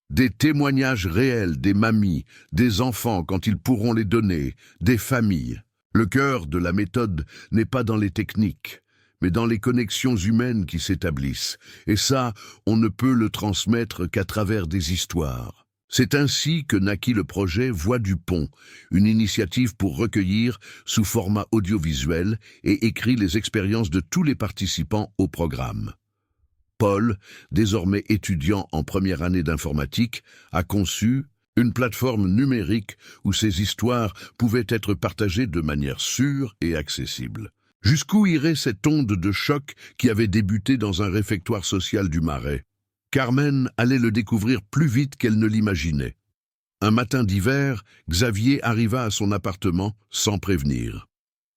Des témoignages réels des mamies, des enfants quand ils pourront les donner, des familles. Le cœur de la méthode n'est pas dans les techniques, mais dans les connexions humaines qui s'établissent. Et ça, on ne peut le transmettre qu'à travers des histoires. C'est ainsi que naquit le projet Voix du Pont, une initiative pour recueillir, sous format audiovisuel, et écrit les expériences de tous les participants au programme. Paul, désormais étudiant en première année d'informatique, a conçu une plateforme numérique où ces histoires pouvaient être partagées de manière sûre et accessible. Jusqu'où irait cette onde de choc qui avait débuté dans un réfectoire social du Marais? Carmen allait le découvrir plus vite qu'elle ne l'imaginait. Un matin d'hiver, Xavier arriva à son appartement sans prévenir.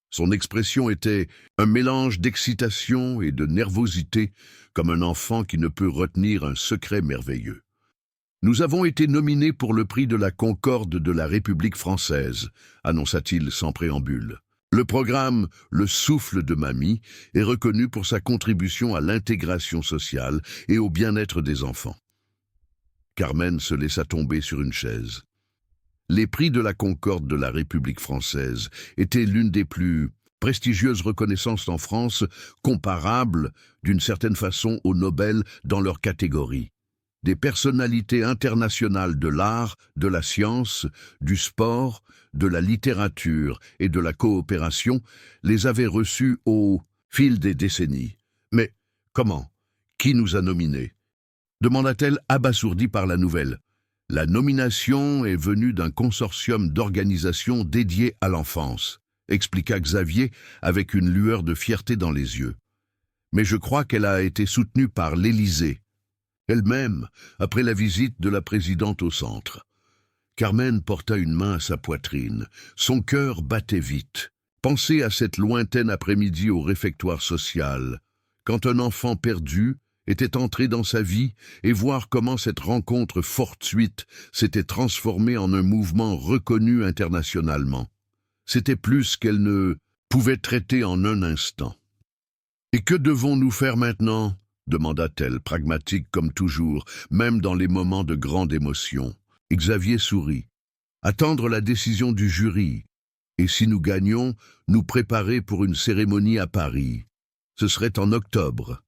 Son expression était un mélange d'excitation et de nervosité, comme un enfant qui ne peut retenir un secret merveilleux. « Nous avons été nominés pour le prix de la Concorde de la République française », annonça-t-il sans préambule. Le programme Le Souffle de Mamie est reconnu pour sa contribution à l'intégration sociale et au bien-être des enfants. Carmen se laissa tomber sur une chaise. Les prix de la Concorde de la République française étaient l'une des plus prestigieuses reconnaissances en France, comparables d'une certaine façon aux Nobel dans leur catégorie. Des personnalités internationales de l'art, de la science, du sport, de la littérature et de la coopération les avaient reçus au fil des décennies. Mais comment? Qui nous a nominés? Demanda-t-elle abasourdie par la nouvelle. La nomination est venue d'un consortium d'organisations dédiées à l'enfance, expliqua Xavier avec une lueur de fierté dans les yeux. Mais je crois qu'elle a été soutenue par l'Élysée, elle-même, après la visite de la présidente au centre. Carmen porta une main à sa poitrine. Son cœur battait vite. Pensez à cette lointaine après-midi au réfectoire social, quand un enfant perdu était entré dans sa vie, et voir comment cette rencontre fortuite s'était transformée en un mouvement reconnu internationalement. C'était plus qu'elle ne pouvait traiter en un instant. « Et que devons-nous faire maintenant ?» demanda-t-elle, pragmatique comme toujours, même dans les moments de grande émotion. Xavier sourit. « Attendre la décision du jury, et si nous gagnons, nous préparer pour une cérémonie à Paris. Ce serait en octobre. »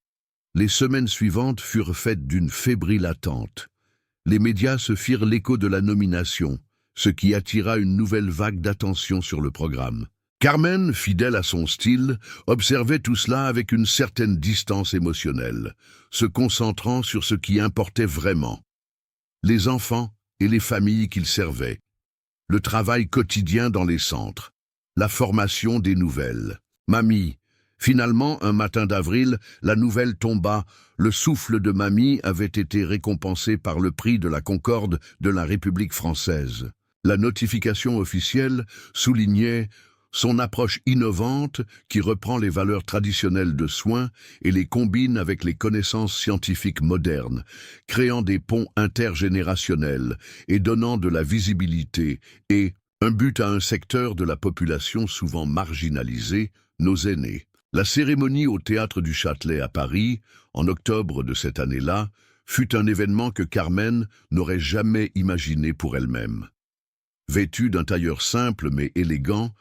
Les semaines suivantes furent faites d'une fébrile attente. Les médias se firent l'écho de la nomination, ce qui attira une nouvelle vague d'attention sur le programme. Carmen, fidèle à son style, observait tout cela avec une certaine distance émotionnelle, se concentrant sur ce qui importait vraiment. Les enfants et les familles qu'ils servaient, le travail quotidien dans les centres, la formation des nouvelles. Mamie. Finalement, un matin d'avril, la nouvelle tomba. Le Souffle de Mamie avait été récompensé par le prix de la Concorde de la République française. La notification officielle soulignait son approche innovante qui reprend les valeurs traditionnelles de soins et les combine avec les connaissances scientifiques modernes, créant des ponts intergénérationnels et donnant de la visibilité et un but à un secteur de la population souvent marginalisé, nos aînés. La cérémonie au Théâtre du Châtelet à Paris, en octobre de cette année-là, fut un événement que Carmen n'aurait jamais imaginé pour elle-même. Vêtue d'un tailleur simple mais élégant,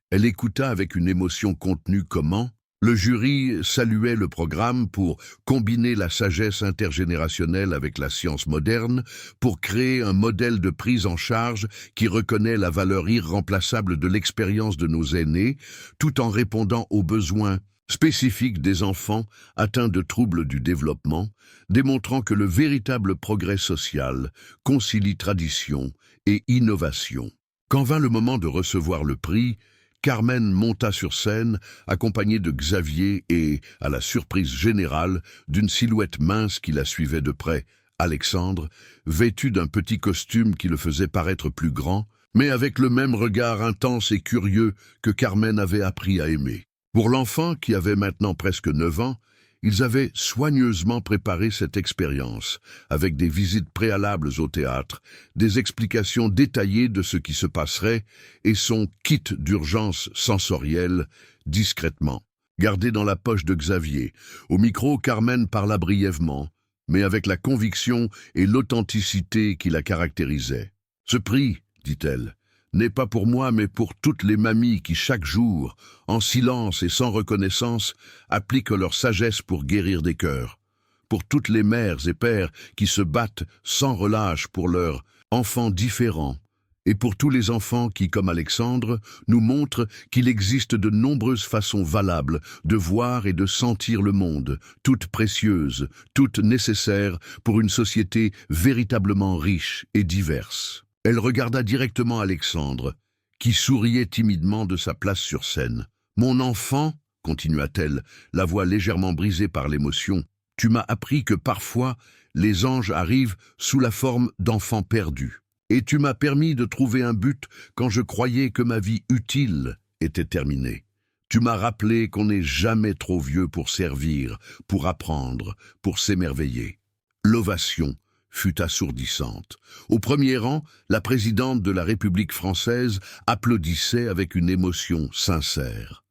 elle écouta avec une émotion contenue comment le jury saluait le programme pour combiner la sagesse intergénérationnelle avec la science moderne, pour créer un modèle de prise en charge qui reconnaît la valeur irremplaçable de l'expérience de nos aînés, tout en répondant aux besoins spécifiques des enfants atteints de troubles du développement, démontrant que le véritable progrès social concilie tradition et innovation. Quand vint le moment de recevoir le prix, Carmen monta sur scène, accompagnée de Xavier et, à la surprise générale, d'une silhouette mince qui la suivait de près, Alexandre, vêtu d'un petit costume qui le faisait paraître plus grand, mais avec le même regard intense et curieux que Carmen avait appris à aimer. Pour l'enfant, qui avait maintenant presque 9 ans, ils avaient soigneusement préparé cette expérience, avec des visites préalables au théâtre, des explications détaillées de ce qui se passerait et son kit d'urgence sensorielle, discrètement, gardé dans la poche de Xavier. Au micro, Carmen parla brièvement, mais avec la conviction et l'authenticité qui la caractérisaient. « Ce prix, dit-elle, n'est pas pour moi, mais pour toutes les mamies qui, chaque jour, en silence et sans reconnaissance, appliquent leur sagesse pour guérir des cœurs. Pour toutes les mères et pères qui se battent sans relâche pour leurs enfants différents, et pour tous les enfants qui, comme Alexandre, nous montrent qu'il existe de nombreuses façons valables de voir et de sentir le monde, toutes précieuses, toutes nécessaires pour une société véritablement riche et diverse. Elle regarda directement Alexandre, qui souriait timidement de sa place sur scène. « Mon enfant, continua-t-elle, la voix légèrement brisée par l'émotion, tu m'as appris que parfois les anges arrivent sous la forme d'enfants perdus. Et tu m'as permis de trouver un but quand je croyais que ma vie utile était terminée. Tu m'as rappelé qu'on n'est jamais trop vieux pour servir, pour apprendre, pour s'émerveiller. » L'ovation fut assourdissante. Au premier rang, la présidente de la République française applaudissait avec une émotion sincère.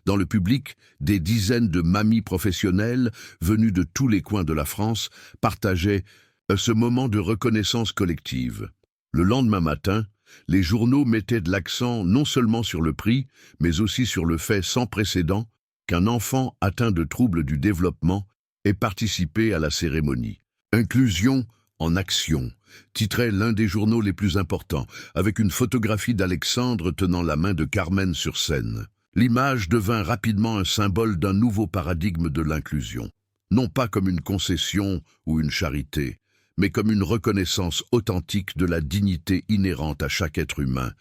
Dans le public, des dizaines de mamies professionnelles, venues de tous les coins de la France, partageaient ce moment de reconnaissance collective. Le lendemain matin, les journaux mettaient de l'accent non seulement sur le prix, mais aussi sur le fait sans précédent qu'un enfant atteint de troubles du développement ait participé à la cérémonie. « Inclusion en action », titrait l'un des journaux les plus importants, avec une photographie d'Alexandre tenant la main de Carmen sur scène. L'image devint rapidement un symbole d'un nouveau paradigme de l'inclusion, non pas comme une concession ou une charité, mais comme une reconnaissance authentique de la dignité inhérente à chaque être humain,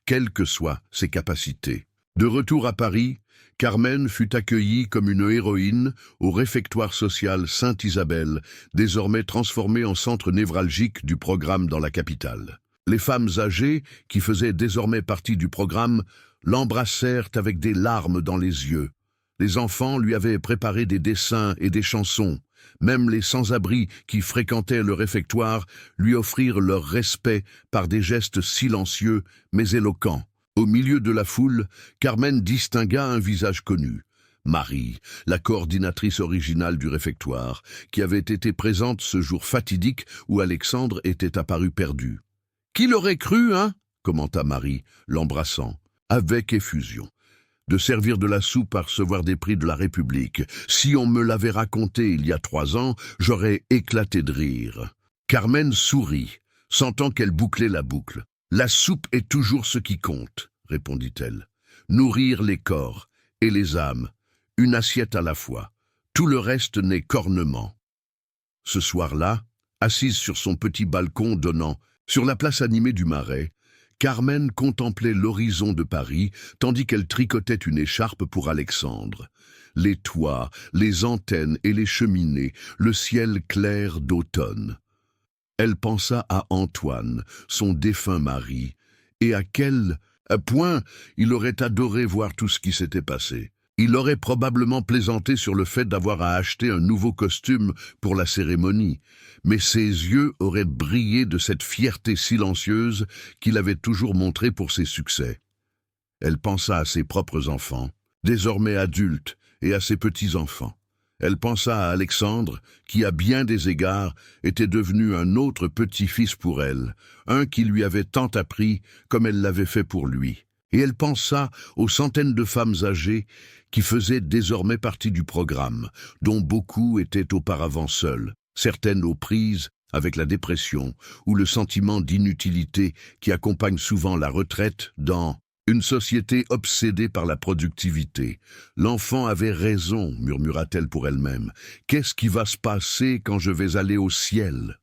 quelles que soient ses capacités. De retour à Paris, Carmen fut accueillie comme une héroïne au réfectoire social Sainte-Isabelle, désormais transformé en centre névralgique du programme dans la capitale. Les femmes âgées, qui faisaient désormais partie du programme, l'embrassèrent avec des larmes dans les yeux. Les enfants lui avaient préparé des dessins et des chansons. Même les sans-abri qui fréquentaient le réfectoire lui offrirent leur respect par des gestes silencieux mais éloquents. Au milieu de la foule, Carmen distingua un visage connu. Marie, la coordinatrice originale du réfectoire, qui avait été présente ce jour fatidique où Alexandre était apparu perdu. « Qui l'aurait cru, hein ?» commenta Marie, l'embrassant, avec effusion. De servir de la soupe à recevoir des prix de la République. Si on me l'avait raconté il y a 3 ans, j'aurais éclaté de rire. Carmen sourit, sentant qu'elle bouclait la boucle. « La soupe est toujours ce qui compte, » répondit-elle. « Nourrir les corps et les âmes, une assiette à la fois. Tout le reste n'est qu'ornement. » Ce soir-là, assise sur son petit balcon donnant sur la place animée du Marais, Carmen contemplait l'horizon de Paris tandis qu'elle tricotait une écharpe pour Alexandre. Les toits, les antennes et les cheminées, le ciel clair d'automne. Elle pensa à Antoine, son défunt mari, et à quel point il aurait adoré voir tout ce qui s'était passé. Il aurait probablement plaisanté sur le fait d'avoir à acheter un nouveau costume pour la cérémonie, mais ses yeux auraient brillé de cette fierté silencieuse qu'il avait toujours montrée pour ses succès. Elle pensa à ses propres enfants, désormais adultes, et à ses petits-enfants. Elle pensa à Alexandre, qui à bien des égards était devenu un autre petit-fils pour elle, un qui lui avait tant appris comme elle l'avait fait pour lui. Et elle pensa aux centaines de femmes âgées qui faisaient désormais partie du programme, dont beaucoup étaient auparavant seules, certaines aux prises avec la dépression ou le sentiment d'inutilité qui accompagne souvent la retraite dans une société obsédée par la productivité. « L'enfant avait raison, » murmura-t-elle pour elle-même. « Qu'est-ce qui va se passer quand je vais aller au ciel ?»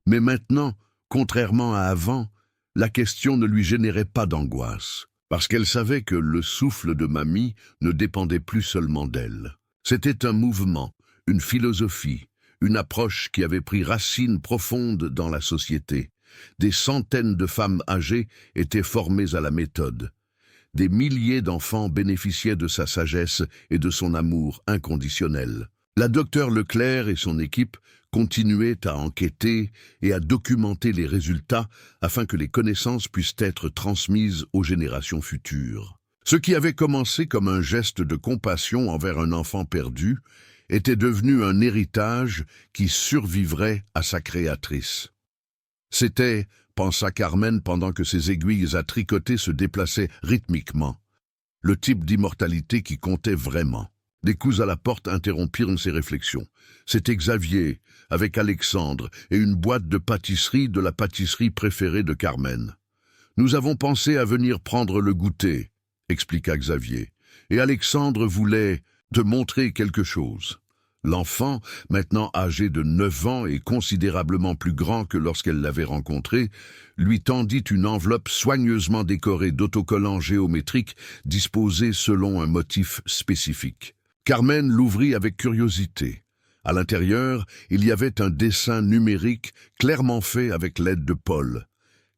Mais maintenant, contrairement à avant, la question ne lui générait pas d'angoisse, parce qu'elle savait que le souffle de mamie ne dépendait plus seulement d'elle. C'était un mouvement, une philosophie, une approche qui avait pris racine profonde dans la société. Des centaines de femmes âgées étaient formées à la méthode. Des milliers d'enfants bénéficiaient de sa sagesse et de son amour inconditionnel. La docteure Leclerc et son équipe continuaient à enquêter et à documenter les résultats afin que les connaissances puissent être transmises aux générations futures. Ce qui avait commencé comme un geste de compassion envers un enfant perdu était devenu un héritage qui survivrait à sa créatrice. C'était, pensa Carmen pendant que ses aiguilles à tricoter se déplaçaient rythmiquement, le type d'immortalité qui comptait vraiment. Des coups à la porte interrompirent ses réflexions. C'était Xavier, avec Alexandre et une boîte de pâtisserie de la pâtisserie préférée de Carmen. « Nous avons pensé à venir prendre le goûter », expliqua Xavier, et Alexandre voulait te montrer quelque chose. L'enfant, maintenant âgé de 9 ans et considérablement plus grand que lorsqu'elle l'avait rencontré, lui tendit une enveloppe soigneusement décorée d'autocollants géométriques disposés selon un motif spécifique. Carmen l'ouvrit avec curiosité. À l'intérieur, il y avait un dessin numérique clairement fait avec l'aide de Paul.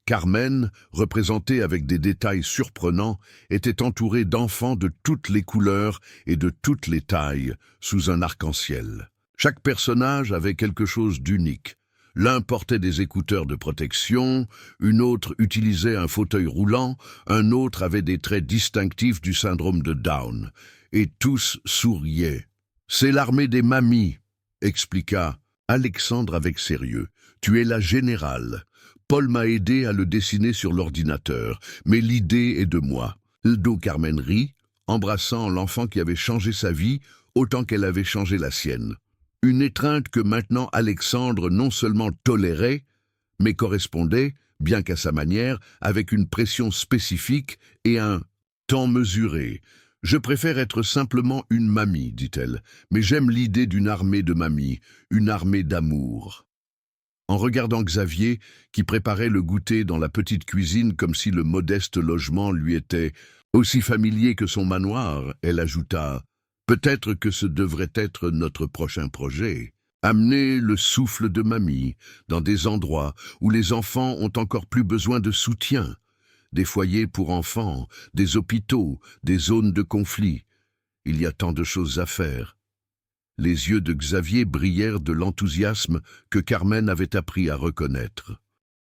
Carmen, représentée avec des détails surprenants, était entourée d'enfants de toutes les couleurs et de toutes les tailles, sous un arc-en-ciel. Chaque personnage avait quelque chose d'unique. L'un portait des écouteurs de protection, une autre utilisait un fauteuil roulant, un autre avait des traits distinctifs du syndrome de Down, et tous souriaient. « C'est l'armée des mamies », expliqua Alexandre avec sérieux. « Tu es la générale. Paul m'a aidé à le dessiner sur l'ordinateur, mais l'idée est de moi. » Carmen rit, embrassant l'enfant qui avait changé sa vie autant qu'elle avait changé la sienne. Une étreinte que maintenant Alexandre non seulement tolérait, mais correspondait, bien qu'à sa manière, avec une pression spécifique et un temps mesuré. « Je préfère être simplement une mamie, dit-elle, mais j'aime l'idée d'une armée de mamies, une armée d'amour. » En regardant Xavier, qui préparait le goûter dans la petite cuisine comme si le modeste logement lui était aussi familier que son manoir, elle ajouta « Peut-être que ce devrait être notre prochain projet. Amener le souffle de mamie dans des endroits où les enfants ont encore plus besoin de soutien. Des foyers pour enfants, des hôpitaux, des zones de conflit. Il y a tant de choses à faire. » Les yeux de Xavier brillèrent de l'enthousiasme que Carmen avait appris à reconnaître.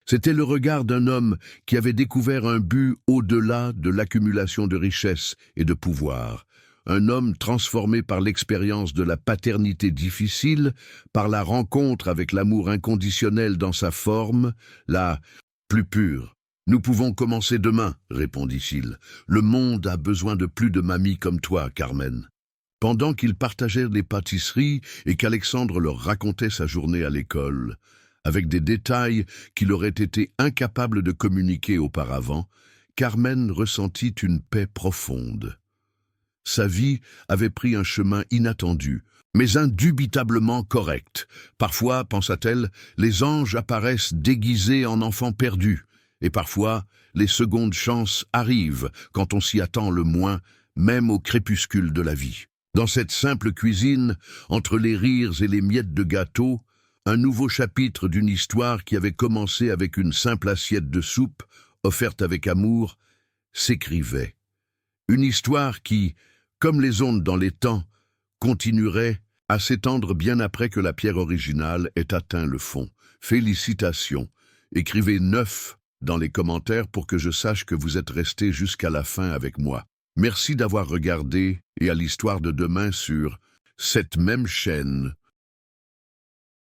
C'était le regard d'un homme qui avait découvert un but au-delà de l'accumulation de richesses et de pouvoir. Un homme transformé par l'expérience de la paternité difficile, par la rencontre avec l'amour inconditionnel dans sa forme, la plus pure. « Nous pouvons commencer demain, répondit-il. Le monde a besoin de plus de mamies comme toi, Carmen. » Pendant qu'ils partagèrent les pâtisseries et qu'Alexandre leur racontait sa journée à l'école, avec des détails qu'il aurait été incapable de communiquer auparavant, Carmen ressentit une paix profonde. Sa vie avait pris un chemin inattendu, mais indubitablement correct. Parfois, pensa-t-elle, les anges apparaissent déguisés en enfants perdus, et parfois, les secondes chances arrivent quand on s'y attend le moins, même au crépuscule de la vie. Dans cette simple cuisine, entre les rires et les miettes de gâteau, un nouveau chapitre d'une histoire qui avait commencé avec une simple assiette de soupe, offerte avec amour, s'écrivait. Une histoire qui, comme les ondes dans les temps, continuerait à s'étendre bien après que la pierre originale ait atteint le fond. Félicitations. Écrivez 9 dans les commentaires pour que je sache que vous êtes restés jusqu'à la fin avec moi. Merci d'avoir regardé et à l'histoire de demain sur cette même chaîne.